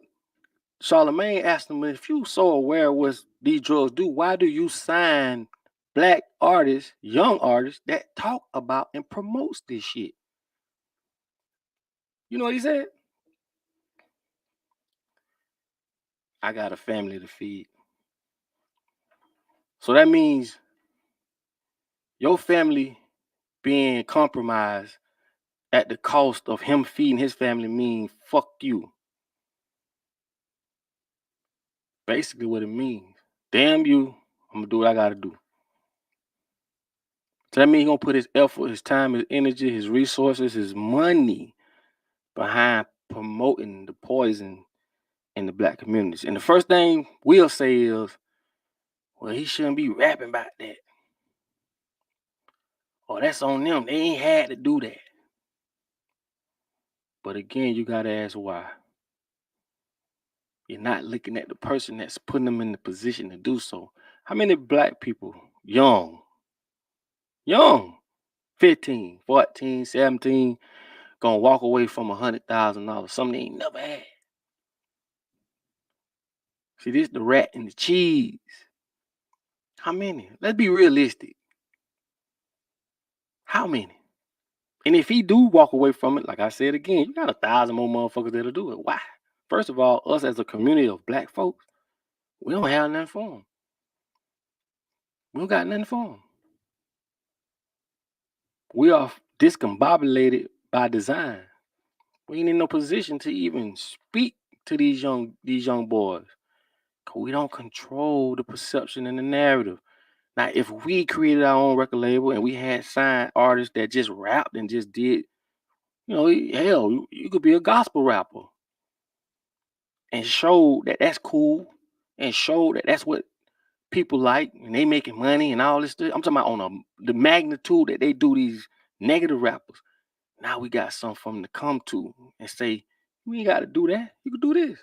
Charlamagne asked him, if you so aware of what these drugs do, why do you sign black artists, young artists that talk about and promotes this shit? You know what he said? I got a family to feed. So that means your family being compromised at the cost of him feeding his family means fuck you. Basically what it means. Damn you, I'm gonna do what I gotta do. So that means he's gonna put his effort, his time, his energy, his resources, his money behind promoting the poison in the black communities. And the first thing we'll say is, well, he shouldn't be rapping about that. Or that's on them. They ain't had to do that. But again, you gotta ask why. You're not looking at the person that's putting them in the position to do so. How many black people, young, 15, 14, 17, gonna walk away from $100,000, something they ain't never had? See, this the rat and the cheese. How many? Let's be realistic. How many? And if he do walk away from it, like I said again, you got 1,000 more motherfuckers that'll do it. Why? First of all, us as a community of black folks, we don't have nothing for them. We don't got nothing for them. We are discombobulated by design. We ain't in no position to even speak to these young boys. Cause we don't control the perception and the narrative. Now, if we created our own record label and we had signed artists that just rapped and just did, hell, you could be a gospel rapper and show that that's cool and show that that's what people like and they making money and all this stuff. I'm talking about on the magnitude that they do these negative rappers. Now we got something for them to come to and say, we ain't got to do that. You can do this.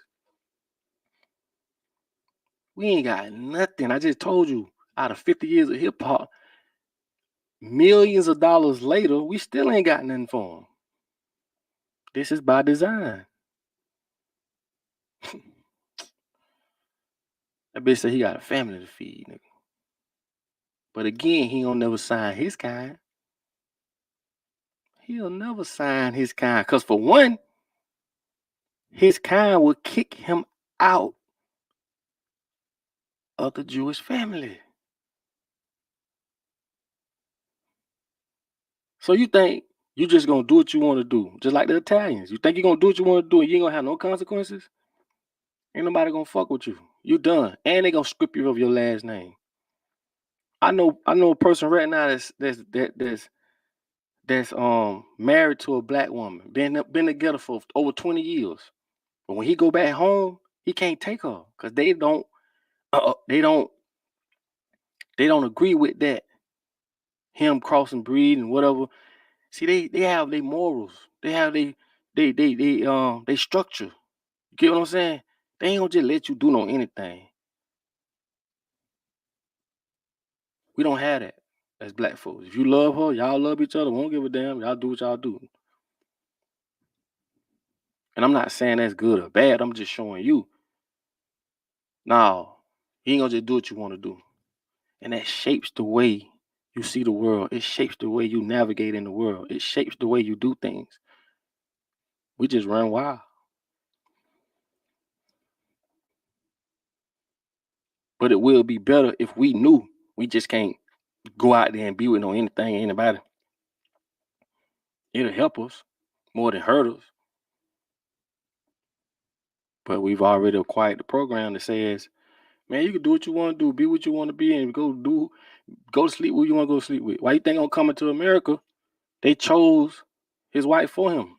We ain't got nothing. I just told you, out of 50 years of hip hop, millions of dollars later, we still ain't got nothing for them. This is by design. That bitch said he got a family to feed, nigga. But again, he don't never sign his kind. He'll never sign his kind. Because for one, his kind will kick him out of the Jewish family. So you think you just gonna do what you want to do, just like the Italians. You think you're gonna do what you want to do and you ain't gonna have no consequences? Ain't nobody gonna fuck with you. You done. And they gonna strip you of your last name. I know a person right now that's married to a black woman, been together for over 20 years. But when he go back home, he can't take her because they don't agree with that. Him crossing breed and whatever. See, they have their morals. They have they structure. You get what I'm saying? They ain't gonna just let you do no anything. We don't have that as black folks. If you love her, y'all love each other. We don't give a damn. Y'all do what y'all do. And I'm not saying that's good or bad. I'm just showing you. Now, you ain't gonna just do what you want to do. And that shapes the way you see the world. It shapes the way you navigate in the world. It shapes the way you do things. We just run wild. But it will be better if we knew we just can't go out there and be with no anything, anybody. It'll help us more than hurt us. But we've already acquired the program that says, man, you can do what you want to do, be what you want to be, and go to sleep where you want to go to sleep with. Why you think I'm coming to America? They chose his wife for him.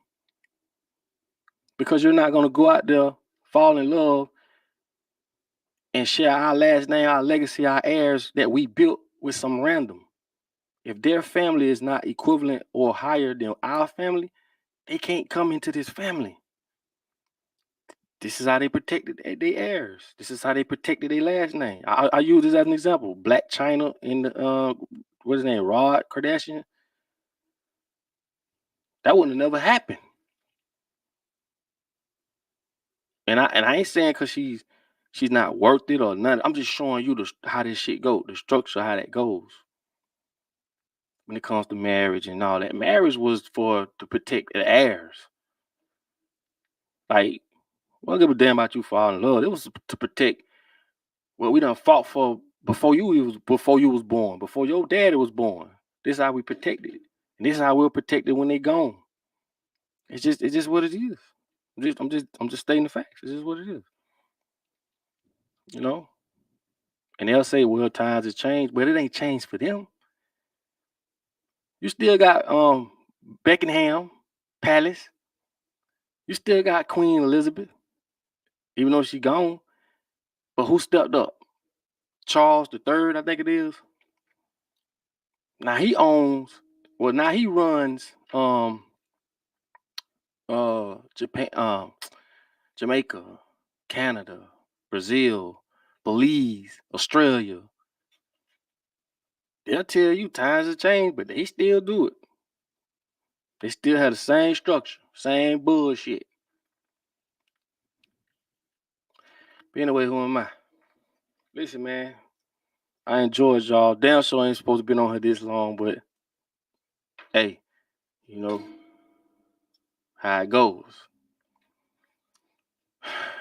Because you're not gonna go out there, fall in love, and share our last name, our legacy, our heirs that we built with some random. If their family is not equivalent or higher than our family, they can't come into this family. This is how they protected their heirs. This is how they protected their last name. I use this as an example. Black China in the what's his name, Rod Kardashian. That wouldn't have never happened. And I ain't saying because she's not worth it or nothing. I'm just showing you how this shit go, the structure, how that goes. When it comes to marriage and all that. Marriage was to protect the heirs. Like, we don't give a damn about you falling in love. It was to protect what we done fought for before you was born, before your daddy was born. This is how we protected it. And this is how we'll protect it when they gone. It's just what it is. I'm just stating the facts. It's just what it is. You know? And they'll say, well, times has changed, but it ain't changed for them. You still got Buckingham Palace. You still got Queen Elizabeth, even though she gone. But who stepped up? Charles III, I think it is. Now he runs Japan, Jamaica, Canada, Brazil, Belize, Australia. They'll tell you times have changed, but they still do it. They still have the same structure, same bullshit. But anyway, who am I? Listen, man, I enjoyed y'all. Damn sure ain't supposed to been on here this long, but hey, you know how it goes.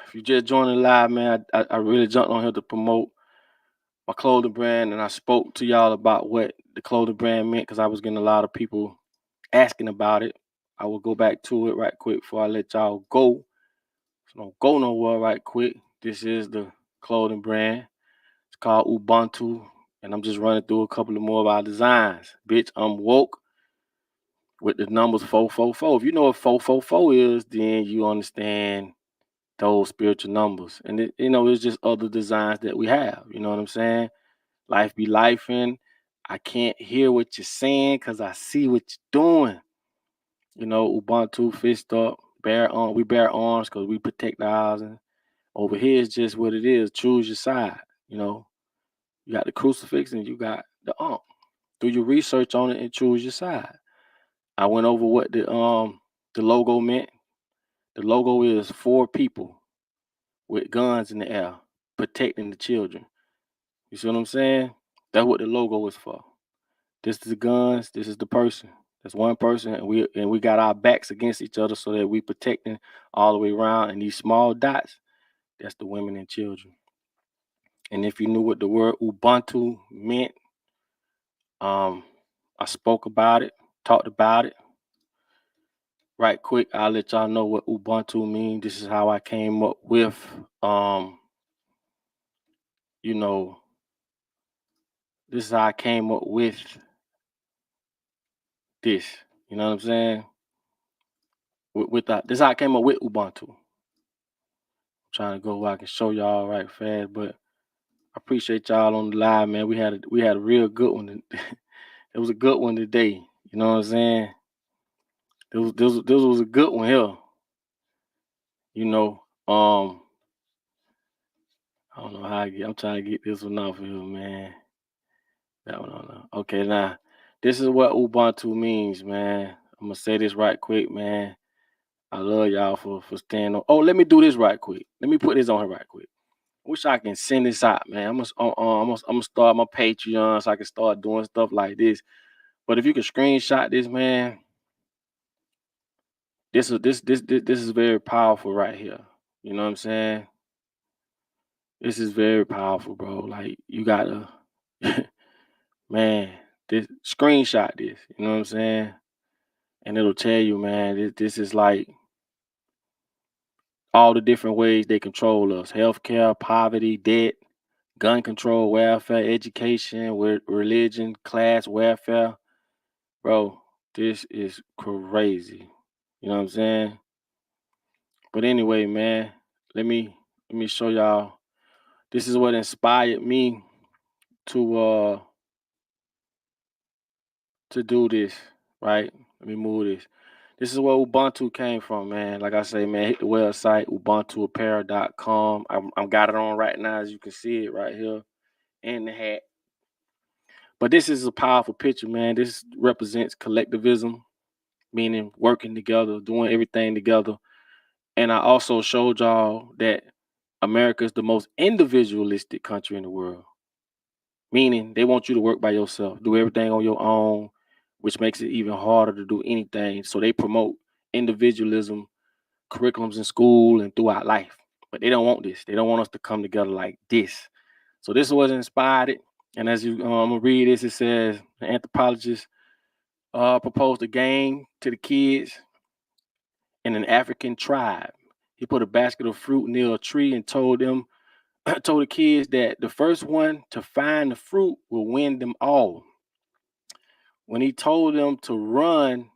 If you just joining live, man, I really jumped on here to promote my clothing brand, and I spoke to y'all about what the clothing brand meant because I was getting a lot of people asking about it. I will go back to it right quick before I let y'all go. So don't go nowhere right quick. This is the clothing brand. It's called Ubuntu, and I'm just running through a couple of more of our designs. Bitch, I'm woke with the numbers 444. If you know what 444 is, then you understand those spiritual numbers. And it's just other designs that we have. You know what I'm saying? Life be lifing. I can't hear what you're saying because I see what you're doing. You know, Ubuntu, fist up, we bear arms because we protect ours. And over here is just what it is. Choose your side. You know, you got the crucifix and you got the do your research on it and choose your side. I went over what the logo meant. The logo is 4 people with guns in the air protecting the children. You see what I'm saying? That's what the logo is for. This is the guns. This is the person. That's one person, and we got our backs against each other so that we protecting all the way around. And these small dots, that's the women and children. And if you knew what the word Ubuntu meant, I spoke about it, talked about it. Right quick, I'll let y'all know what Ubuntu means. This is how I came up with, this is how I came up with this. You know what I'm saying? This is how I came up with Ubuntu. I'm trying to go where I can show y'all right fast, but I appreciate y'all on the live, man. We had a real good one. It was a good one today. You know what I'm saying? This was a good one here. You know, I don't know how I'm trying to get this one off of here, man. That one on there. Okay, now this is what Ubuntu means, man. I'm gonna say this right quick, man. I love y'all for staying on. Oh, let me do this right quick. Let me put this on here right quick. Wish I can send this out, man. I'm gonna start my Patreon so I can start doing stuff like this. But if you can screenshot this, man, this is very powerful right here. You know what I'm saying? This is very powerful, bro. Like you gotta, man. This screenshot this. You know what I'm saying? And it'll tell you, man. This is like all the different ways they control us: healthcare, poverty, debt, gun control, welfare, education, religion, class, welfare. Bro, this is crazy. You know what I'm saying? But anyway, man, let me show y'all. This is what inspired me to do this, right? Let me move this. This is where Ubuntu came from, man. Like I say, man, hit the website, ubuntuapparel.com. I'm got it on right now, as you can see it right here in the hat. But this is a powerful picture, man. This represents collectivism, meaning working together, doing everything together. And I also showed y'all that America is the most individualistic country in the world, meaning they want you to work by yourself, do everything on your own, which makes it even harder to do anything. So they promote individualism, curriculums in school and throughout life. But they don't want this. They don't want us to come together like this. So this is what inspired it. And as I'm gonna read this, it says the anthropologist proposed a game to the kids in an African tribe. He put a basket of fruit near a tree and told the kids that the first one to find the fruit will win them all. When he told them to run,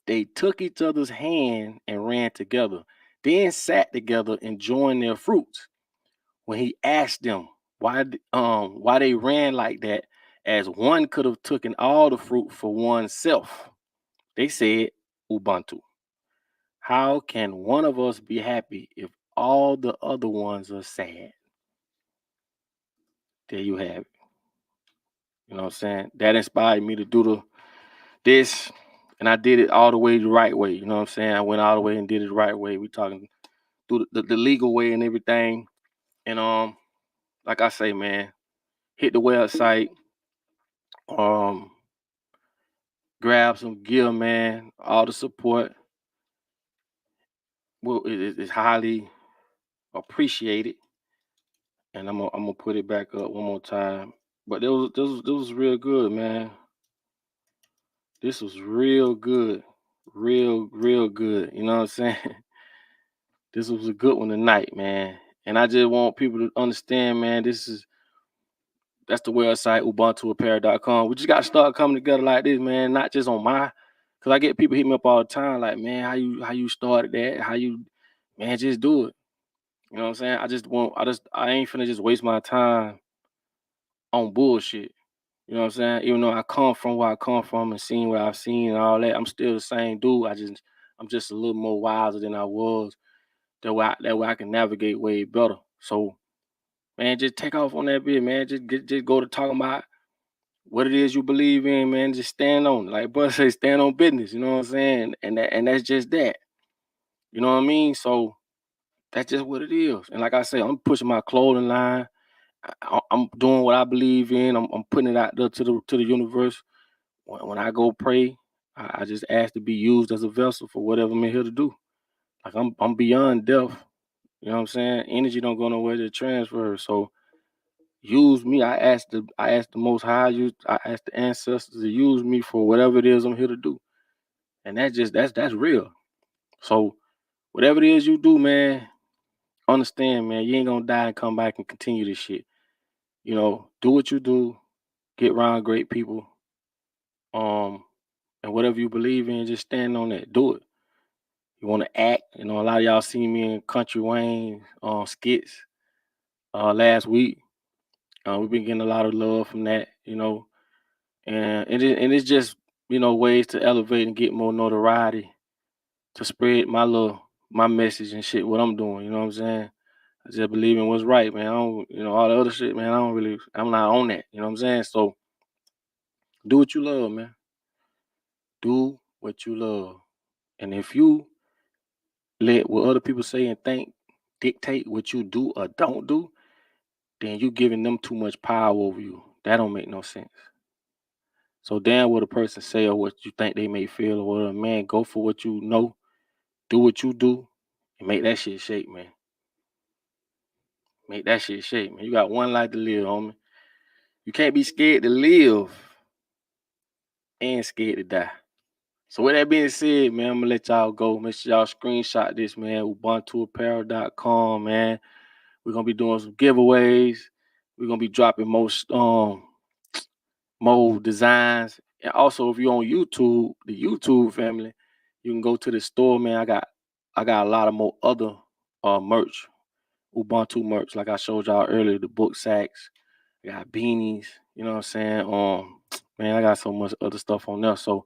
they took each other's hand and ran together, then sat together enjoying their fruits. When he asked them why they ran like that, as one could have taken all the fruit for oneself, they said Ubuntu. How can one of us be happy if all the other ones are sad. There you have it. You know what I'm saying? That inspired me to do this, and I did it all the way the right way. You know what I'm saying? I went all the way and did it the right way. We talking through the legal way and everything. And like I say, man, hit the website, grab some gear, man. All the support is highly appreciated. And I'm gonna put it back up one more time. But this was real good, man. This was real good. Real good. You know what I'm saying? This was a good one tonight, man. And I just want people to understand, man, that's the website, ubuntuapparel.com. We just got to start coming together like this, man, not just on because I get people hit me up all the time like, man, how you started that? Man, just do it. You know what I'm saying? I ain't finna just waste my time on bullshit. You know what I'm saying? Even though I come from where I come from and seen what I've seen and all that, I'm still the same dude. I'm just a little more wiser than I was. That way I can navigate way better. So, man, just take off on that bit, man. Just go to talking about what it is you believe in, man. Just stand on it. Like Bud say, stand on business. You know what I'm saying? And that's just that. You know what I mean? So that's just what it is. And like I say, I'm pushing my clothing line. I'm doing what I believe in. I'm putting it out there to the universe. When I go pray, I just ask to be used as a vessel for whatever I'm here to do. Like I'm beyond death. You know what I'm saying? Energy don't go nowhere to transfer. So use me. I ask the Most High. I ask the ancestors to use me for whatever it is I'm here to do. And that's real. So whatever it is you do, man, understand, man, you ain't gonna die and come back and continue this shit. You know, do what you do, get around great people. And whatever you believe in, just stand on that. Do it. You want to act. You know, a lot of y'all seen me in Country Wayne skits last week. We've been getting a lot of love from that, you know, and it's just, you know, ways to elevate and get more notoriety to spread my message and shit, what I'm doing. You know what I'm saying? I just believe in what's right, man. I don't, you know, all the other shit, man. I'm not on that. You know what I'm saying? So do what you love, man. Do what you love, and if you let what other people say and think dictate what you do or don't do, then you giving them too much power over you. That don't make no sense. So damn what a person say or what you think they may feel or whatever, man, go for what you know, do what you do, and make that shit shake, man. Make that shit shake, man. You got one life to live, homie. You can't be scared to live and scared to die. So with that being said, man, I'm gonna let y'all go. Make sure y'all screenshot this, man. UbuntuApparel.com, man. We're gonna be doing some giveaways. We're gonna be dropping more designs. And also, if you're on YouTube, the YouTube family, you can go to the store, man. I got a lot of more other merch, Ubuntu merch, like I showed y'all earlier, the book sacks. I got beanies, you know what I'm saying? Man, I got so much other stuff on there. So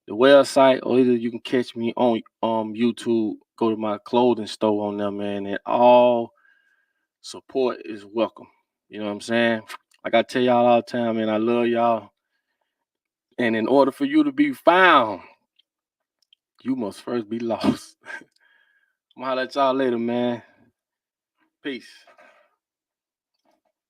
the website, or either you can catch me on YouTube, go to my clothing store on there, man, and all support is welcome. You know what I'm saying? Like I tell y'all all the time, man, I love y'all. And in order for you to be found, you must first be lost. I'm gonna holler at y'all later, man. Peace.